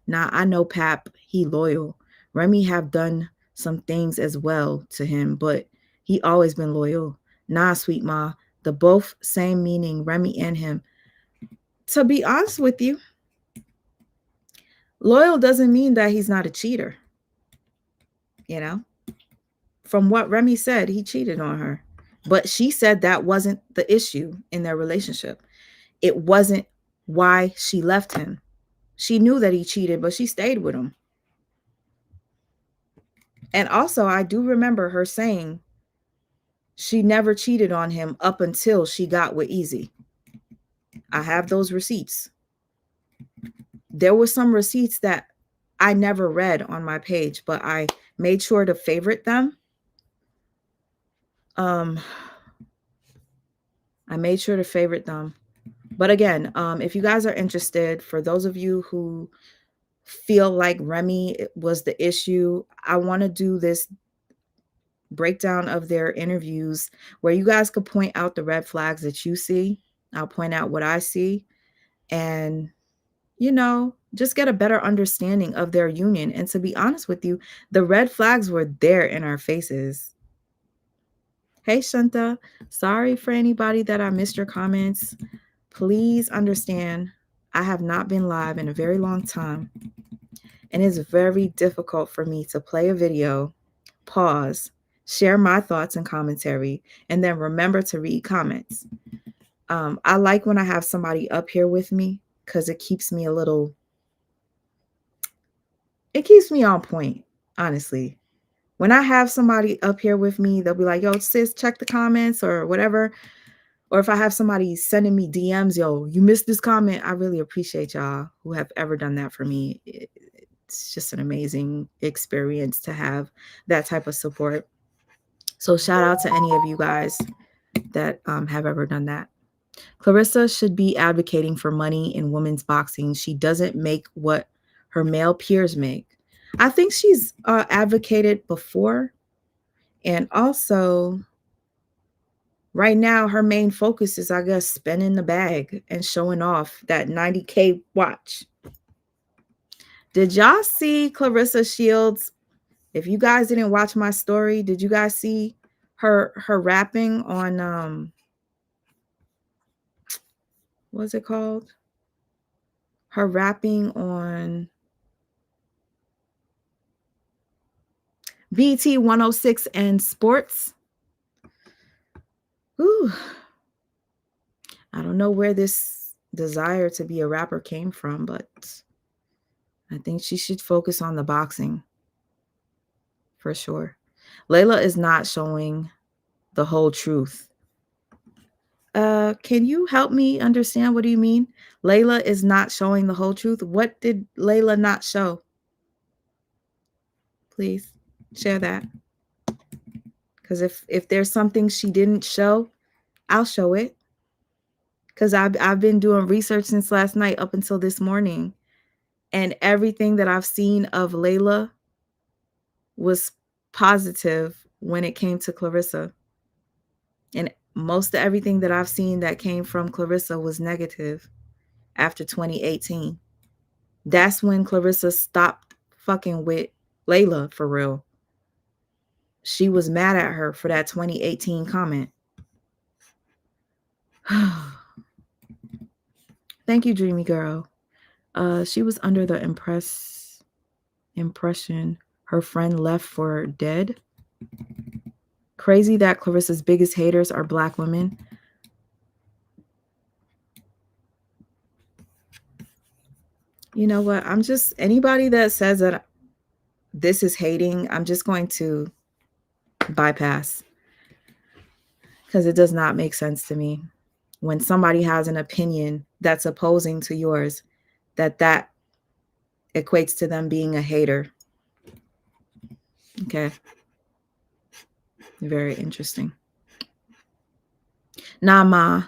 Now I know Pap, he loyal. Remy have done some things as well to him, but he always been loyal. Nah, sweet ma, the both same meaning, Remy and him. To be honest with you, loyal doesn't mean that he's not a cheater. You know, from what Remy said, he cheated on her, but she said that wasn't the issue in their relationship. It wasn't why she left him. She knew that he cheated, but she stayed with him. And also, I do remember her saying she never cheated on him up until she got with Easy. I have those receipts. There were some receipts that I never read on my page, but I made sure to favorite them. I made sure to favorite them. But again, if you guys are interested, for those of you who feel like Remy was the issue, I want to do this breakdown of their interviews where you guys could point out the red flags that you see. I'll point out what I see, and just get a better understanding of their union. And to be honest with you, the red flags were there in our faces. Hey Shanta, sorry for anybody that I missed your comments. Please understand, I have not been live in a very long time, and it's very difficult for me to play a video, pause, share my thoughts and commentary, and then remember to read comments. I like when I have somebody up here with me because it keeps me on point, honestly. When I have somebody up here with me, they'll be like, yo, sis, check the comments or whatever. Or if I have somebody sending me DMs, yo, you missed this comment. I really appreciate y'all who have ever done that for me. It's just an amazing experience to have that type of support. So shout out to any of you guys that have ever done that. Clarissa should be advocating for money in women's boxing. She doesn't make what her male peers make. I think she's advocated before. And also, right now, her main focus is, I guess, spending the bag and showing off that 90K watch. Did y'all see Clarissa Shields? If you guys didn't watch my story, did you guys see her rapping on what's it called? Her rapping on BT 106 and Sports. Ooh. I don't know where this desire to be a rapper came from, but I think she should focus on the boxing for sure. Laila is not showing the whole truth. Can you help me understand? What do you mean? Laila is not showing the whole truth. What did Laila not show? Please share that. Because if there's something she didn't show, I'll show it. Because I've been doing research since last night up until this morning. And everything that I've seen of Laila was positive when it came to Clarissa. And most of everything that I've seen that came from Clarissa was negative after 2018. That's when Clarissa stopped fucking with Laila for real. She was mad at her for that 2018 comment. Thank you, Dreamy Girl. She was under the impress. impression her friend left for dead. Crazy that Clarissa's biggest haters are Black women. You know what? Anybody that says that this is hating, I'm just going to bypass, because it does not make sense to me when somebody has an opinion that's opposing to yours, that equates to them being a hater. Okay. Very interesting. Nah, ma,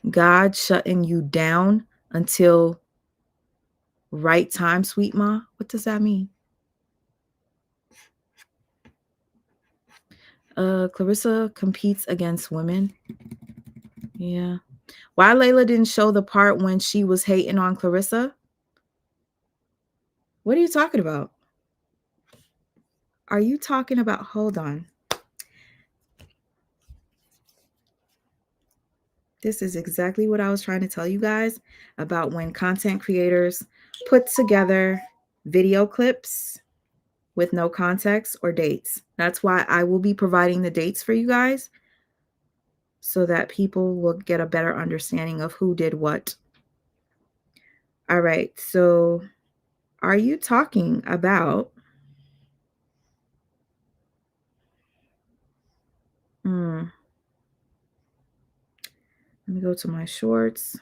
God shutting you down until right time, sweet ma. What does that mean? Clarissa competes against women. Yeah. Why Laila didn't show the part when she was hating on Clarissa? What are you talking about? Are you talking about, hold on. This is exactly what I was trying to tell you guys about when content creators put together video clips with no context or dates. That's why I will be providing the dates for you guys so that people will get a better understanding of who did what. All right, so are you talking about let me go to my shorts.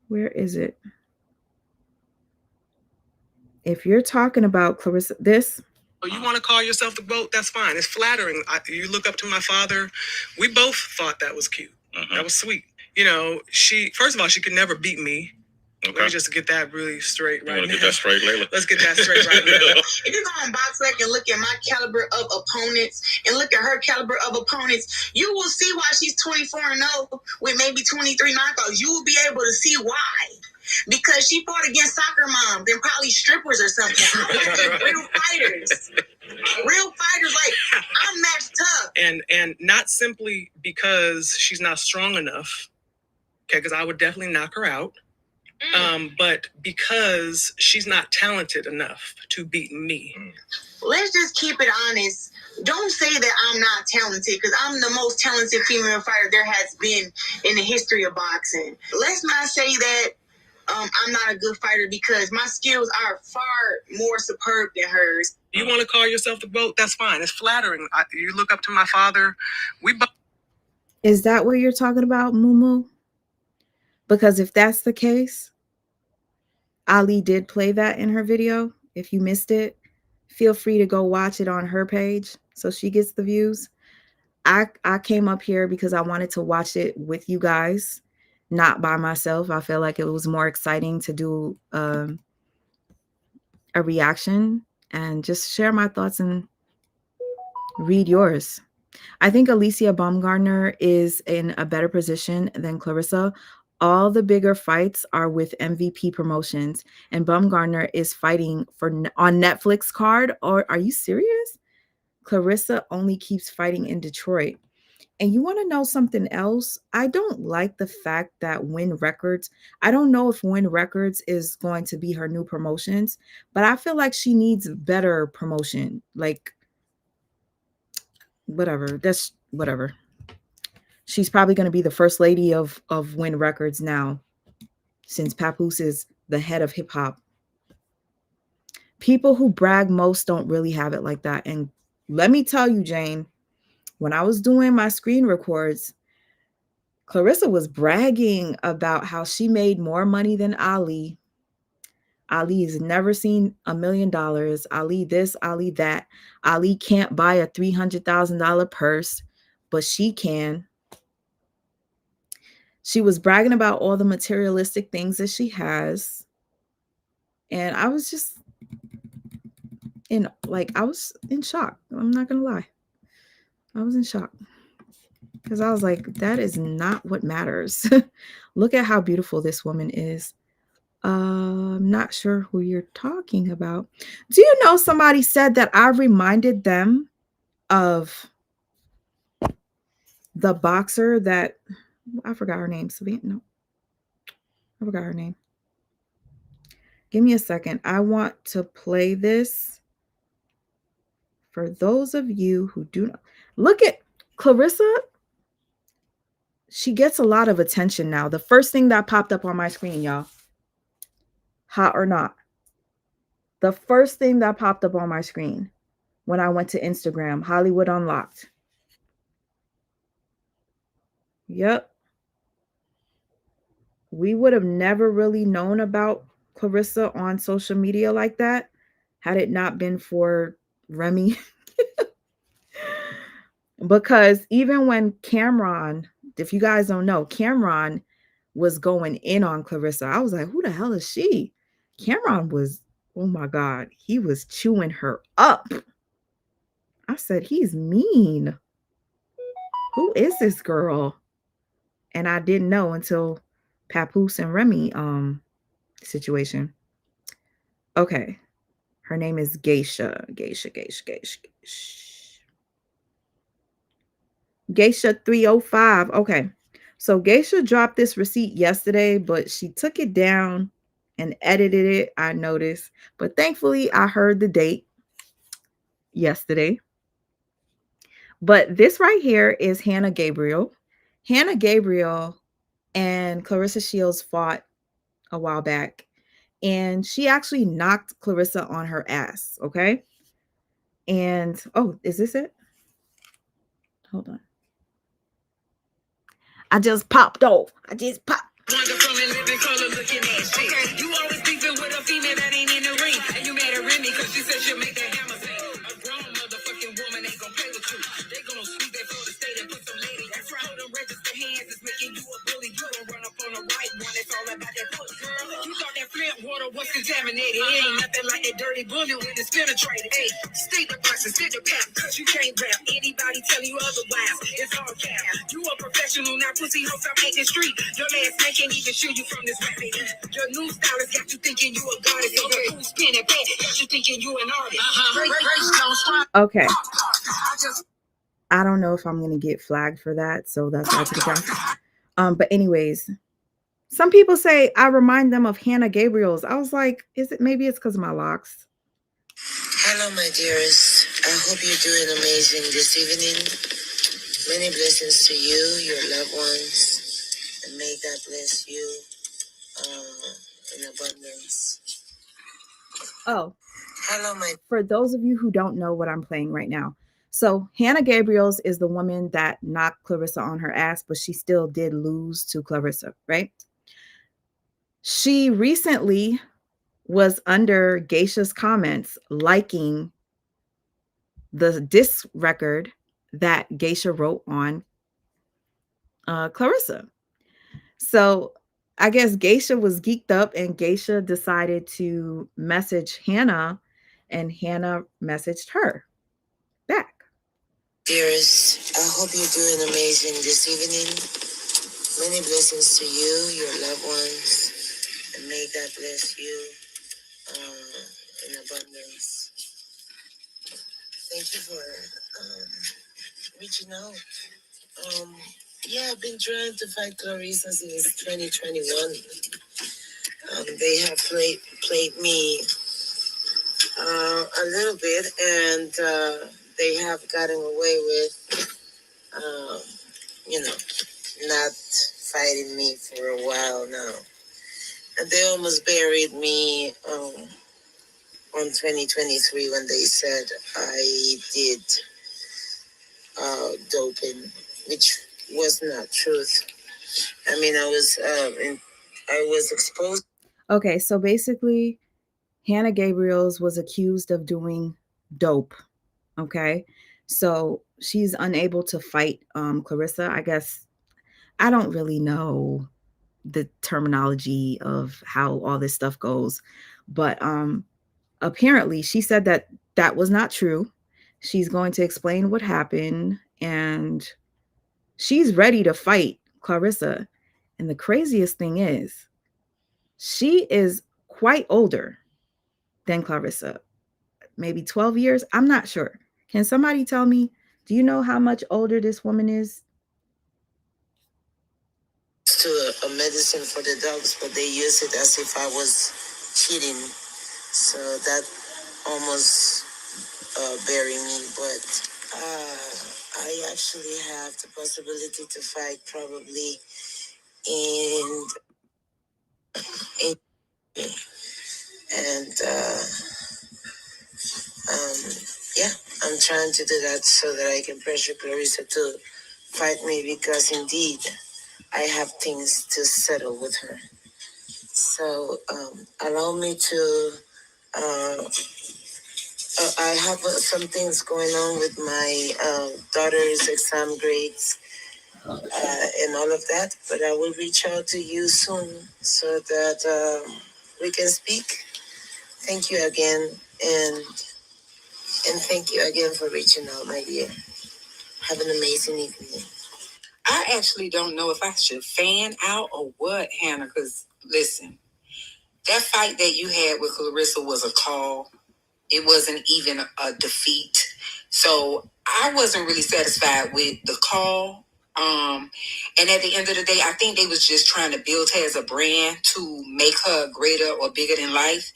Where is it? If you're talking about Clarissa, this. You want to call yourself the GOAT? That's fine. It's flattering. You look up to my father. We both thought that was cute. That was sweet. You know, first of all, she could never beat me. Okay. Let me just get that really straight right now. You want to get that straight, Laila? Let's get that straight right now. If you go on BoxRec and look at my caliber of opponents and look at her caliber of opponents, you will see why she's 24-0 with maybe 23 knockouts. You will be able to see why. Because she fought against soccer moms and probably strippers or something. Real fighters. Real fighters, like, I'm matched tough. And not simply because she's not strong enough, okay, because I would definitely knock her out. But because she's not talented enough to beat me. Let's just keep it honest. Don't say that I'm not talented, because I'm the most talented female fighter there has been in the history of boxing. Let's not say that I'm not a good fighter, because my skills are far more superb than hers. You want to call yourself the GOAT? That's fine. It's flattering. You look up to my father. Is that what you're talking about, Mumu? Because if that's the case, Ali did play that in her video. If you missed it, feel free to go watch it on her page so she gets the views. I came up here because I wanted to watch it with you guys, not by myself. I feel like it was more exciting to do a reaction and just share my thoughts and read yours. I think Alicia Baumgartner is in a better position than Clarissa. All the bigger fights are with MVP Promotions, and Baumgartner is fighting on Netflix card. Or are you serious? Clarissa only keeps fighting in Detroit. And you want to know something else? I don't like the fact that Win Records, I don't know if Win Records is going to be her new promotions, but I feel like she needs better promotion. Like, whatever. That's whatever. She's probably going to be the first lady of Win Records now, since Papoose is the head of hip hop. People who brag most don't really have it like that. And let me tell you, Jane, when I was doing my screen records, Clarissa was bragging about how she made more money than Ali. Ali has never seen $1 million. Ali this, Ali that. Ali can't buy a $300,000 purse, but she can. She was bragging about all the materialistic things that she has. And I was just I was in shock. I'm not going to lie. I was in shock. Because I was like, that is not what matters. Look at how beautiful this woman is. I'm not sure who you're talking about. Do you know somebody said that I reminded them of the boxer that, I forgot her name. Savannah? No. I forgot her name. Give me a second. I want to play this for those of you who do not look at Clarissa. She gets a lot of attention now. The first thing that popped up on my screen, y'all, hot or not, the first thing that popped up on my screen when I went to Instagram, Hollywood Unlocked. Yep. We would have never really known about Clarissa on social media like that had it not been for Remy. Because even when Cameron, if you guys don't know, Cameron was going in on Clarissa. I was like, who the hell is she? Cameron was, oh my God, he was chewing her up. I said, he's mean. Who is this girl? And I didn't know until Papoose and Remy situation. Okay. Her name is Geisha. Geisha 305. Okay. So Geisha dropped this receipt yesterday, but she took it down and edited it, I noticed. But thankfully, I heard the date yesterday. But this right here is Hannah Gabriel. Hannah Gabriel and Clarissa Shields fought a while back, and she actually knocked Clarissa on her ass, okay? And, oh, is this it? Hold on. I just popped off. Wonderful and living color looking at shit. Okay, you always beefing with a female that ain't in the ring. And you mad at Remy because she said she'll make that hammer sing. A grown motherfucking woman ain't gonna play with you. They gonna sweep that for the state and put some lady. That's right. Hold them register hands is making you a bully. You gon' run up on the right one. It's all about that foot, girl. You thought that Flint water was contaminated. It ain't nothing like that dirty bullet when it's penetrated. Hey, state the person, state the cap, cause you can't rap. Anybody telling you otherwise, it's all cap. You a professional, now pussy hoes, I'm making street. Your last man can't even shoot you from this rap. Your new style has got you thinking you a goddess. And your cool spin and bad got you thinking you an artist. Okay. I don't know if I'm gonna get flagged for that, so that's why I took it down. But anyways, some people say I remind them of Hannah Gabriel's. I was like, maybe it's because of my locks. Hello, my dearest. I hope you're doing amazing this evening. Many blessings to you, your loved ones, and may God bless you in abundance. Oh, hello, for those of you who don't know what I'm playing right now. So Hannah Gabriel's is the woman that knocked Clarissa on her ass, but she still did lose to Clarissa, right? She recently was under Geisha's comments liking the diss record that Geisha wrote on Clarissa. So I guess Geisha was geeked up and Geisha decided to message Hannah, and Hannah messaged her back. Dearest, I hope you're doing amazing this evening. Many blessings to you, your loved ones, and may God bless you in abundance. Thank you for reaching out. Yeah, I've been trying to fight Clarissa since 2021. They have played me a little bit, and they have gotten away with, not fighting me for a while now. And they almost buried me on 2023 when they said I did doping, which was not truth. I mean, I was exposed. Okay, so basically, Hannah Gabriel's was accused of doing dope. Okay, so she's unable to fight Clarissa. I guess I don't really know the terminology of how all this stuff goes, but apparently she said that that was not true. She's going to explain what happened, and she's ready to fight Clarissa. And the craziest thing is, she is quite older than Clarissa, maybe 12 years. I'm not sure. Can somebody tell me, do you know how much older this woman is? To a medicine for the dogs, but they use it as if I was cheating. So that almost buried me. But I actually have the possibility to fight probably in and yeah, I'm trying to do that so that I can pressure Clarissa to fight me because indeed I have things to settle with her. So allow me to. I have some things going on with my daughter's exam grades and all of that, but I will reach out to you soon so that we can speak. Thank you again, and thank you again for reaching out, my dear. Have an amazing evening. I actually don't know if I should fan out or what, Hannah, because listen, that fight that you had with Clarissa was a call. It wasn't even a defeat. So I wasn't really satisfied with the call. And at the end of the day, I think they was just trying to build her as a brand to make her greater or bigger than life.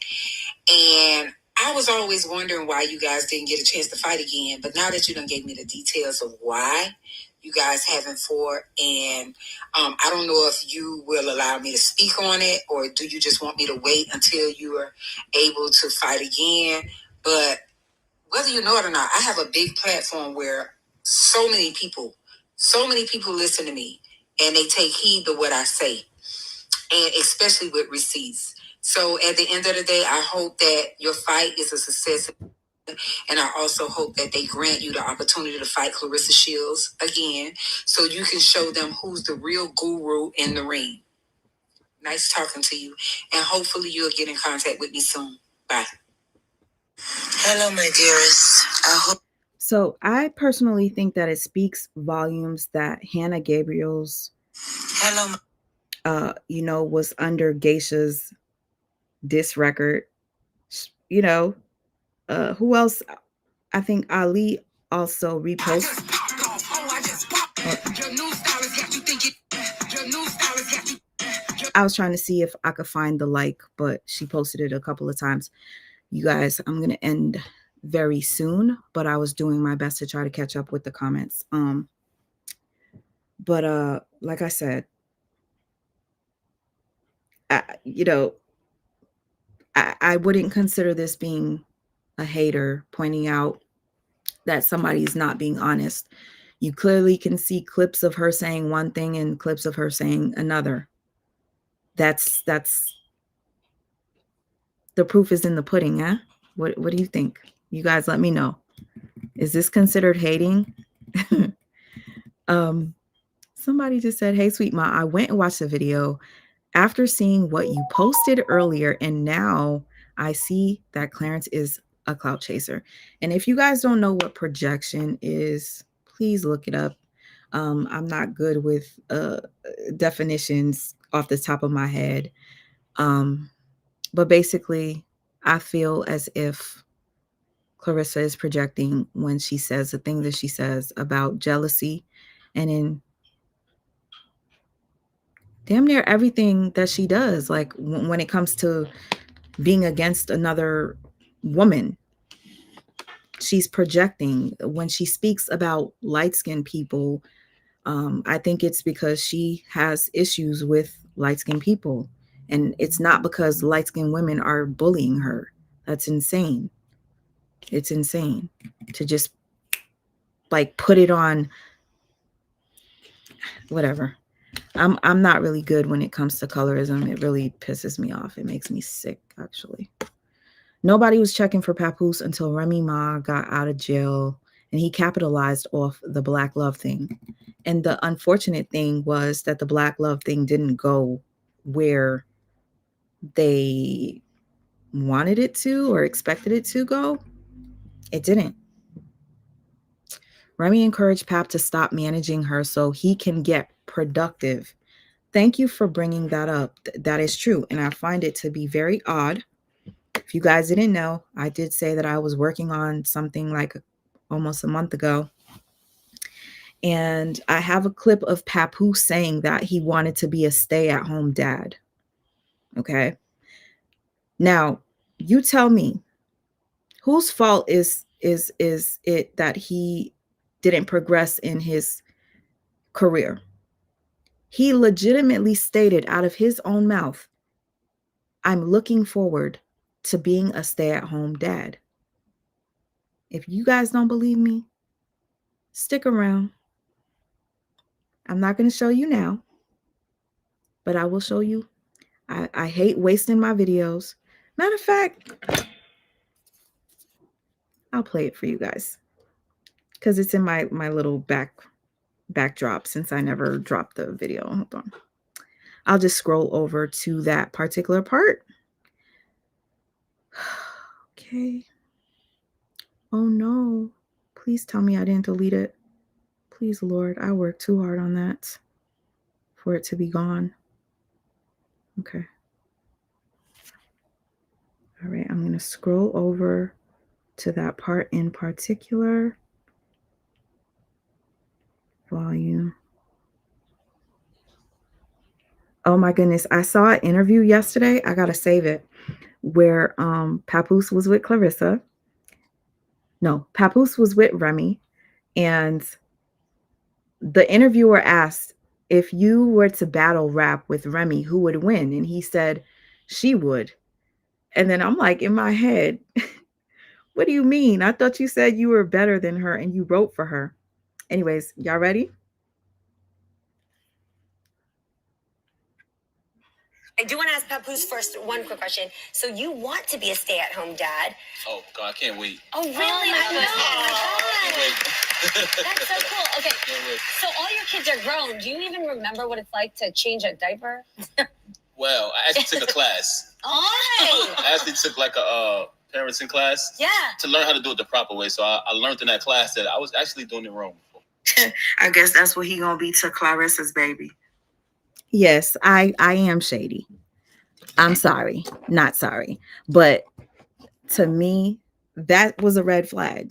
And I was always wondering why you guys didn't get a chance to fight again. But now that you done gave me the details of why you guys haven't fought, and I don't know if you will allow me to speak on it, or do you just want me to wait until you are able to fight again? But whether you know it or not, I have a big platform where so many people listen to me and they take heed to what I say, and especially with receipts. So at the end of the day, I hope that your fight is a success. And I also hope that they grant you the opportunity to fight Clarissa Shields again so you can show them who's the real guru in the ring. Nice talking to you. And hopefully you'll get in contact with me soon. Bye. Hello, my dearest. I hope. So I personally think that it speaks volumes that Hannah Gabriel's, Hello. was under Geisha's diss record. Who else? I think Ali also reposted. I was trying to see if I could find the like, but she posted it a couple of times. You guys, I'm going to end very soon, but I was doing my best to try to catch up with the comments. But like I said, I wouldn't consider this being a hater pointing out that somebody's not being honest. You clearly can see clips of her saying one thing and clips of her saying another. That's the proof is in the pudding, huh? What do you think? You guys let me know. Is this considered hating? Somebody just said, "Hey, sweet ma, I went and watched the video after seeing what you posted earlier, and now I see that Clarence is a clout chaser." And if you guys don't know what projection is, please look it up. I'm not good with definitions off the top of my head. But basically, I feel as if Clarissa is projecting when she says the thing that she says about jealousy, and in damn near everything that she does, like when it comes to being against another woman, she's projecting. When she speaks about light-skinned people, I think it's because she has issues with light-skinned people, and it's not because light-skinned women are bullying her. That's insane. It's insane to just like put it on. Whatever. I'm not really good when it comes to colorism. It really pisses me off. It makes me sick, actually. Nobody was checking for Papoose until Remy Ma got out of jail, and he capitalized off the Black Love thing. And the unfortunate thing was that the Black Love thing didn't go where they wanted it to or expected it to go. It didn't. Remy encouraged Pap to stop managing her so he can get productive. Thank you for bringing that up. That is true. And I find it to be very odd. If you guys didn't know, I did say that I was working on something like almost a month ago. And I have a clip of Papu saying that he wanted to be a stay-at-home dad. Okay. Now, you tell me, whose fault is it that he didn't progress in his career? He legitimately stated out of his own mouth, I'm looking forward to being a stay-at-home dad. If you guys don't believe me, stick around. I'm not going to show you now, but I will show you. I hate wasting my videos. Matter of fact, I'll play it for you guys because it's in my little backdrop since I never dropped the video. Hold on. I'll just scroll over to that particular part. Okay. Oh no. Please tell me I didn't delete it. Please, Lord, I worked too hard on that for it to be gone. Okay. All right, I'm going to scroll over to that part in particular. Volume. Oh my goodness. I saw an interview yesterday. I got to save it. Where Papoose was with Clarissa. No, Papoose was with Remy. And the interviewer asked, if you were to battle rap with Remy, who would win? And he said, she would. And then I'm like, in my head, what do you mean? I thought you said you were better than her and you wrote for her. Anyways, y'all ready? I do want to ask Papoose first one quick question. So you want to be a stay-at-home dad? Oh God, I can't wait. Oh really? Oh my God. That's so cool. Okay. So all your kids are grown. Do you even remember what it's like to change a diaper? Well, I actually took a class. Oh. I actually took like a parenting class. Yeah. To learn how to do it the proper way. So I learned in that class that I was actually doing it wrong before. I guess that's what he gonna be to Clarissa's baby. Yes, I am shady. I'm sorry. Not sorry. But to me, that was a red flag.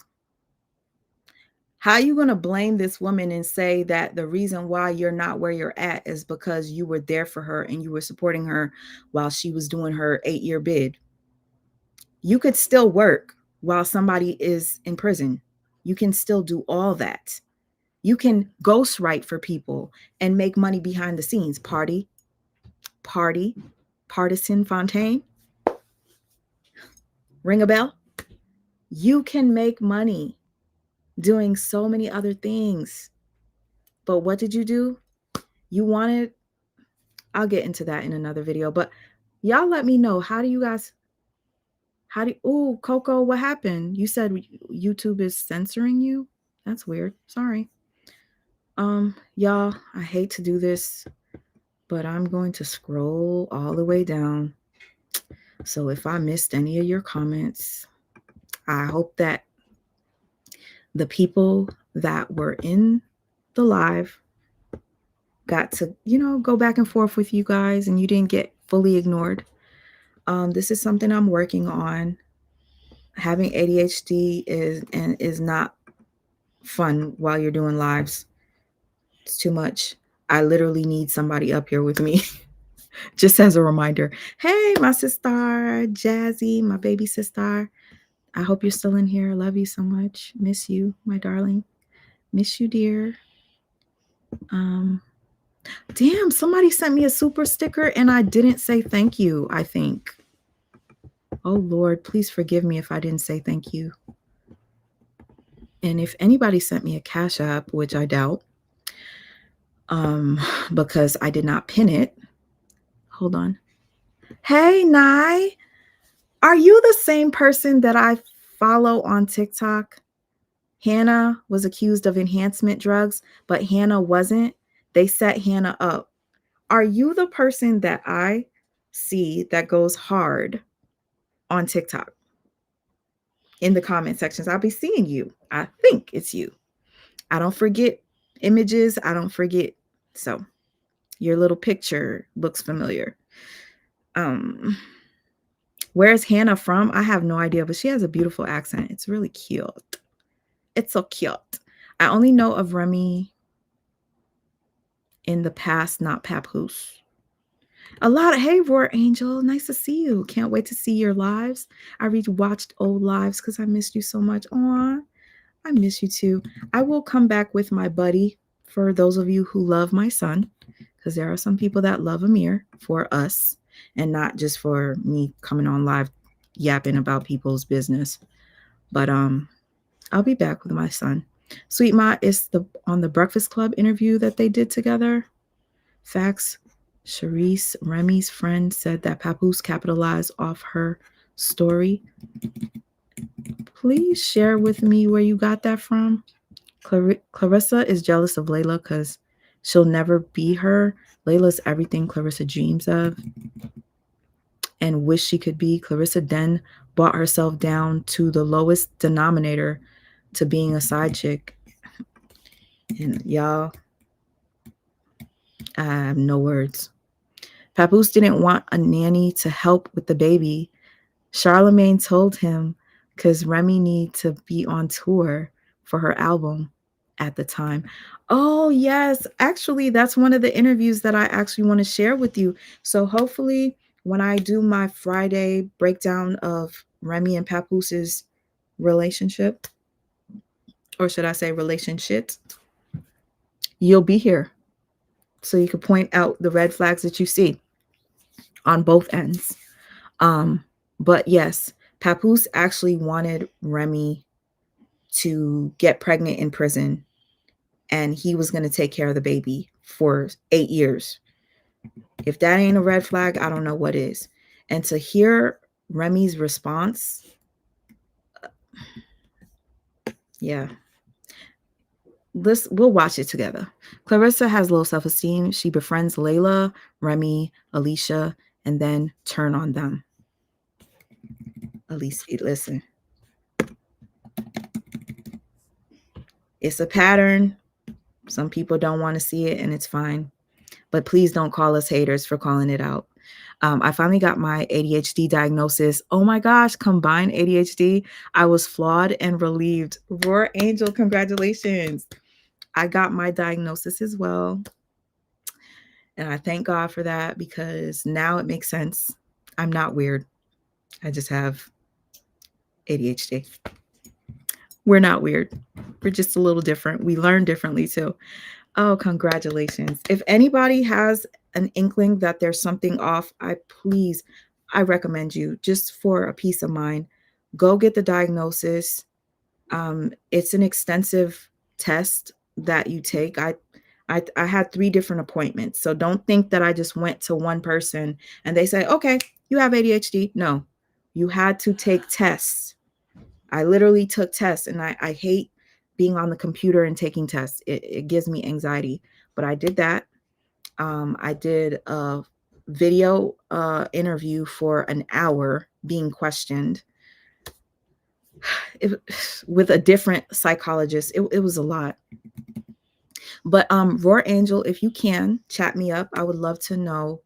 How are you going to blame this woman and say that the reason why you're not where you're at is because you were there for her and you were supporting her while she was doing her 8-year bid? You could still work while somebody is in prison. You can still do all that. You can ghostwrite for people and make money behind the scenes. Partisan Fontaine. Ring a bell? You can make money doing so many other things. But what did you do? You wanted, I'll get into that in another video, but y'all let me know, oh, Coco, what happened? You said YouTube is censoring you? That's weird. Sorry. Y'all, I hate to do this, but I'm going to scroll all the way down. So if I missed any of your comments, I hope that the people that were in the live got to, go back and forth with you guys and you didn't get fully ignored. This is something I'm working on. Having ADHD is not fun while you're doing lives. It's too much. I literally need somebody up here with me. Just as a reminder. Hey, my sister, Jazzy, my baby sister. I hope you're still in here. Love you so much. Miss you, my darling. Miss you, dear. Damn, somebody sent me a super sticker and I didn't say thank you, I think. Oh, Lord, please forgive me if I didn't say thank you. And if anybody sent me a Cash App, which I doubt, because I did not pin it. Hold on. Hey, Nye. Are you the same person that I follow on TikTok? Hannah was accused of enhancement drugs, but Hannah wasn't. They set Hannah up. Are you the person that I see that goes hard on TikTok? In the comment sections, I'll be seeing you. I think it's you. I don't forget images. I don't forget. So your little picture looks familiar. Where's Hannah from? I have no idea, but she has a beautiful accent. It's really cute. It's so cute. I only know of Remy in the past, not Papoose. A lot of, hey, Roar Angel, nice to see you. Can't wait to see your lives. I rewatched old lives because I missed you so much. Aw, I miss you too. I will come back with my buddy for those of you who love my son, because there are some people that love Amir for us and not just for me coming on live yapping about people's business. But I'll be back with my son. Sweet Ma is on the Breakfast Club interview that they did together. Facts. Charisse, Remy's friend, said that Papoose capitalized off her story. Please share with me where you got that from. Clarissa is jealous of Laila because she'll never be her. Layla's everything Clarissa dreams of and wish she could be. Clarissa then brought herself down to the lowest denominator to being a side chick. And y'all, I have no words. Papoose didn't want a nanny to help with the baby. Charlemagne told him because Remy needed to be on tour for her album at the time. Oh, yes. Actually, that's one of the interviews that I actually want to share with you. So hopefully when I do my Friday breakdown of Remy and Papooses relationship, or should I say relationships, you'll be here. So you can point out the red flags that you see on both ends. But yes, Papoose actually wanted Remy to get pregnant in prison, and he was going to take care of the baby for 8 years. If that ain't a red flag, I don't know what is. And to hear Remy's response, yeah. We'll watch it together. Clarissa has low self-esteem. She befriends Laila, Remy, Alicia, and then turn on them. Alicia, listen. It's a pattern. Some people don't want to see it, and it's fine. But please don't call us haters for calling it out. I finally got my ADHD diagnosis. Oh my gosh, combined ADHD. I was flawed and relieved. Roar Angel, congratulations. I got my diagnosis as well. And I thank God for that because now it makes sense. I'm not weird. I just have ADHD. We're not weird. We're just a little different. We learn differently too. Oh, congratulations. If anybody has an inkling that there's something off, I recommend you, just for a peace of mind, go get the diagnosis. It's an extensive test that you take. I had 3 different appointments. So don't think that I just went to one person and they say, okay, you have ADHD. No, you had to take tests. I literally took tests, and I hate being on the computer and taking tests. It gives me anxiety, but I did that. I did a video interview for an hour being questioned with a different psychologist. It was a lot. But Roar Angel, if you can chat me up, I would love to know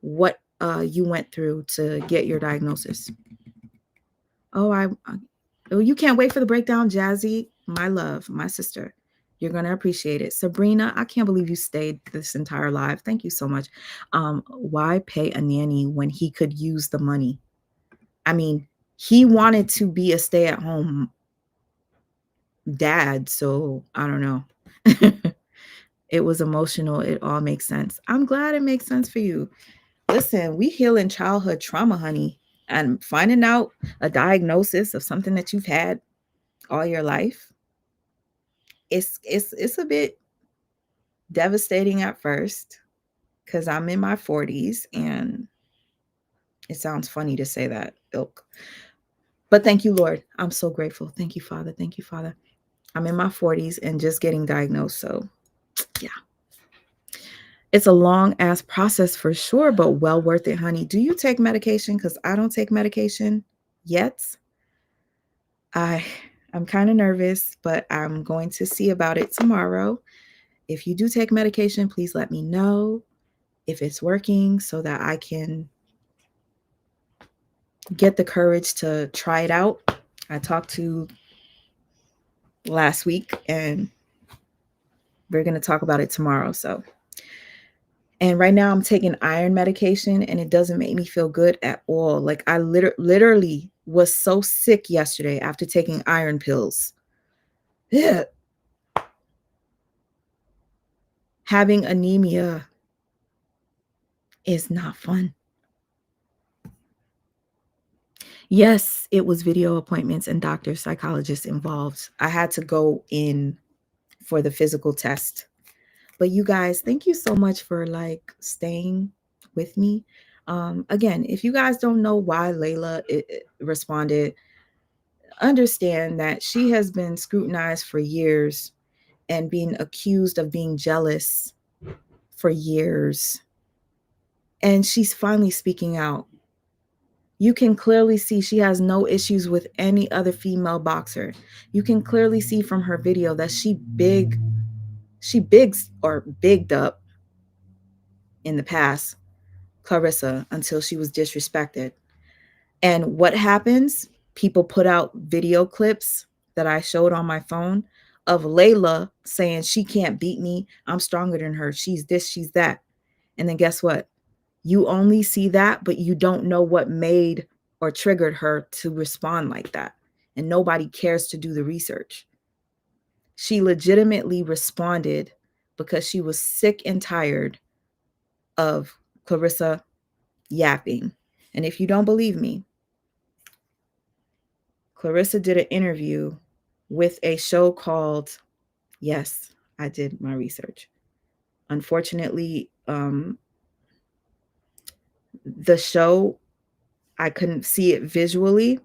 what you went through to get your diagnosis. Oh, you can't wait for the breakdown, Jazzy. My love, my sister. You're going to appreciate it. Sabrina, I can't believe you stayed this entire live. Thank you so much. Why pay a nanny when he could use the money? I mean, he wanted to be a stay-at-home dad, so I don't know. It was emotional. It all makes sense. I'm glad it makes sense for you. Listen, we healing childhood trauma, honey, and finding out a diagnosis of something that you've had all your life. It's a bit devastating at first because I'm in my 40s, and it sounds funny to say that, ilk. But thank you, Lord. I'm so grateful. Thank you, Father. Thank you, Father. I'm in my 40s and just getting diagnosed. So, yeah. It's a long ass process for sure, but well worth it, honey. Do you take medication? Because I don't take medication yet. I'm kind of nervous, but I'm going to see about it tomorrow. If you do take medication, please let me know if it's working so that I can get the courage to try it out. I talked to last week, and we're going to talk about it tomorrow. So, And right now I'm taking iron medication and it doesn't make me feel good at all. Like I literally was so sick yesterday after taking iron pills. Yeah. Having anemia is not fun. Yes, it was video appointments and doctors, psychologists involved. I had to go in for the physical test. But you guys, thank you so much for like staying with me. Again, if you guys don't know why Laila responded, understand that she has been scrutinized for years and being accused of being jealous for years. And she's finally speaking out. You can clearly see she has no issues with any other female boxer. You can clearly see from her video that she bigged up in the past Clarissa until she was disrespected. And what happens? People put out video clips that I showed on my phone of Laila saying she can't beat me. I'm stronger than her. She's this, she's that. And then guess what? You only see that, but you don't know what made or triggered her to respond like that. And nobody cares to do the research. She legitimately responded because she was sick and tired of Clarissa yapping. And if you don't believe me, Clarissa did an interview with a show called, yes, I did my research. Unfortunately, the show, I couldn't see it visually,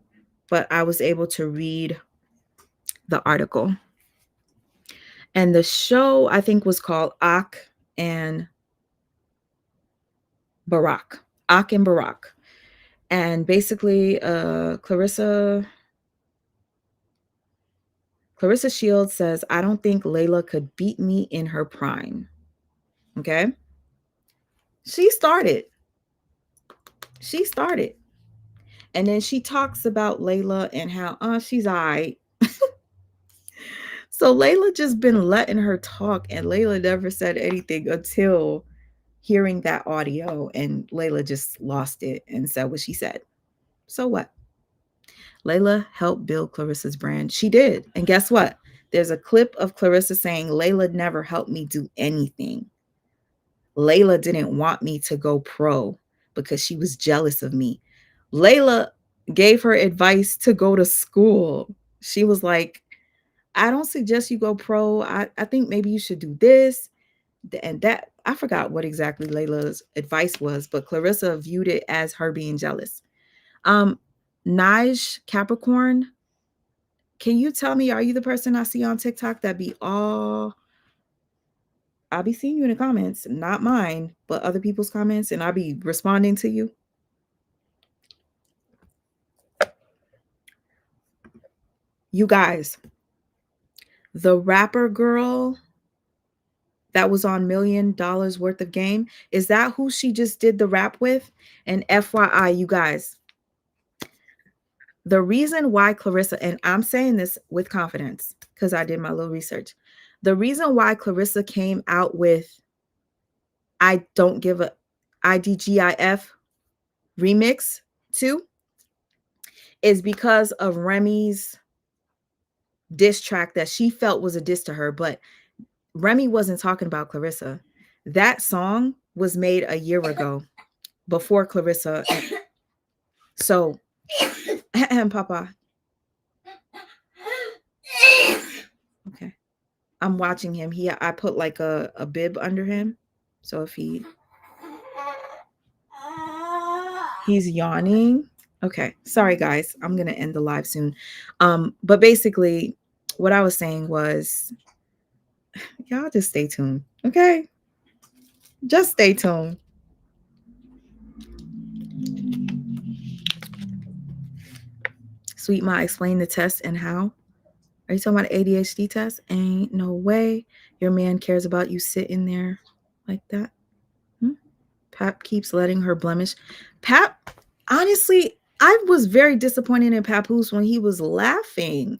but I was able to read the article. And the show, I think, was called Ak and Barack. Ak and Barack. And basically, Clarissa Shields says, I don't think Laila could beat me in her prime. Okay? She started. And then she talks about Laila and how, she's all right. So Laila just been letting her talk, and Laila never said anything until hearing that audio, and Laila just lost it and said what she said. So what? Laila helped build Clarissa's brand. She did. And guess what? There's a clip of Clarissa saying, Laila never helped me do anything. Laila didn't want me to go pro because she was jealous of me. Laila gave her advice to go to school. She was like, I don't suggest you go pro. I think maybe you should do this and that. I forgot what exactly Laila's advice was, but Clarissa viewed it as her being jealous. Nige Capricorn, can you tell me, are you the person I see on TikTok that be all, I'll be seeing you in the comments, not mine, but other people's comments, and I'll be responding to you? You guys, the rapper girl that was on $1 million worth of game, is that who she just did the rap with? And FYI, you guys, the reason why Clarissa, and I'm saying this with confidence because I did my little research, the reason why Clarissa came out with I Don't Give a IDGIF remix too is because of Remy's diss track that she felt was a diss to her, but Remy wasn't talking about Clarissa. That song was made a year ago before Clarissa. So, Papa. Okay. I'm watching him. I put like a bib under him. So if he's yawning. Okay. Sorry guys. I'm going to end the live soon. But basically what I was saying was, y'all just stay tuned. Okay. Just stay tuned. Sweet Ma, explain the test and how. Are you talking about ADHD test? Ain't no way your man cares about you sitting there like that. Pap keeps letting her blemish. Pap, honestly, I was very disappointed in Papoose when he was laughing.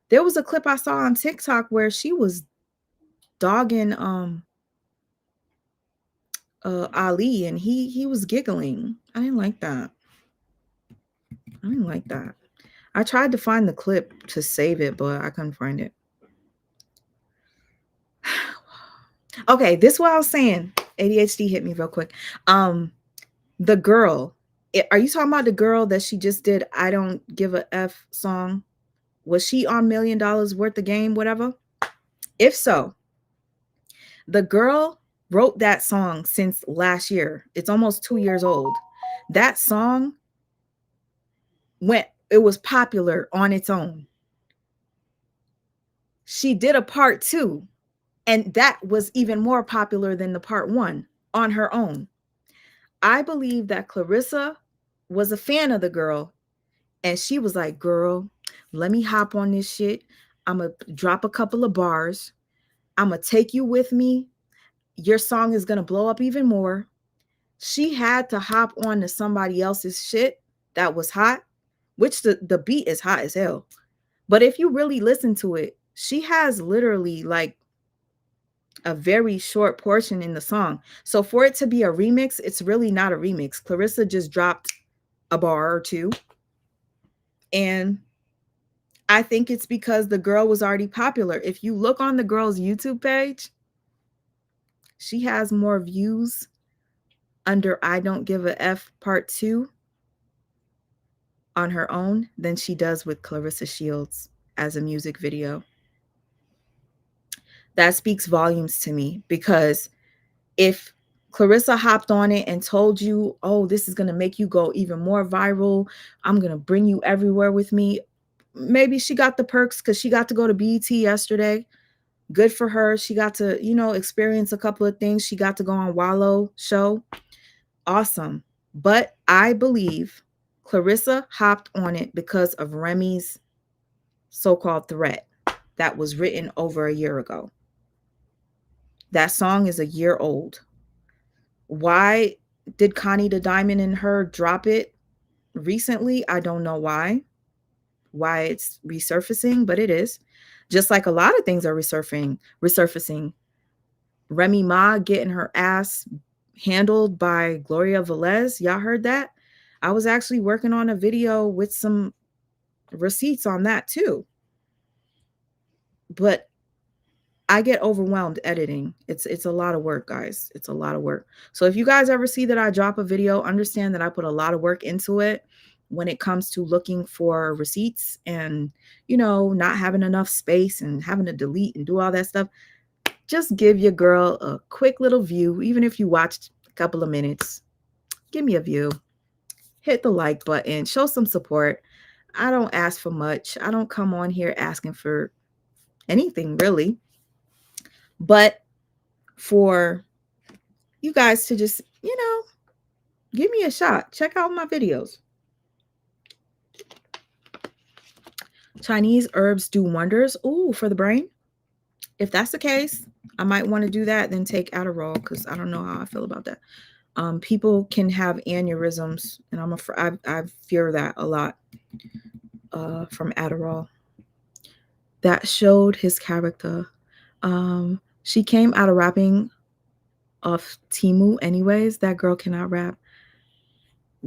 There was a clip I saw on TikTok where she was dogging Ali, and he was giggling. I didn't like that. I didn't like that. I tried to find the clip to save it, but I couldn't find it. Okay, this is what I was saying. ADHD hit me real quick. The girl. Are you talking about the girl that she just did I Don't Give a F song? Was she on $1 Million Worth of Game, whatever? If so, the girl wrote that song since last year. It's almost 2 years old. That song it was popular on its own. She did a part 2, and that was even more popular than the part 1 on her own. I believe that Clarissa was a fan of the girl, and she was like, girl, let me hop on this shit. I'm going to drop a couple of bars. I'm going to take you with me. Your song is going to blow up even more. She had to hop on to somebody else's shit that was hot, which the beat is hot as hell. But if you really listen to it, she has literally like a very short portion in the song. So for it to be a remix, it's really not a remix. Clarissa just dropped a bar or two. And I think it's because the girl was already popular. If you look on the girl's YouTube page, she has more views under I Don't Give a F Part 2 on her own than she does with Clarissa Shields as a music video. That speaks volumes to me, because if Clarissa hopped on it and told you, oh, this is going to make you go even more viral, I'm going to bring you everywhere with me, maybe she got the perks because she got to go to BET yesterday. Good for her. She got to, experience a couple of things. She got to go on Wallow show. Awesome. But I believe Clarissa hopped on it because of Remy's so-called threat that was written over a year ago. That song is a year old. Why did Connie the Diamond and her drop it recently? I don't know why it's resurfacing, but it is. Just like a lot of things are resurfacing. Remy Ma getting her ass handled by Gloria Velez. Y'all heard that? I was actually working on a video with some receipts on that too. But I get overwhelmed editing. It's a lot of work, guys. It's a lot of work. So if you guys ever see that I drop a video, understand that I put a lot of work into it when it comes to looking for receipts and, not having enough space and having to delete and do all that stuff. Just give your girl a quick little view. Even if you watched a couple of minutes, give me a view. Hit the like button. Show some support. I don't ask for much. I don't come on here asking for anything, really. But for you guys to just, give me a shot. Check out my videos. Chinese herbs do wonders. Ooh, for the brain. If that's the case, I might want to do that, then take Adderall, because I don't know how I feel about that. People can have aneurysms, and I fear that a lot from Adderall. That showed his character. She came out of rapping off Timu anyways. That girl cannot rap.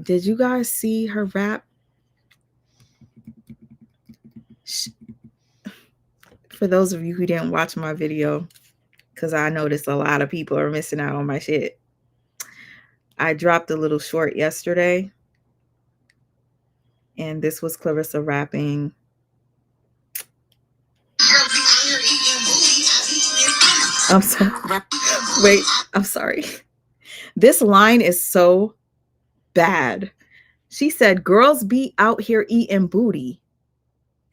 Did you guys see her rap? For those of you who didn't watch my video, because I noticed a lot of people are missing out on my shit, I dropped a little short yesterday, and this was Clarissa rapping. I'm sorry. Wait, I'm sorry. This line is so bad. She said, girls be out here eating booty,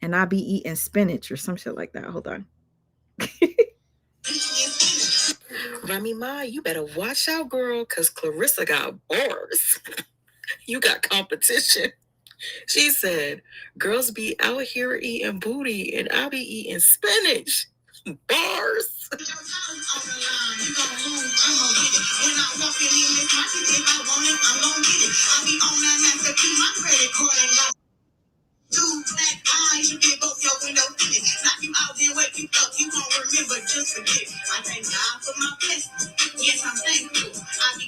and I be eating spinach or some shit like that. Hold on. Remy Ma, you better watch out, girl, because Clarissa got bars. You got competition. She said, girls be out here eating booty, and I be eating spinach. Bars. Two black eyes, you get both your window fitted. Knock you out, then wake you up. You won't remember, just forget. I thank God for my blessings. Yes, I'm thankful. I be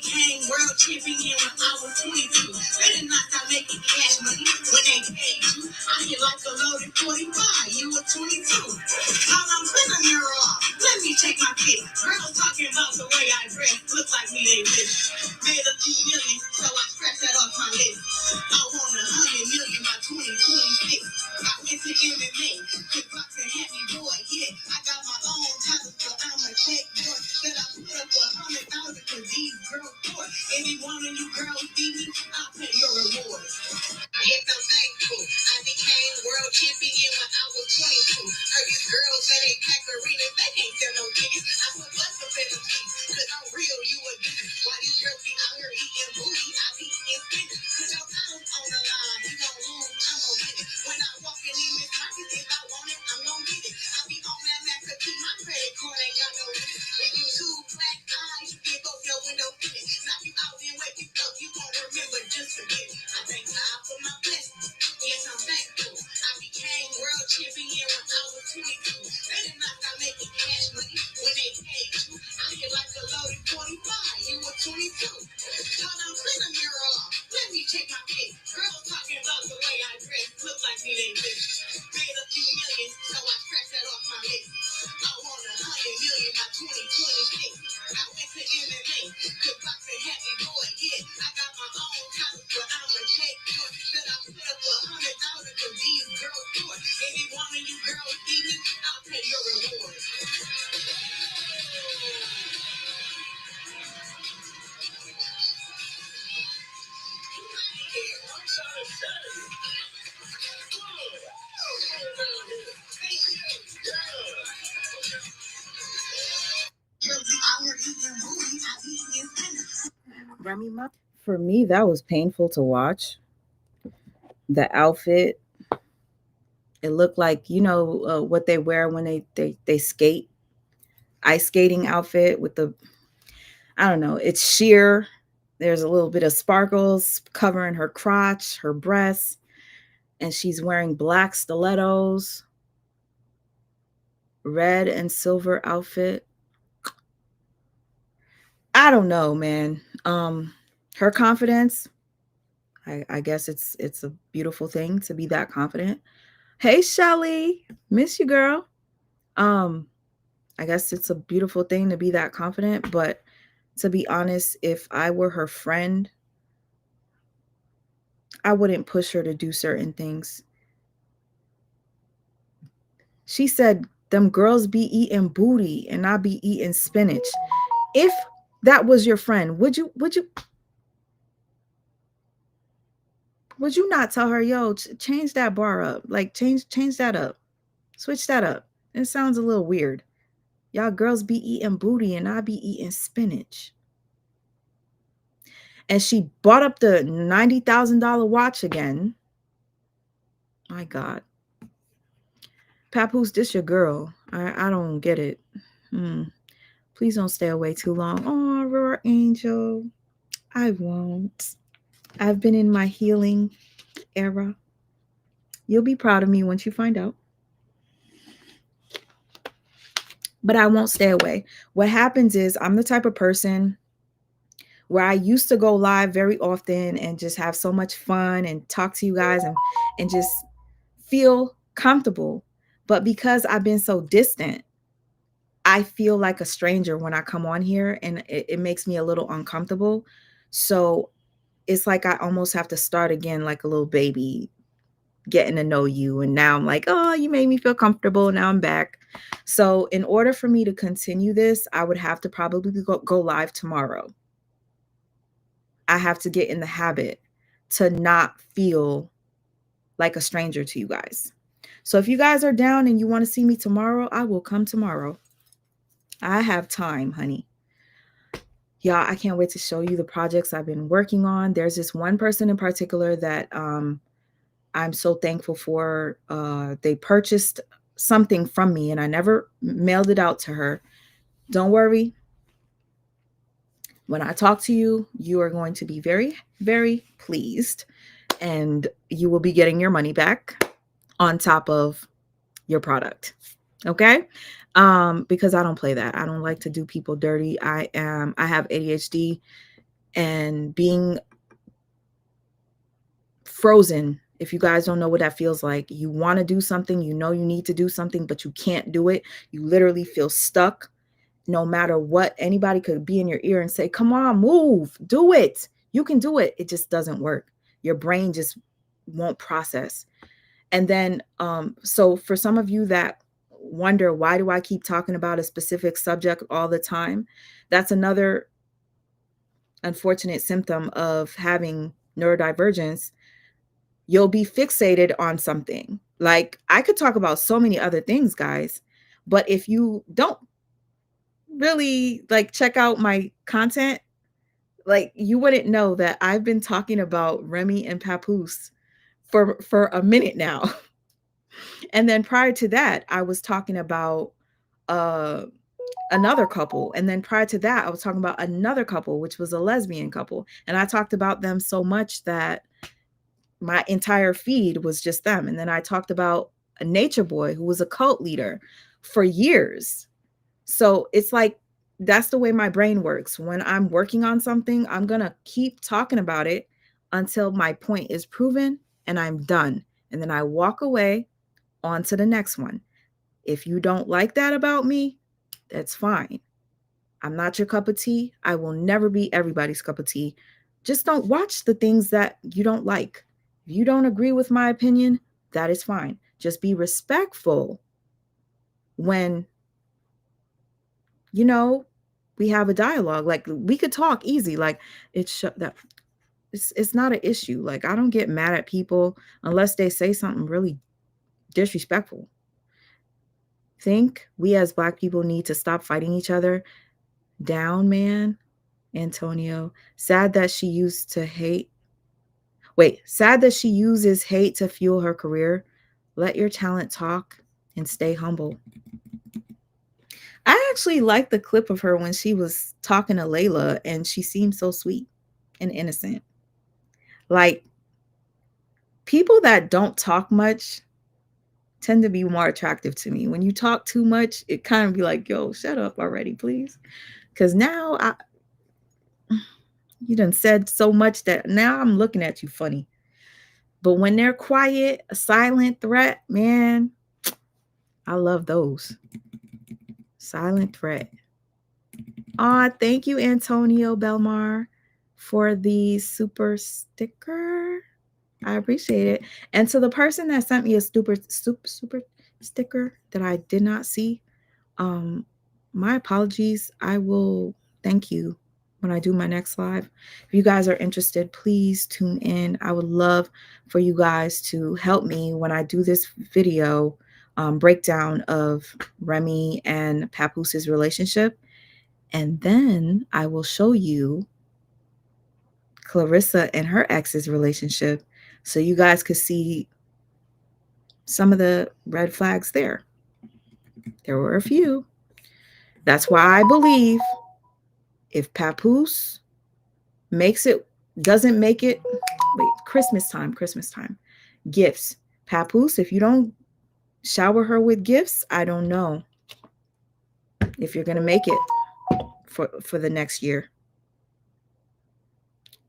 45, you were 22. While I'm in the mirror off, let me take my pic. Girls talking about the way I dress, look like me they wish. Made a few million, so I scratched that off my list. I want 100 million by 2026. I went to MMA, kickboxing had me boy, yeah. I got my own title, but I'm a check boy. That I put up 100,000 for these girls for. Any one of you girls see me, I'll pay your reward. Yes, I'm thankful. I became world champion when I was 22. Heard these girls say they pack arenas, they ain't sell no tickets. I put bust up in them seats, cause I'm real, you a dude. Why these girls be out here eating booty? I be eating spinach. Cause your time's on the line, you gon' lose, I'm gon' win it. When I walk in this market, if I want it, I'm gon' get it. I be on that Mac to keep my credit card, ain't got no limit. If you two black eyes, you can go your window finish. Knock you out and wake you up, you won't remember, just forget it. I thank God for my blessings. Yes, I'm thankful. I became world champion when I was 22. They did not stop making cash money when they paid you. I feel like a loaded 45, you were 22. Hold on, clean the mirror off. Let me check my pic. Girls talking about the way I dress, look like me they wish. Made a few million, so I scratched that off my list. I want 100 million by 2026. I went to MMA, kickboxing had me boy, yeah. I got my own title, but I'm a check boy. That I put up 100,000 for these girls for. Any one of you girls see me, I'll pay your reward. For me, that was painful to watch. The outfit, it looked like, what they wear when they skate, ice skating outfit with the, I don't know, it's sheer. There's a little bit of sparkles covering her crotch, her breasts, and she's wearing black stilettos, red and silver outfit. I don't know, man. Her confidence, I guess it's a beautiful thing to be that confident. Hey, Shelly, miss you, girl. I guess it's a beautiful thing to be that confident, but to be honest, if I were her friend, I wouldn't push her to do certain things. She said, them girls be eating booty and I be eating spinach. If that was your friend, would you not tell her, yo, change that bar up? Like change that up. Switch that up. It sounds a little weird. Y'all girls be eating booty and I be eating spinach. And she bought up the $90,000 watch again. My God. Papoose, this your girl. I don't get it. Please don't stay away too long. Oh, Aurora Angel. I won't. I've been in my healing era. You'll be proud of me once you find out. But I won't stay away. What happens is I'm the type of person where I used to go live very often and just have so much fun and talk to you guys and just feel comfortable. But because I've been so distant, I feel like a stranger when I come on here, and it makes me a little uncomfortable. So it's like I almost have to start again like a little baby, getting to know you. And now I'm like, oh, you made me feel comfortable. Now I'm back. So in order for me to continue this, I would have to probably go live tomorrow. I have to get in the habit to not feel like a stranger to you guys. So if you guys are down and you want to see me tomorrow, I will come tomorrow. I have time, honey. Y'all, I can't wait to show you the projects I've been working on. There's this one person in particular that I'm so thankful for. They purchased something from me and I never mailed it out to her. Don't worry. When I talk to you, you are going to be very, very pleased, and you will be getting your money back on top of your product. Okay? Because I don't play that. I don't like to do people dirty. I have ADHD, and being frozen If you guys don't know what that feels like, you want to do something, you know you need to do something, but you can't do it. You literally feel stuck. No matter what, anybody could be in your ear and say, come on, move, do it. You can do it. It just doesn't work. Your brain just won't process. And then, so for some of you that wonder, why do I keep talking about a specific subject all the time? That's another unfortunate symptom of having neurodivergence. You'll be fixated on something. Like, I could talk about so many other things, guys, but if you don't really like check out my content, like, you wouldn't know that I've been talking about Remy and Papoose for a minute now. And then prior to that, I was talking about uh another couple. And then prior to that, I was talking about another couple, which was a lesbian couple. And I talked about them so much that my entire feed was just them. And then I talked about a nature boy who was a cult leader for years. So it's like, that's the way my brain works. When I'm working on something, I'm going to keep talking about it until my point is proven and I'm done. And then I walk away on to the next one. If you don't like that about me, that's fine. I'm not your cup of tea. I will never be everybody's cup of tea. Just don't watch the things that you don't like. If you don't agree with my opinion, that is fine. Just be respectful when, you know, we have a dialogue. Like, we could talk easy. Like, it's not an issue. Like, I don't get mad at people unless they say something really disrespectful. Think we as Black people need to stop fighting each other down, man. Antonio, sad that she uses hate to fuel her career. Let your talent talk and stay humble. I actually liked the clip of her when she was talking to Laila, and she seemed so sweet and innocent. Like, people that don't talk much tend to be more attractive to me. When you talk too much, it kind of be like, yo, shut up already, please. Because now you done said so much that now I'm looking at you funny. But when they're quiet, a silent threat, man, I love those. Silent threat. Thank you, Antonio Belmar, for the super sticker. I appreciate it. And to the person that sent me a super sticker that I did not see, my apologies. I will thank you when I do my next live. If you guys are interested, please tune in. I would love for you guys to help me when I do this video breakdown of Remy and Papoose' relationship. And then I will show you Clarissa and her ex's relationship so you guys could see some of the red flags there. There were a few. That's why I believe if Papoose doesn't make it, Christmas time, gifts. Papoose, if you don't shower her with gifts, I don't know if you're going to make it for the next year.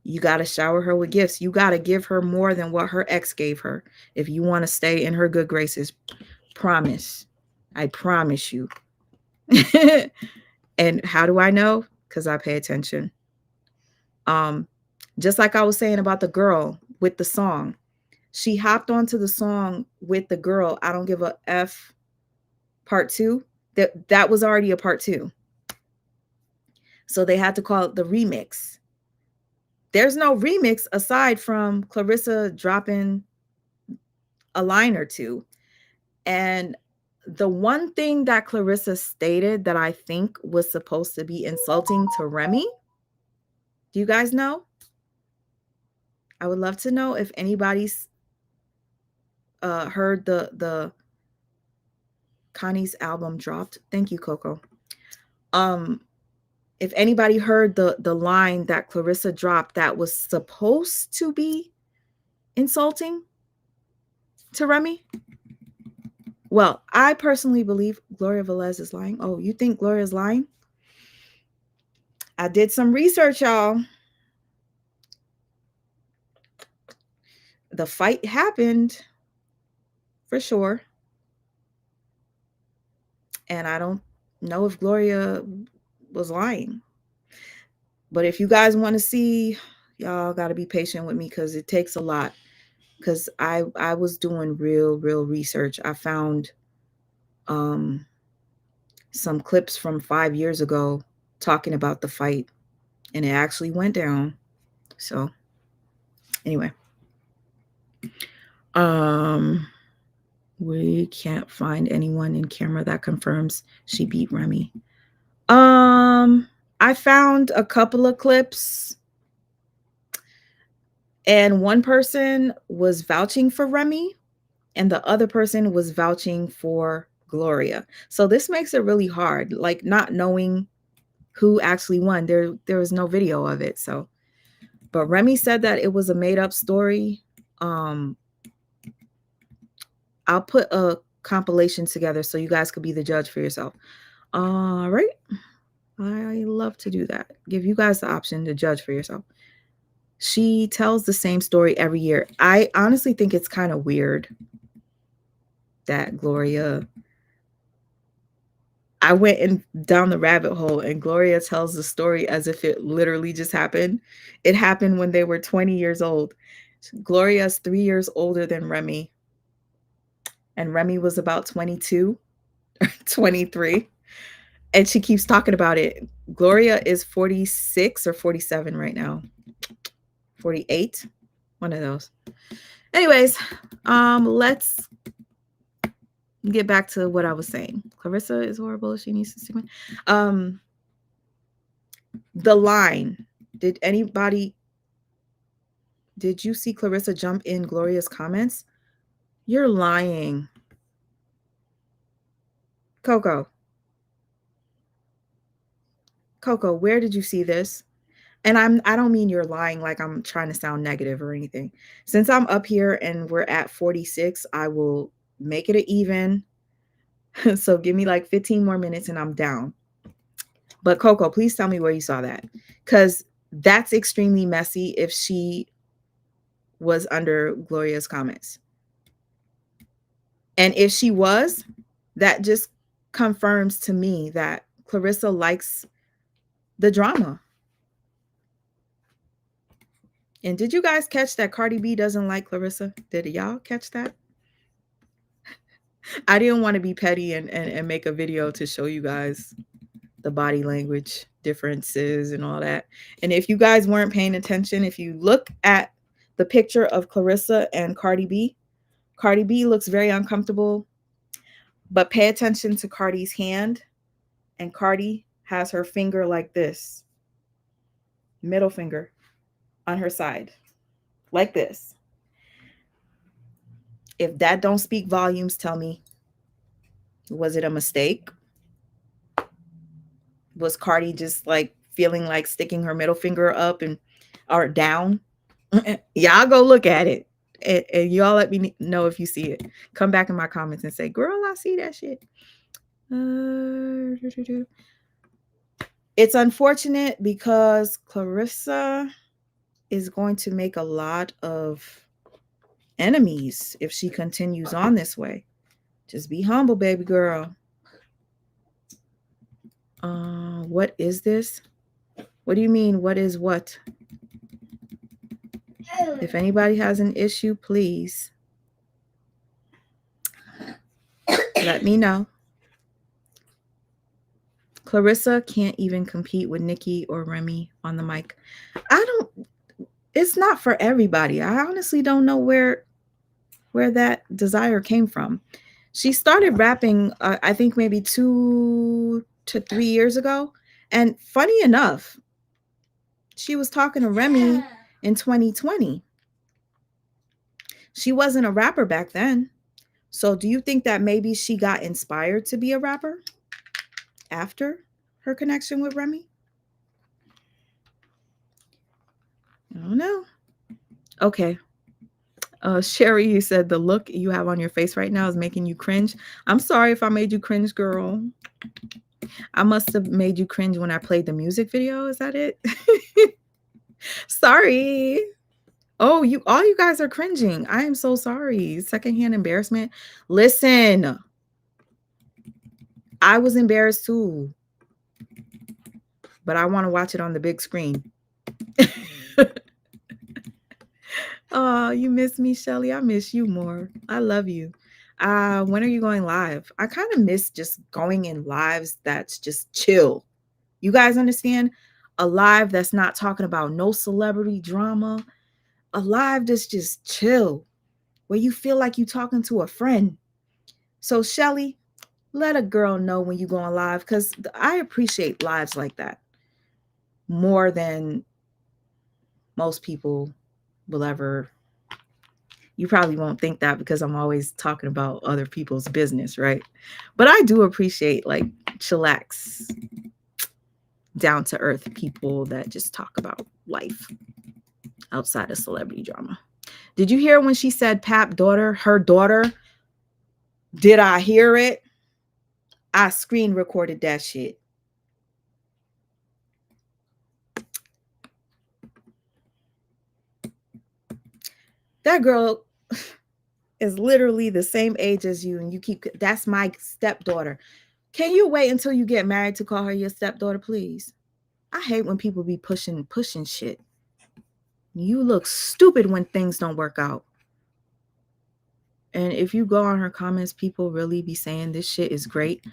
You got to shower her with gifts. You got to give her more than what her ex gave her if you want to stay in her good graces. Promise. I promise you. And how do I know? Because I pay attention. Just like I was saying about the girl with the song. She hopped onto the song with the girl, I Don't Give a F, part 2. That was already a part 2. So they had to call it the remix. There's no remix aside from Clarissa dropping a line or two. And the one thing that Clarissa stated that I think was supposed to be insulting to Remy, do you guys know? I would love to know if anybody's heard the Connie's album dropped. Thank you, Coco. If anybody heard the line that Clarissa dropped that was supposed to be insulting to Remy. Well, I personally believe Gloria Velez is lying. Oh, you think Gloria's lying? I did some research, y'all. the fight happened for sure. And I don't know if Gloria was lying. But if you guys want to see, y'all got to be patient with me because it takes a lot. Because I was doing real research. I found some clips from 5 years ago talking about the fight, and it actually went down. So anyway, we can't find anyone in camera that confirms she beat Remy. I found a couple of clips, and one person was vouching for Remy and the other person was vouching for Gloria. So this makes it really hard, like not knowing who actually won. There was no video of it. So, but Remy said that it was a made up story. I'll put a compilation together so you guys could be the judge for yourself. All right. I love to do that. Give you guys the option to judge for yourself. She tells the same story every year. I honestly think it's kind of weird that Gloria, I went down the rabbit hole and Gloria tells the story as if it literally just happened. It happened when they were 20 years old. Gloria's 3 years older than Remy. And Remy was about 22 or 23. And she keeps talking about it. Gloria is 46 or 47 right now. 48. One of those. Anyways, let's get back to what I was saying. Clarissa is horrible. She needs to stick with. The line. Did you see Clarissa jump in Gloria's comments? You're lying. Coco, where did you see this? And I don't mean you're lying like I'm trying to sound negative or anything. Since I'm up here and we're at 46, I will make it an even. So give me like 15 more minutes and I'm down. But Coco, please tell me where you saw that. Because that's extremely messy if she was under Gloria's comments. And if she was, that just confirms to me that Clarissa likes the drama. And did you guys catch that Cardi B doesn't like Clarissa? Did y'all catch that? I didn't want to be petty and make a video to show you guys the body language differences and all that. And if you guys weren't paying attention, if you look at the picture of Clarissa and Cardi B looks very uncomfortable, but pay attention to Cardi's hand. And Cardi has her finger like this, middle finger on her side, like this. If that don't speak volumes, tell me, was it a mistake? Was Cardi just like feeling like sticking her middle finger up or down? Y'all go look at it. And y'all let me know if you see it. Come back in my comments and say, girl, I see that shit. It's unfortunate because Clarissa is going to make a lot of enemies if she continues on this way. Just be humble, baby girl. What is this? What do you mean? What is what? If anybody has an issue, please let me know. Clarissa can't even compete with Nikki or Remy on the mic. It's not for everybody. I honestly don't know where that desire came from. She started rapping, I think maybe 2 to 3 years ago. And funny enough, she was talking to Remy in 2020. She wasn't a rapper back then. So do you think that maybe she got inspired to be a rapper after her connection with Remy? I don't know. Okay. Sherry, you said the look you have on your face right now is making you cringe. I'm sorry if I made you cringe, girl. I must have made you cringe when I played the music video. Is that it? Sorry. Oh, all you guys are cringing. I am so sorry. Secondhand embarrassment. Listen, I was embarrassed too, but I want to watch it on the big screen. Oh, you miss me, Shelly. I miss you more. I love you. When are you going live? I kind of miss just going in lives that's just chill. You guys understand? A live that's not talking about no celebrity drama. A live that's just chill, where you feel like you talking to a friend. So, Shelly, let a girl know when you going live, because I appreciate lives like that more than most people will ever. You probably won't think that because I'm always talking about other people's business, right? But I do appreciate like chillax, down to earth people that just talk about life outside of celebrity drama. Did you hear when she said Pap daughter, her daughter? Did I hear it? I screen recorded that shit. That girl is literally the same age as you, and you keep, that's my stepdaughter. Can you wait until you get married to call her your stepdaughter, please? I hate when people be pushing shit. You look stupid when things don't work out. And if you go on her comments, people really be saying this shit is great.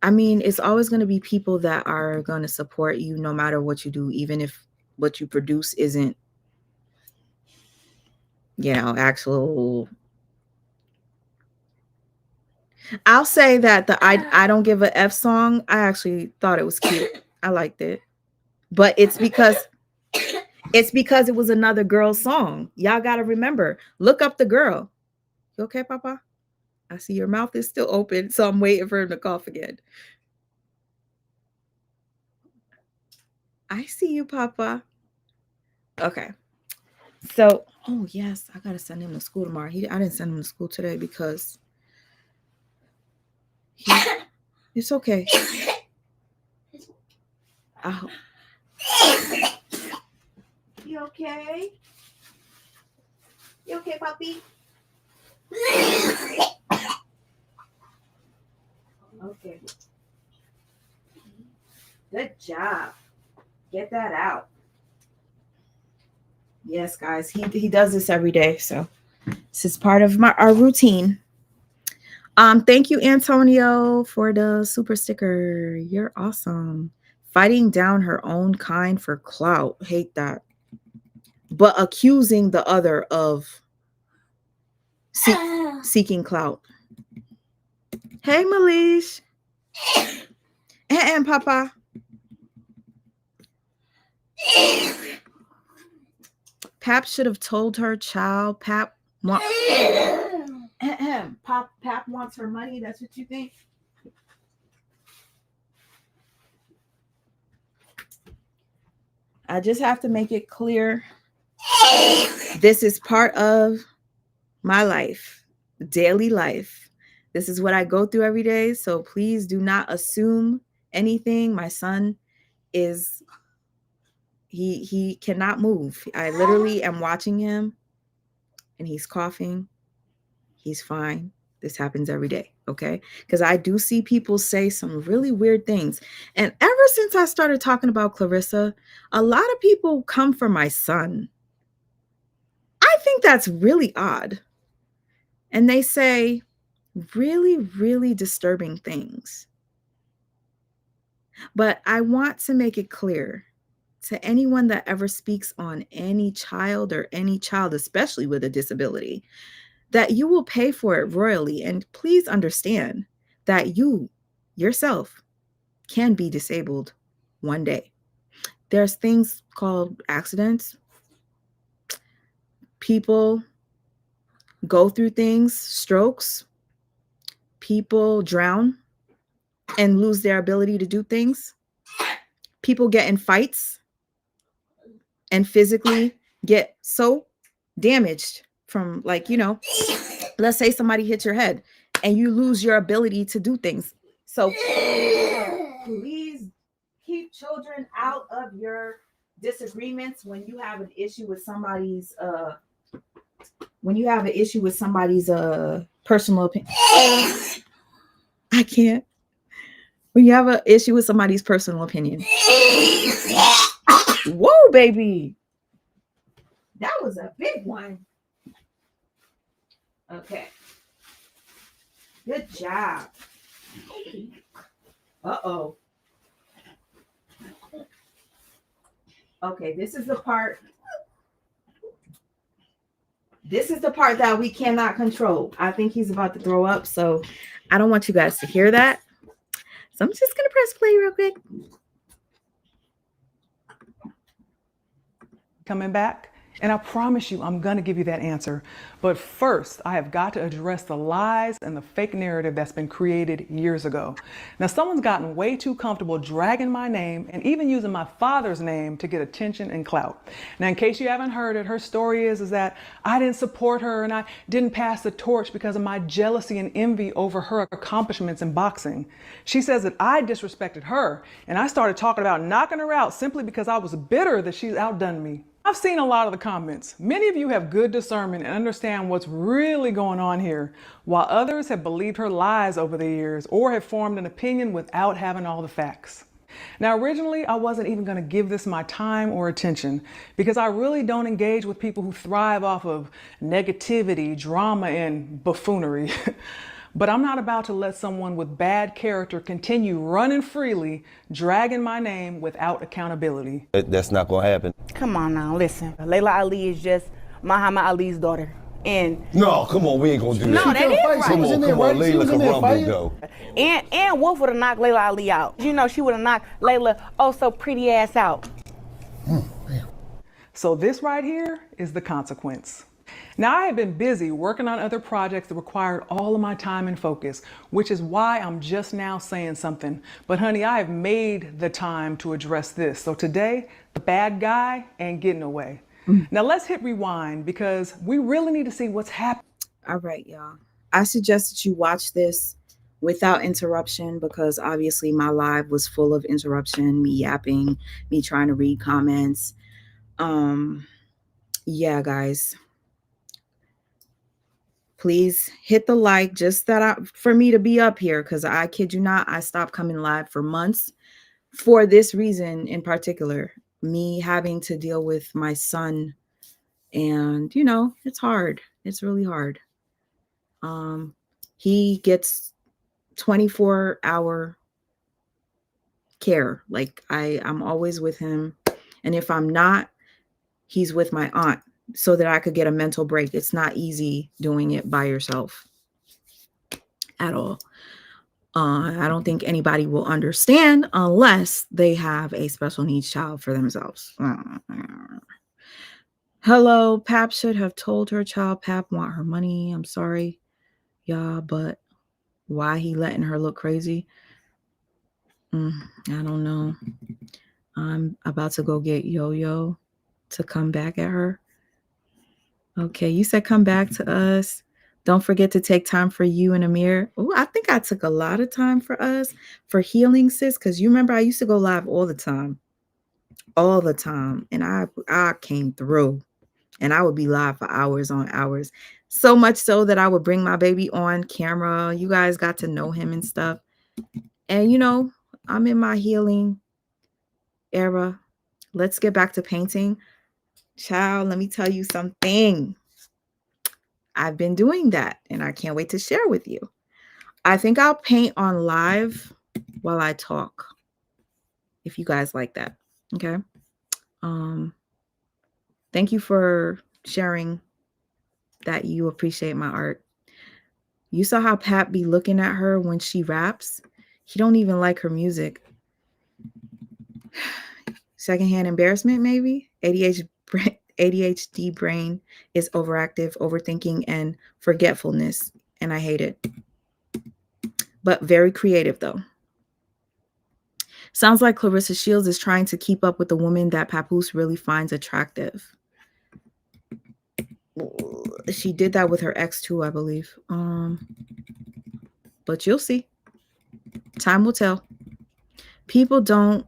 I mean, it's always going to be people that are going to support you no matter what you do, even if what you produce isn't, actual. I'll say that the I Don't Give a F song, I actually thought it was cute. I liked it. But it's because it was another girl's song. Y'all got to remember, look up the girl. You okay, Papa? I see your mouth is still open, so I'm waiting for him to cough again. I see you, Papa. Okay. So, oh yes, I gotta send him to school tomorrow. I didn't send him to school today because it's okay. Oh. You okay? You okay, puppy? Okay. Good job. Get that out. Yes, guys, he does this every day, so this is part of our routine. Thank you, Antonio, for the super sticker. You're awesome. Fighting down her own kind for clout. Hate that. But accusing the other of seeking clout. Hey, Malish. And Papa. Pap should have told her child. Pap wants her money. That's what you think? I just have to make it clear. This is part of my life, daily life. This is what I go through every day. So please do not assume anything. My son is, he cannot move. I literally am watching him and he's coughing. He's fine. This happens every day, okay? Because I do see people say some really weird things. And ever since I started talking about Clarissa, a lot of people come for my son. I think that's really odd. And they say really, really disturbing things. But I want to make it clear to anyone that ever speaks on any child or any child, especially with a disability, that you will pay for it royally. And please understand that you yourself can be disabled one day. There's things called accidents. People go through things, strokes. People drown and lose their ability to do things. People get in fights and physically get so damaged from, like, let's say somebody hits your head and you lose your ability to do things. So please keep children out of your disagreements, when you have an issue with somebody's personal opinion. I can't. When you have an issue with somebody's personal opinion. Whoa, baby. That was a big one. Okay. Good job. Uh-oh. Okay, this is the part that we cannot control. I think he's about to throw up, so I don't want you guys to hear that. So I'm just going to press play real quick. Coming back? And I promise you, I'm going to give you that answer. But first, I have got to address the lies and the fake narrative that's been created years ago. Now, someone's gotten way too comfortable dragging my name and even using my father's name to get attention and clout. Now, in case you haven't heard it, her story is that I didn't support her and I didn't pass the torch because of my jealousy and envy over her accomplishments in boxing. She says that I disrespected her and I started talking about knocking her out simply because I was bitter that she's outdone me. I've seen a lot of the comments. Many of you have good discernment and understand what's really going on here, while others have believed her lies over the years or have formed an opinion without having all the facts. Now, originally, I wasn't even going to give this my time or attention because I really don't engage with people who thrive off of negativity, drama, and buffoonery. But I'm not about to let someone with bad character continue running freely, dragging my name without accountability. That's not gonna happen. Come on now, listen. Laila Ali is just Muhammad Ali's daughter. And no, come on, we ain't gonna do that. No, that is right. Come on, Laila can rumble though. And Wolf would have knocked Laila Ali out. You know, she would have knocked Laila oh so pretty ass out. So this right here is the consequence. Now, I have been busy working on other projects that required all of my time and focus, which is why I'm just now saying something. But honey, I have made the time to address this. So today, the bad guy ain't getting away. Now let's hit rewind because we really need to see what's happening. All right, y'all. I suggest that you watch this without interruption because obviously my live was full of interruption, me yapping, me trying to read comments. Yeah, guys. Please hit the like just for me to be up here because I kid you not, I stopped coming live for months for this reason in particular, me having to deal with my son. And, you know, it's hard. It's really hard. He gets 24-hour care. Like I'm always with him. And if I'm not, he's with my aunt, so that I could get a mental break. It's not easy doing it by yourself at all. I don't think anybody will understand unless they have a special needs child for themselves. Hello, Pap should have told her child Pap want her money. I'm sorry, y'all, but why he letting her look crazy? I don't know. I'm about to go get Yo-Yo to come back at her. Okay, you said come back to us. Don't forget to take time for you and Amir. Oh, I think I took a lot of time for us for healing, sis, because you remember I used to go live all the time. And I came through and I would be live for hours on hours. So much so that I would bring my baby on camera. You guys got to know him and stuff. And, you know, I'm in my healing era. Let's get back to painting. Child, let me tell you something. I've been doing that and I can't wait to share with you. I think I'll paint on live while I talk, if you guys like that. Okay. Thank you for sharing that you appreciate my art. You saw how Pat be looking at her when she raps. He don't even like her music. Secondhand embarrassment, maybe. ADHD brain is overactive, overthinking, and forgetfulness. And I hate it. But very creative, though. Sounds like Clarissa Shields is trying to keep up with the woman that Papoose really finds attractive. She did that with her ex, too, I believe. But you'll see. Time will tell. People don't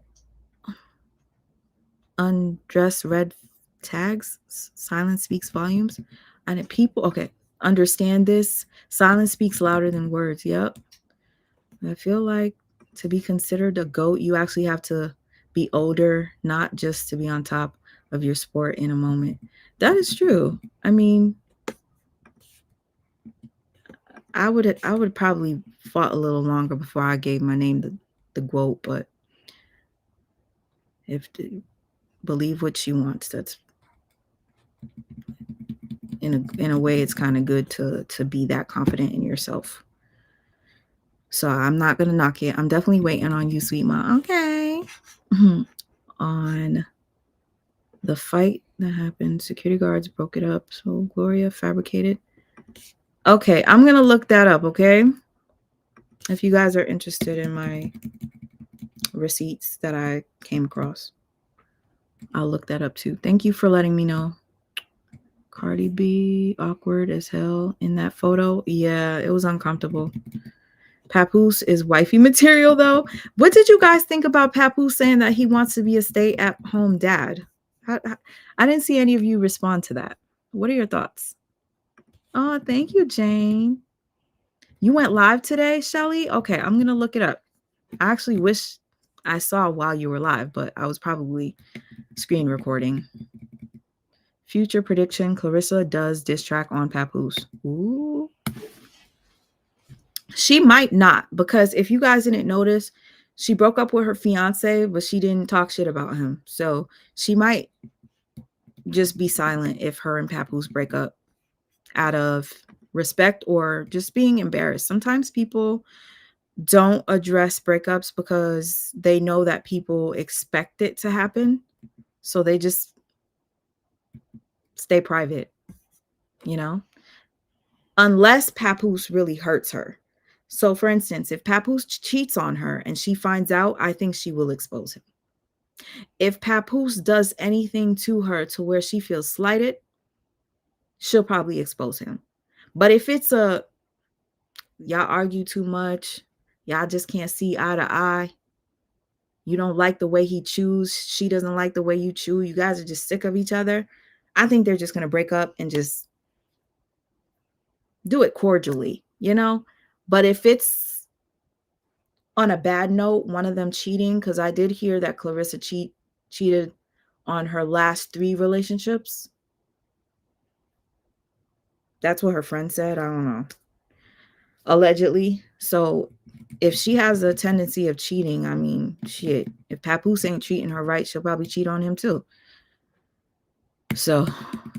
undress red tags. Silence speaks volumes. And if people, okay, understand this. Silence speaks louder than words. Yep. I feel like to be considered a GOAT, you actually have to be older, not just to be on top of your sport in a moment. That is true. I mean, I would probably fought a little longer before I gave my name the GOAT, but if believe what she wants, that's in a way it's kind of good to be that confident in yourself. So I'm not gonna knock it. I'm definitely waiting on you, sweet mom. Okay. On the fight that happened, security guards broke it up. So Gloria fabricated. Okay, I'm gonna look that up. Okay, if you guys are interested in my receipts that I came across, I'll look that up too. Thank you for letting me know. Cardi B, awkward as hell in that photo. Yeah, it was uncomfortable. Papoose is wifey material, though. What did you guys think about Papoose saying that he wants to be a stay-at-home dad? I didn't see any of you respond to that. What are your thoughts? Oh, thank you, Jane. You went live today, Shelly? Okay, I'm going to look it up. I actually wish I saw while you were live, but I was probably screen recording. Future prediction, Clarissa does diss track on Papoose. Ooh. She might not, because if you guys didn't notice, she broke up with her fiance, but she didn't talk shit about him. So she might just be silent if her and Papoose break up out of respect or just being embarrassed. Sometimes people don't address breakups because they know that people expect it to happen. So they just stay private, you know, unless Papoose really hurts her. So, for instance, if Papoose cheats on her and she finds out, I think she will expose him. If Papoose does anything to her to where she feels slighted, she'll probably expose him. But if it's y'all argue too much, y'all just can't see eye to eye, you don't like the way he chews, she doesn't like the way you chew, you guys are just sick of each other, I think they're just going to break up and just do it cordially, you know? But if it's on a bad note, one of them cheating, because I did hear that Clarissa cheated on her last 3 relationships. That's what her friend said. I don't know. Allegedly. So if she has a tendency of cheating, I mean, shit, if Papoose ain't treating her right, she'll probably cheat on him too. So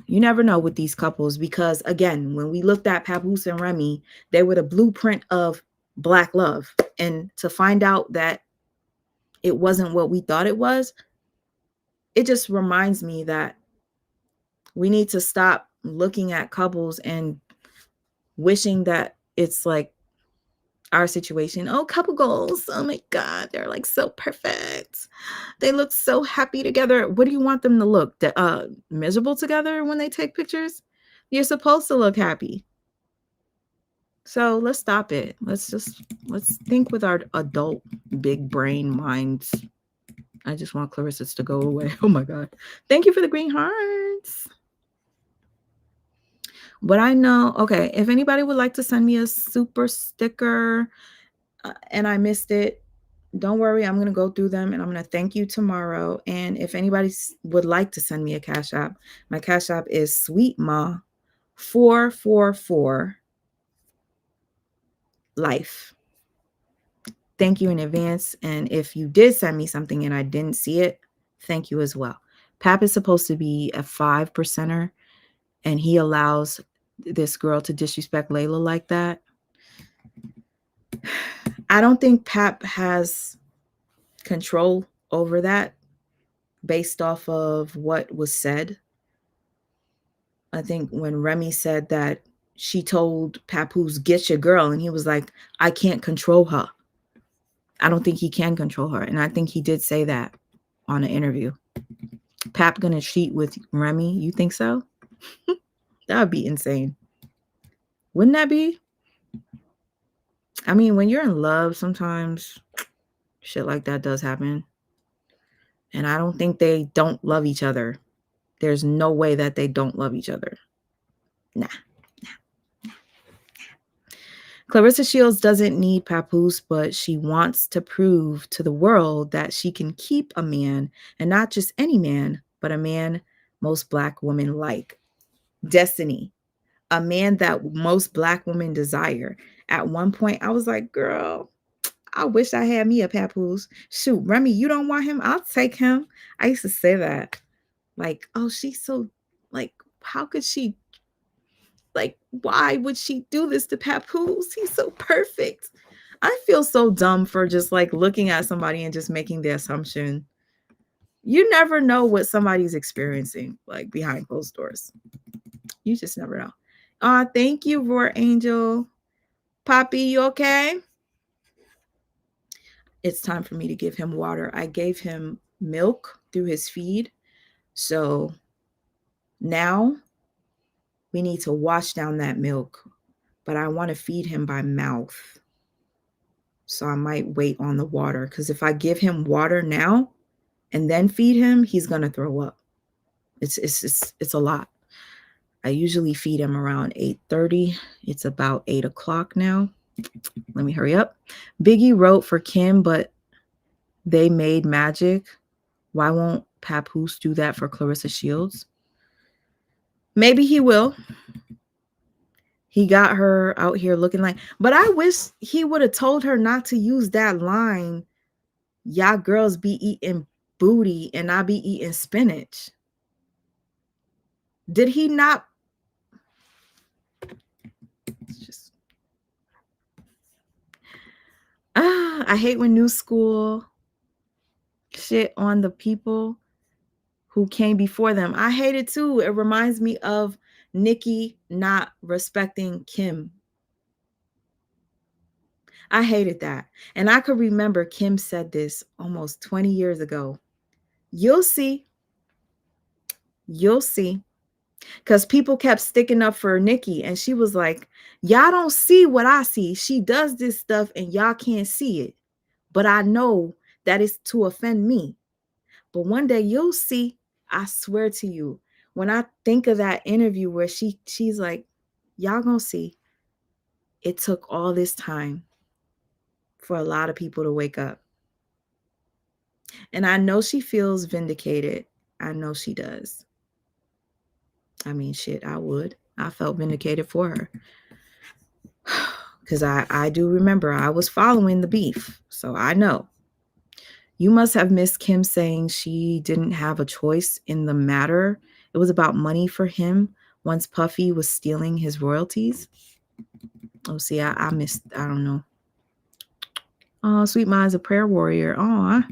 you never know with these couples, because again, when we looked at Papoose and Remy, they were the blueprint of Black love. And to find out that it wasn't what we thought it was, it just reminds me that we need to stop looking at couples and wishing that it's like our situation. Oh, couple goals. Oh my God. They're like so perfect. They look so happy together. What do you want them to look? Miserable together when they take pictures? You're supposed to look happy. So let's stop it. Let's think with our adult big brain minds. I just want Clarissa's to go away. Oh my God. Thank you for the green hearts. But I know, okay, if anybody would like to send me a super sticker and I missed it, don't worry. I'm going to go through them and I'm going to thank you tomorrow. And if anybody would like to send me a Cash App, my Cash App is SweetMa444 Life. Thank you in advance. And if you did send me something and I didn't see it, thank you as well. Pap is supposed to be a 5%er and he allows this girl to disrespect Laila like that. I don't think Pap has control over that based off of what was said. I think when Remy said that she told Papoose, get your girl, and he was like, I can't control her. I don't think he can control her. And I think he did say that on an interview. Pap gonna cheat with Remy? You think so? That would be insane. Wouldn't that be? I mean, when you're in love, sometimes shit like that does happen. And I don't think they don't love each other. There's no way that they don't love each other. Nah. Clarissa Shields doesn't need Papoose, but she wants to prove to the world that she can keep a man, and not just any man, but a man most Black women like. Destiny, a man that most Black women desire. At one point, I was like, girl, I wish I had me a Papoose. Shoot, Remy, you don't want him? I'll take him. I used to say that. Like, oh, she's so, like, how could she, like, why would she do this to Papoose? He's so perfect. I feel so dumb for just like looking at somebody and just making the assumption. You never know what somebody's experiencing, like behind closed doors. You just never know. Thank you, Roar Angel. Poppy, you okay? It's time for me to give him water. I gave him milk through his feed. So now we need to wash down that milk, but I want to feed him by mouth. So I might wait on the water, because if I give him water now and then feed him, he's going to throw up. It's a lot. I usually feed him around 8:30. It's about 8 o'clock now. Let me hurry up. Biggie wrote for Kim, but they made magic. Why won't Papoose do that for Clarissa Shields? Maybe he will. He got her out here looking like, but I wish he would have told her not to use that line. Y'all girls be eating booty and I be eating spinach. Did he not? It's just, I hate when new school shit on the people who came before them. I hate it too. It reminds me of Nikki not respecting Kim. I hated that. And I could remember Kim said this almost 20 years ago. You'll see. You'll see. Because people kept sticking up for Nikki. And she was like, y'all don't see what I see. She does this stuff and y'all can't see it. But I know that it's to offend me. But one day you'll see. I swear to you. When I think of that interview where she's like, y'all gonna see. It took all this time for a lot of people to wake up. And I know she feels vindicated. I know she does. I mean, shit, I would. I felt vindicated for her. Because I do remember I was following the beef. So I know. You must have missed Kim saying she didn't have a choice in the matter. It was about money for him once Puffy was stealing his royalties. Oh, see, I missed, I don't know. Oh, Sweet Ma is a prayer warrior. Oh,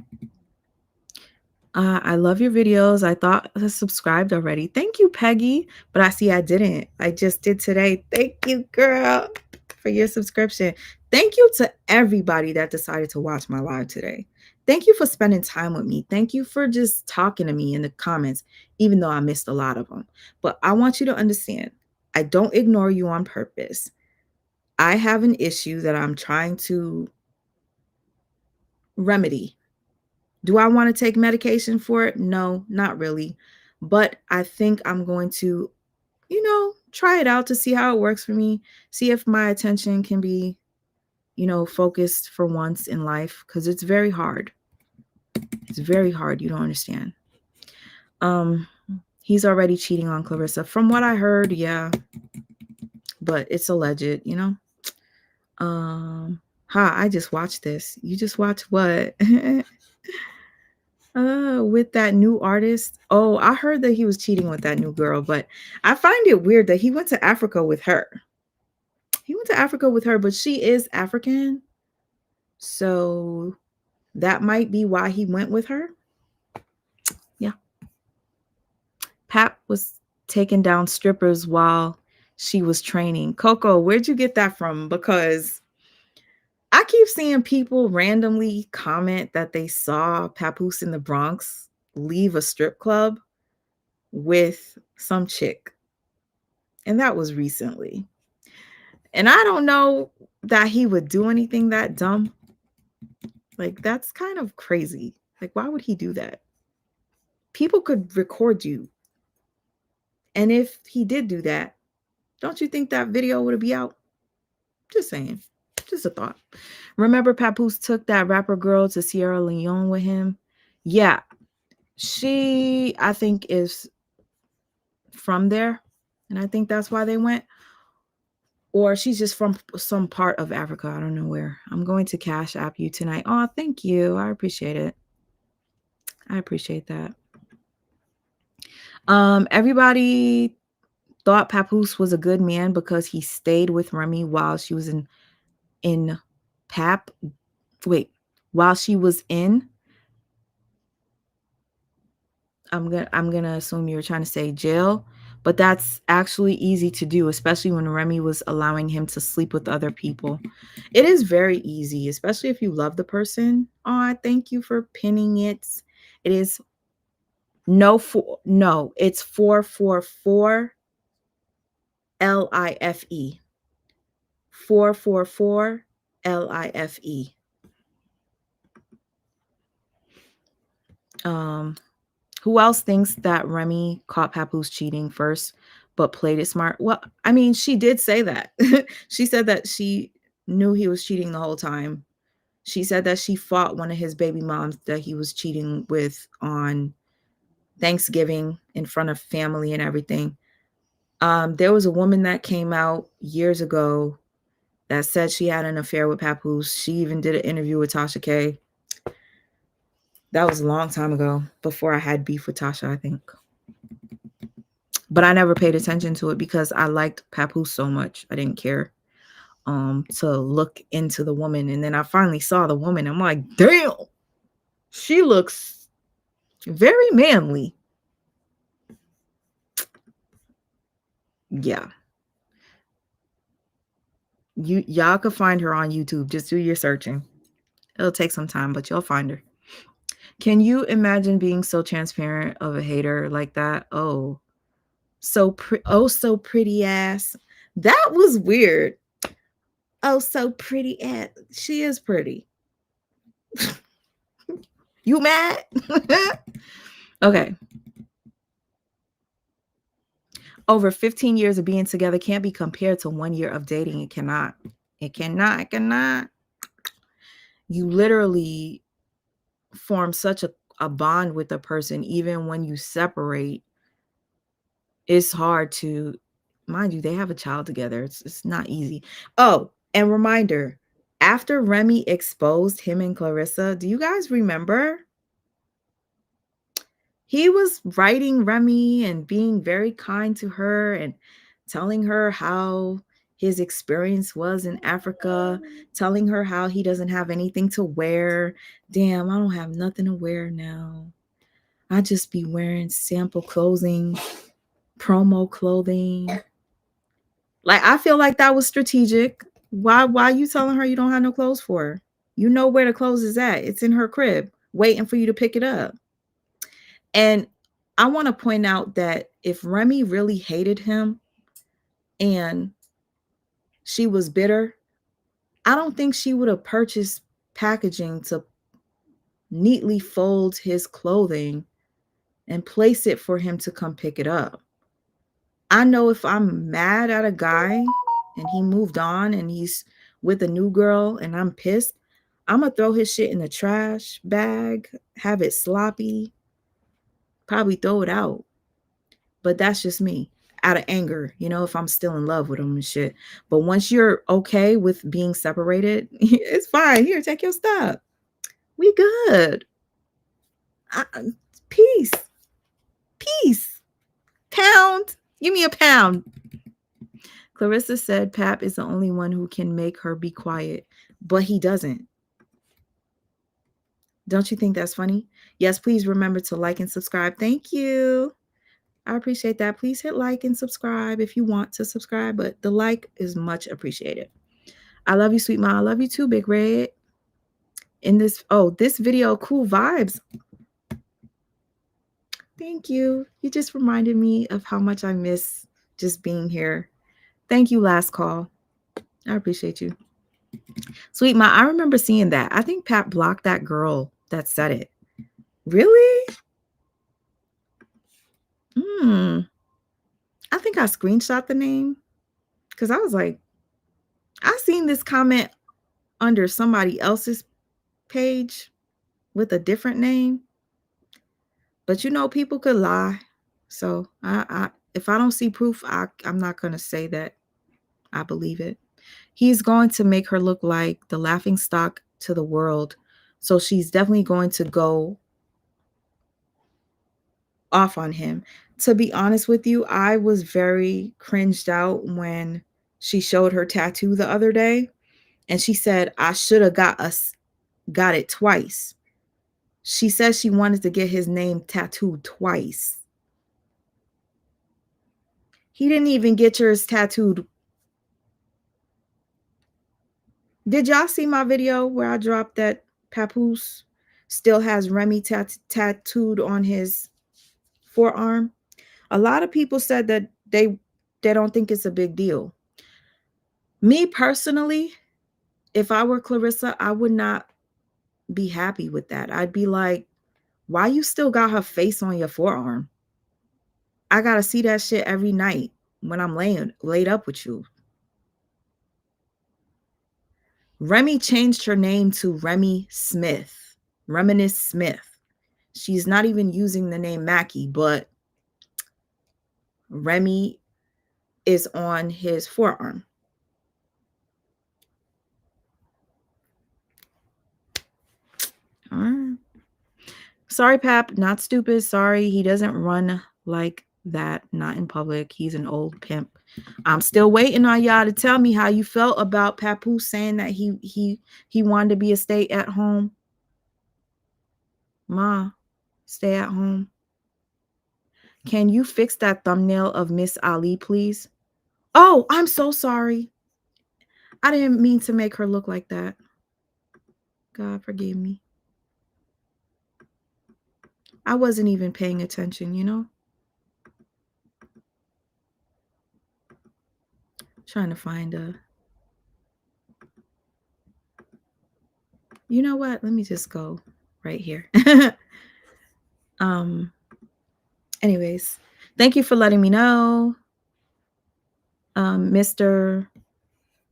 I love your videos. I thought I subscribed already. Thank you, Peggy. But I see I didn't. I just did today. Thank you, girl, for your subscription. Thank you to everybody that decided to watch my live today. Thank you for spending time with me. Thank you for just talking to me in the comments, even though I missed a lot of them. But I want you to understand, I don't ignore you on purpose. I have an issue that I'm trying to remedy. Do I want to take medication for it? No, not really. But I think I'm going to, try it out to see how it works for me. See if my attention can be, focused for once in life. Because it's very hard. It's very hard. You don't understand. He's already cheating on Clarissa. From what I heard, yeah. But it's alleged, I just watched this. You just watched what? With that new artist. Oh, I heard that he was cheating with that new girl, but I find it weird that he went to Africa with her. He went to Africa with her, but she is African. So that might be why he went with her. Yeah. Pap was taking down strippers while she was training. Coco, where'd you get that from? Because I keep seeing people randomly comment that they saw Papoose in the Bronx leave a strip club with some chick. And that was recently. And I don't know that he would do anything that dumb. Like, that's kind of crazy. Like, why would he do that? people could record you. And if he did do that, don't you think that video would be out? Just saying. Just a thought. Remember Papoose took that rapper girl to Sierra Leone with him? Yeah. She, I think, is from there. And I think that's why they went. Or she's just from some part of Africa. I don't know where. I'm going to Cash App you tonight. Oh, thank you. I appreciate it. I appreciate that. Everybody thought Papoose was a good man because he stayed with Remy while she was in Pap. Wait, while she was in. I'm gonna assume you're trying to say jail, but that's actually easy to do, especially when Remy was allowing him to sleep with other people. It is very easy, especially if you love the person. Oh, thank you for pinning it. It is it's 444 LIFE. 444 LIFE. Who else thinks that Remy caught Papoose cheating first, but played it smart? Well, I mean, she did say that. She said that she knew he was cheating the whole time. She said that she fought one of his baby moms that he was cheating with on Thanksgiving in front of family and everything. There was a woman that came out years ago that said she had an affair with Papoose. She even did an interview with Tasha K. That was a long time ago, before I had beef with Tasha, I think. But I never paid attention to it because I liked Papoose so much. I didn't care to look into the woman. And then I finally saw the woman. I'm like, damn, she looks very manly. Yeah. Y'all could find her on YouTube. Just do your searching. It'll take some time, but you'll find her. Can you imagine being so transparent of a hater like that? Oh, so pretty ass. That was weird. Oh, so pretty ass. She is pretty. You mad? Okay. Over 15 years of being together can't be compared to 1 year of dating. It cannot. It cannot. You literally form such a bond with a person, even when you separate. It's hard to, mind you, they have a child together. It's not easy. Oh, and reminder, after Remy exposed him and Clarissa, do you guys remember? He was writing Remy and being very kind to her and telling her how his experience was in Africa, telling her how he doesn't have anything to wear. Damn, I don't have nothing to wear now. I just be wearing sample clothing, promo clothing. Like, I feel like that was strategic. Why you telling her you don't have no clothes for her? You know where the clothes is at. It's in her crib, waiting for you to pick it up. And I want to point out that if Remy really hated him and she was bitter, I don't think she would have purchased packaging to neatly fold his clothing and place it for him to come pick it up. I know if I'm mad at a guy and he moved on and he's with a new girl and I'm pissed, I'm going to throw his shit in the trash bag, have it sloppy, probably throw it out. But that's just me, out of anger, if I'm still in love with him and shit. But once you're okay with being separated, it's fine. Here, take your stuff. We good. Peace. Pound. Give me a pound. Clarissa said Pap is the only one who can make her be quiet, but he doesn't. Don't you think that's funny? Yes, please remember to like and subscribe. Thank you. I appreciate that. Please hit like and subscribe if you want to subscribe, but the like is much appreciated. I love you, sweet mom. I love you too, Big Red. This video, cool vibes. Thank you. You just reminded me of how much I miss just being here. Thank you, last call. I appreciate you. Sweet Ma, I remember seeing that. I think Pat blocked that girl that said it. Really? I think I screenshot the name because I was like, I seen this comment under somebody else's page with a different name, but people could lie. So if I don't see proof, I'm not gonna say that I believe it. He's going to make her look like the laughing stock to the world. So she's definitely going to go off on him. To be honest with you, I was very cringed out when she showed her tattoo the other day and she said, I should have got it twice. She says she wanted to get his name tattooed twice. He didn't even get yours tattooed. Did y'all see my video where I dropped that Papoose still has Remy tattooed on his forearm? A lot of people said that they don't think it's a big deal. Me personally, if I were Clarissa, I would not be happy with that. I'd be like, why you still got her face on your forearm? I gotta see that shit every night when I'm laid up with you. Remy changed her name to Remy Smith. Reminisce Smith. She's not even using the name Mackie, but Remy is on his forearm. All right. Sorry, Pap, not stupid. Sorry, he doesn't run like that, not in public. He's an old pimp. I'm still waiting on y'all to tell me how you felt about Papoose saying that he wanted to be a stay-at-home. Ma, stay at home. Can you fix that thumbnail of Miss Ali, please? Oh, I'm so sorry. I didn't mean to make her look like that. God forgive me. I wasn't even paying attention, Trying to find a... You know what? Let me just go right here. Anyways, thank you for letting me know. Mr.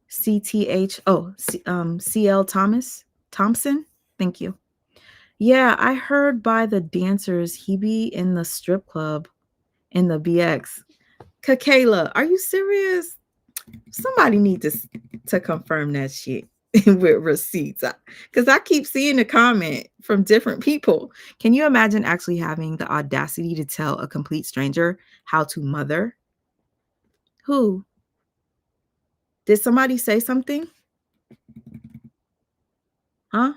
CL Thompson. Thank you. Yeah, I heard by the dancers he be in the strip club in the BX. Kakayla, are you serious? Somebody needs to confirm that shit with receipts, because I keep seeing the comment from different people. Can you imagine actually having the audacity to tell a complete stranger how to mother? Who? Did somebody say something? Huh?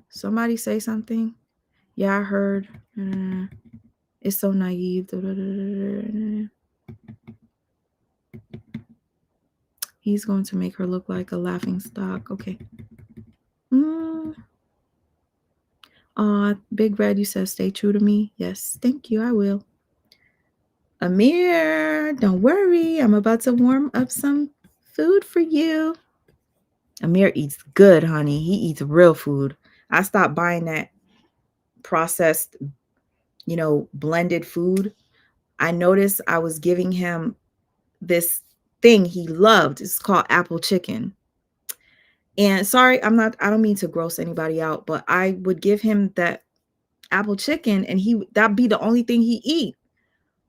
Somebody say something? Yeah, I heard. It's so naive. He's going to make her look like a laughing stock. Okay. Big Red, you said stay true to me. Yes, thank you. I will. Amir, don't worry. I'm about to warm up some food for you. Amir eats good, honey. He eats real food. I stopped buying that processed, blended food. I noticed I was giving him this thing he loved. It's called apple chicken. And sorry, I don't mean to gross anybody out, but I would give him that apple chicken and that'd be the only thing he eat.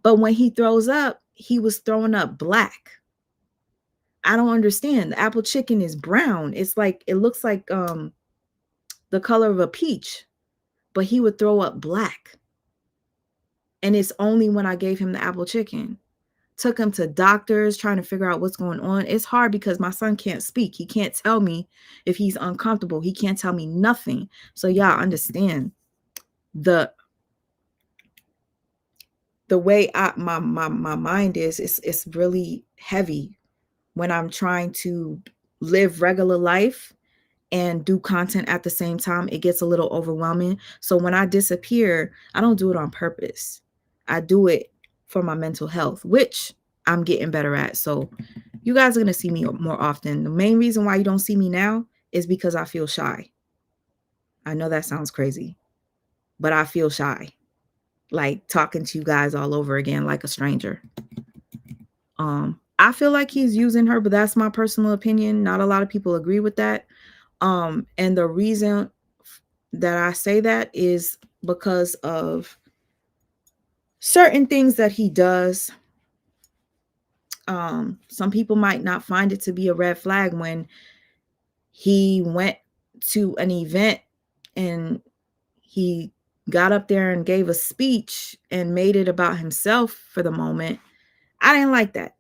But when he throws up, he was throwing up black. I don't understand. The apple chicken is brown. It's like, it looks like the color of a peach, but he would throw up black. And it's only when I gave him the apple chicken. Took him to doctors trying to figure out what's going on. It's hard because my son can't speak. He can't tell me if he's uncomfortable. He can't tell me nothing. So y'all understand the way my mind is. It's really heavy when I'm trying to live regular life and do content at the same time. It gets a little overwhelming. So when I disappear, I don't do it on purpose. I do it for my mental health, which I'm getting better at. So you guys are going to see me more often. The main reason why you don't see me now is because I feel shy. I know that sounds crazy. but I feel shy, like talking to you guys all over again like a stranger. I feel like he's using her, but that's my personal opinion. Not a lot of people agree with that. And the reason that I say that is because of certain things that he does. Some people might not find it to be a red flag when he went to an event and he got up there and gave a speech and made it about himself for the moment. I didn't like that.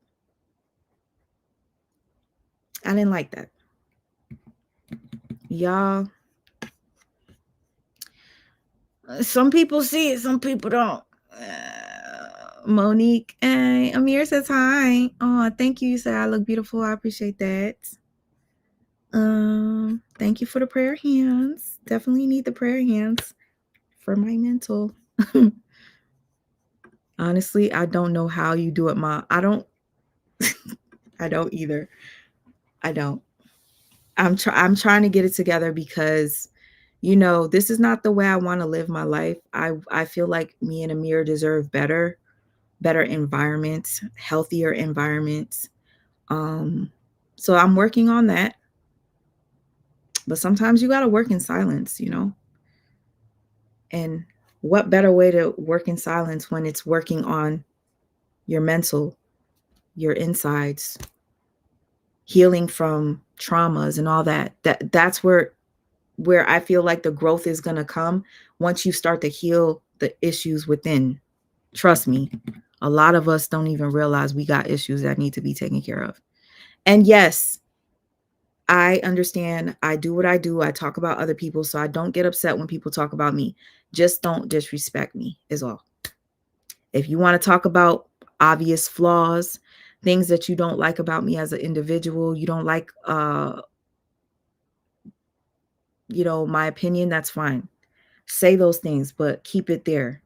I didn't like that. Y'all, some people see it, some people don't. Monique, Amir says hi. Oh, thank you. You said I look beautiful. I appreciate that. Thank you for the prayer hands. Definitely need the prayer hands for my mental. Honestly, I don't know how you do it, Ma. I don't either. I don't. I'm trying to get it together because, this is not the way I want to live my life. I feel like me and Amir deserve better environments, healthier environments. So I'm working on that. But sometimes you got to work in silence, And what better way to work in silence when it's working on your mental, your insides, healing from traumas and all that. That's where I feel like the growth is going to come once you start to heal the issues within. Trust me, a lot of us don't even realize we got issues that need to be taken care of. And yes, I understand. I do what I do. I talk about other people, so I don't get upset when people talk about me. Just don't disrespect me is all. If you want to talk about obvious flaws, things that you don't like about me as an individual, you don't like, my opinion, that's fine. Say those things, but keep it there.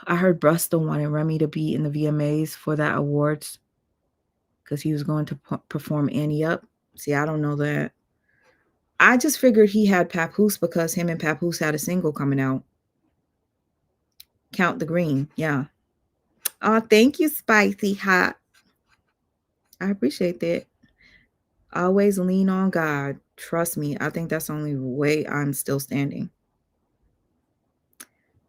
I heard Bruston wanted Remy to be in the VMAs for that awards because he was going to perform Annie Up. See, I don't know that. I just figured he had Papoose because him and Papoose had a single coming out. Count the Green, yeah. Oh, thank you, Spicy Hot. I appreciate that. Always lean on God. Trust me, I think that's the only way I'm still standing.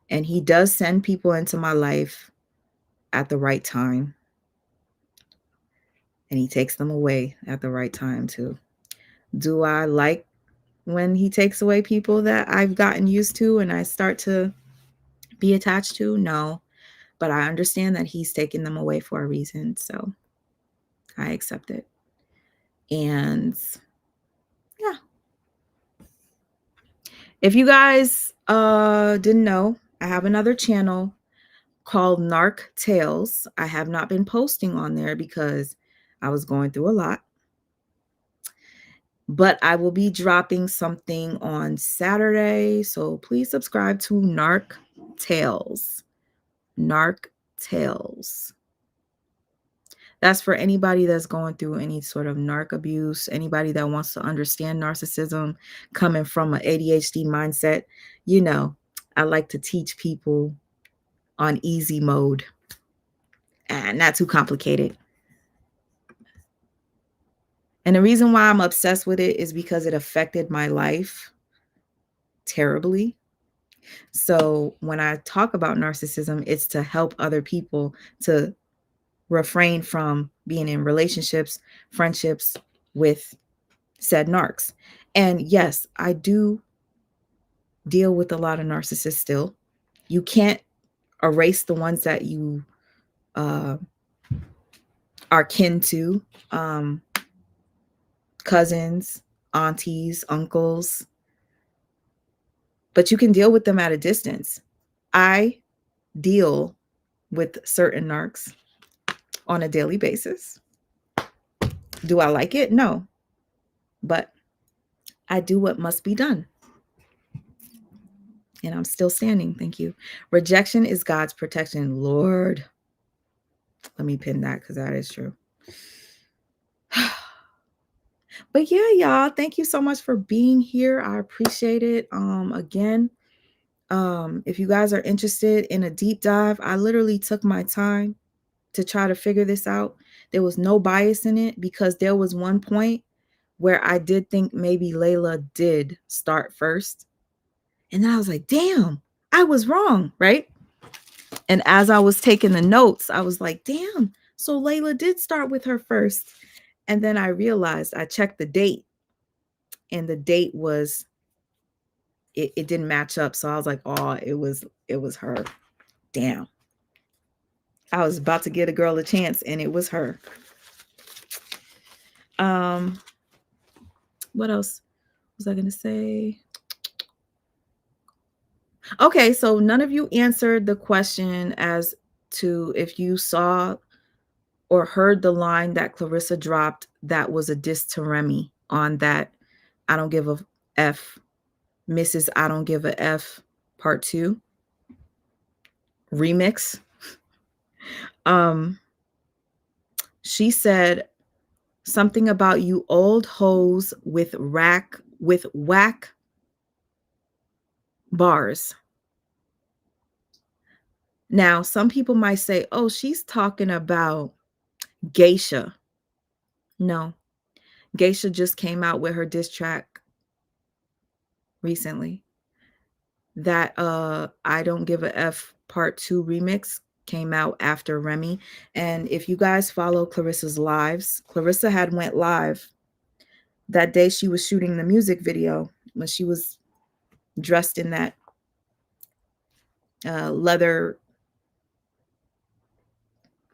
And he does send people into my life at the right time. And he takes them away at the right time too. Do I like when he takes away people that I've gotten used to and I start to be attached to? No. But I understand that he's taking them away for a reason. So I accept it. And yeah. If you guys didn't know, I have another channel called Narc Tales. I have not been posting on there because I was going through a lot. But I will be dropping something on Saturday. So please subscribe to Narc Tales. Narc Tales. That's for anybody that's going through any sort of narc abuse, anybody that wants to understand narcissism coming from an ADHD mindset. I like to teach people on easy mode and not too complicated. And the reason why I'm obsessed with it is because it affected my life terribly. So when I talk about narcissism, it's to help other people to refrain from being in relationships, friendships with said narcs. And yes, I do deal with a lot of narcissists still. You can't erase the ones that you are kin to, cousins, aunties, uncles, but you can deal with them at a distance. I deal with certain narcs on a daily basis. Do I like it? No. But I do what must be done. And I'm still standing. Thank you. Rejection is God's protection. Lord. Let me pin that because that is true. But yeah, y'all, thank you so much for being here. I appreciate it. Again, if you guys are interested in a deep dive, I literally took my time to try to figure this out. There was no bias in it because there was one point where I did think maybe Laila did start first. And then I was like, damn, I was wrong, right? And as I was taking the notes, I was like, damn, so Laila did start with her first. And then I realized, I checked the date, and the date was, it didn't match up. So I was like, oh, it was her. Damn. I was about to give a girl a chance, and it was her. What else was I gonna say? Okay, so none of you answered the question as to if you saw or heard the line that Clarissa dropped that was a diss to Remy on that I Don't Give a F, Mrs. I Don't Give a F Part 2 remix. She said something about you old hoes with whack bars. Now, some people might say, oh, she's talking about Geisha. No, Geisha just came out with her diss track recently. That I Don't Give a F Part 2 remix came out after Remy. And if you guys follow Clarissa's lives, Clarissa had went live that day she was shooting the music video when she was dressed in that leather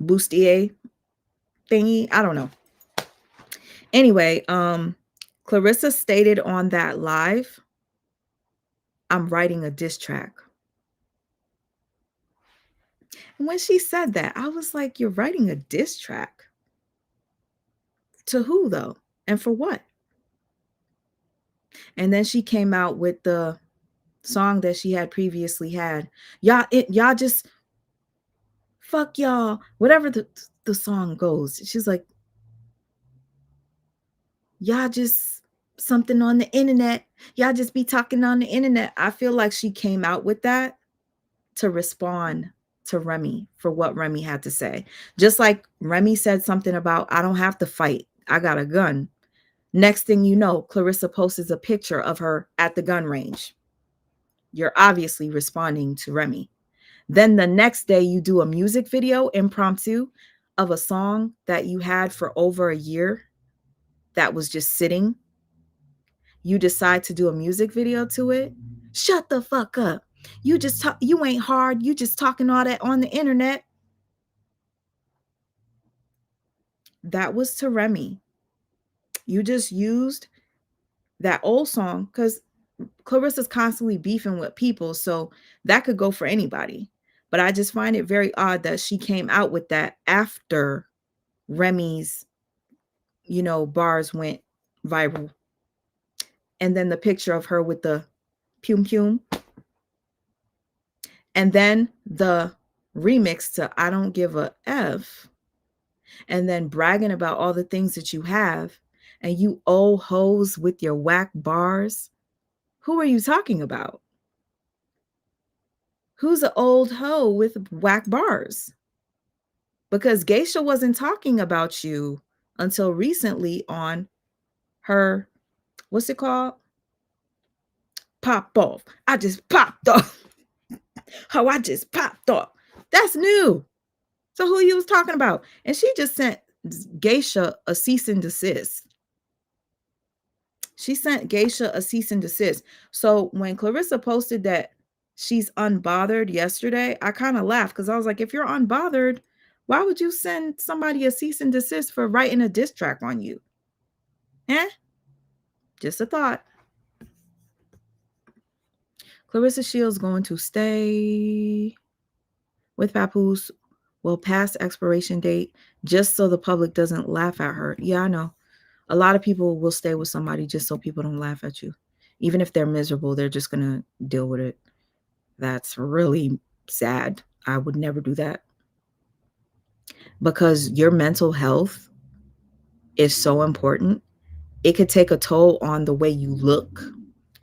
bustier thingy. I don't know. Anyway, Clarissa stated on that live, I'm writing a diss track. And when she said that, I was like, you're writing a diss track? To who though? And for what? And then she came out with the song that she had previously had. Y'all just fuck y'all. Whatever the song goes. She's like, y'all just something on the internet. Y'all just be talking on the internet. I feel like she came out with that to respond to Remy for what Remy had to say. Just like Remy said something about, I don't have to fight. I got a gun. Next thing you know, Clarissa posts a picture of her at the gun range. You're obviously responding to Remy. Then the next day you do a music video impromptu of a song that you had for over a year that was just sitting. You decide to do a music video to it. Shut the fuck up. You just talk, you ain't hard. You just talking all that on the internet. That was to Remy. You just used that old song because Clarissa's constantly beefing with people, so that could go for anybody. But I just find it very odd that she came out with that after Remy's, bars went viral. And then the picture of her with the pum pum. And then the remix to I Don't Give a F. And then bragging about all the things that you have. And you old hoes with your whack bars. Who are you talking about? Who's an old hoe with whack bars? Because Geisha wasn't talking about you until recently on her, what's it called? Pop off. I just popped off. Oh, I just popped off. That's new. So who you was talking about? And she just sent Geisha a cease and desist. She sent Geisha a cease and desist. So when Clarissa posted that she's unbothered yesterday, I kind of laughed because I was like, if you're unbothered, why would you send somebody a cease and desist for writing a diss track on you? Just a thought. Clarissa Shields going to stay with Papoose will pass expiration date just so the public doesn't laugh at her. Yeah, I know. A lot of people will stay with somebody just so people don't laugh at you. Even if they're miserable, they're just going to deal with it. That's really sad. I would never do that. Because your mental health is so important. it could take a toll on the way you look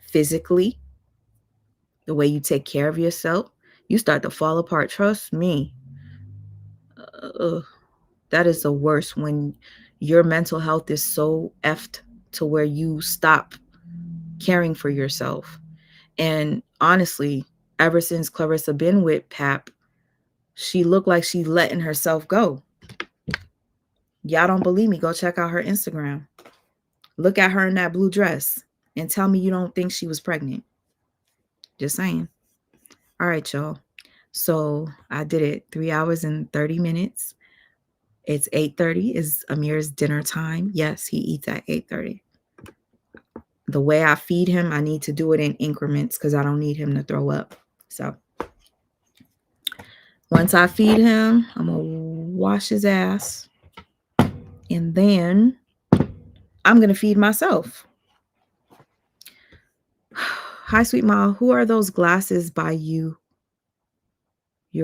physically, the way you take care of yourself. You start to fall apart. Trust me. That is the worst, when your mental health is so effed to where you stop caring for yourself. And honestly, ever since Clarissa been with Pap, she looked like she's letting herself go. Y'all don't believe me? Go check out her Instagram. Look at her in that blue dress and tell me you don't think she was pregnant. Just saying. All right, y'all. So I did it 3 hours and 30 minutes. It's 8:30 is Amir's dinner time. Yes, he eats at 8:30. The way I feed him, I need to do it in increments because I don't need him to throw up. So once I feed him, I'm going to wash his ass. And then I'm going to feed myself. Hi, Sweet Ma. Who are those glasses by you're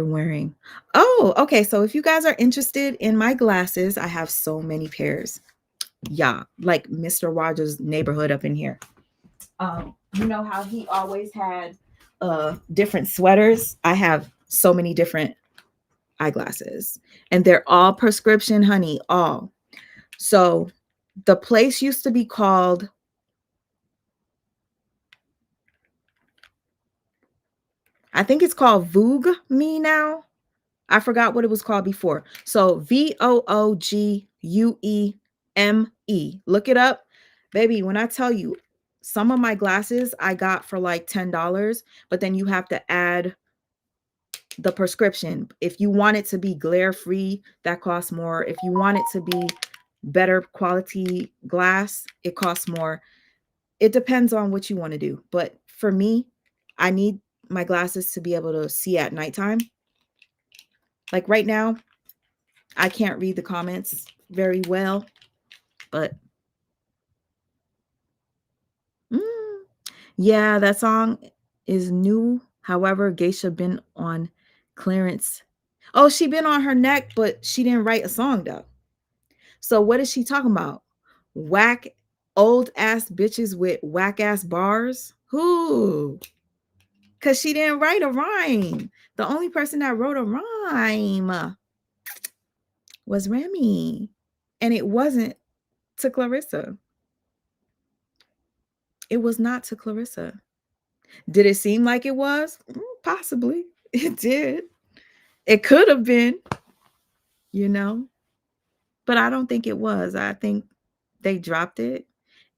wearing? Oh, okay. So if you guys are interested in my glasses, I have so many pairs. Yeah, like Mr. Rogers' neighborhood up in here. You know how he always had different sweaters? I have so many different eyeglasses, and they're all prescription, honey, all. So the place used to be called, I think it's called Vogue Me now. I forgot what it was called before. So VOOGUEME. Look it up. Baby, when I tell you, some of my glasses I got for like $10, but then you have to add the prescription. If you want it to be glare free, that costs more. If you want it to be better quality glass, it costs more. It depends on what you want to do. But for me, I need my glasses to be able to see at nighttime. Like right now, I can't read the comments very well, but yeah, that song is new. However, Geisha been on clearance. Oh, she been on her neck, but she didn't write a song though. So what is she talking about? Whack old ass bitches with whack ass bars? Who? Because she didn't write a rhyme. The only person that wrote a rhyme was Remy. And it wasn't to Clarissa. It was not to Clarissa. Did it seem like it was? Possibly. It did. It could have been, you know, but I don't think it was. I think they dropped it.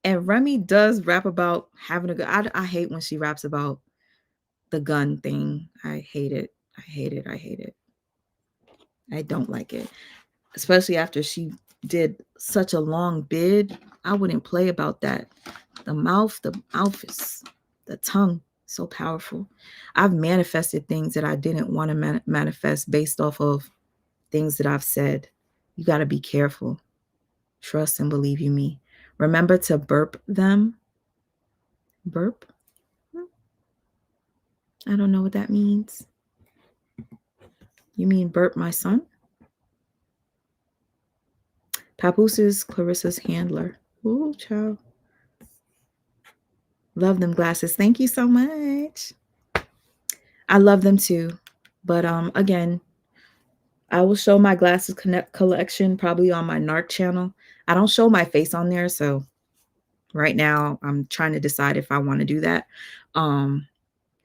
And Remy does rap about having a gun. I hate when she raps about the gun thing. I hate it. I hate it. I hate it. I don't like it. Especially after she did such a long bid. I wouldn't play about that. The mouth is the tongue. So powerful. I've manifested things that I didn't want to manifest based off of things that I've said. You got to be careful. Trust and believe you me. Remember to burp them. Burp? I don't know what that means. You mean burp my son? Papoose is Clarissa's handler. Ooh, child. Love them glasses. Thank you so much. I love them too. But again, I will show my glasses collection probably on my NARC channel. I don't show my face on there, so right now I'm trying to decide if I want to do that.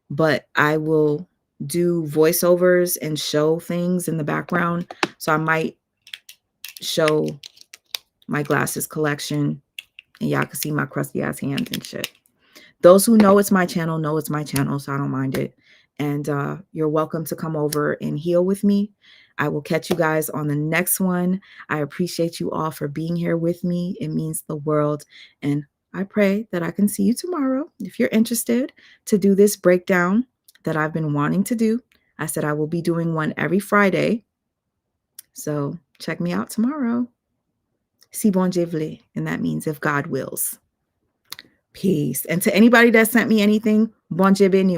But I will do voiceovers and show things in the background. So I might show my glasses collection and y'all can see my crusty ass hands and shit. Those who know it's my channel know it's my channel, so I don't mind it. And you're welcome to come over and heal with me. I will catch you guys on the next one. I appreciate you all for being here with me. It means the world. And I pray that I can see you tomorrow. If you're interested to do this breakdown that I've been wanting to do, I said I will be doing one every Friday. So check me out tomorrow. Si bon Dieu veut, and that means if God wills. Peace. And to anybody that sent me anything, bon Dieu béni.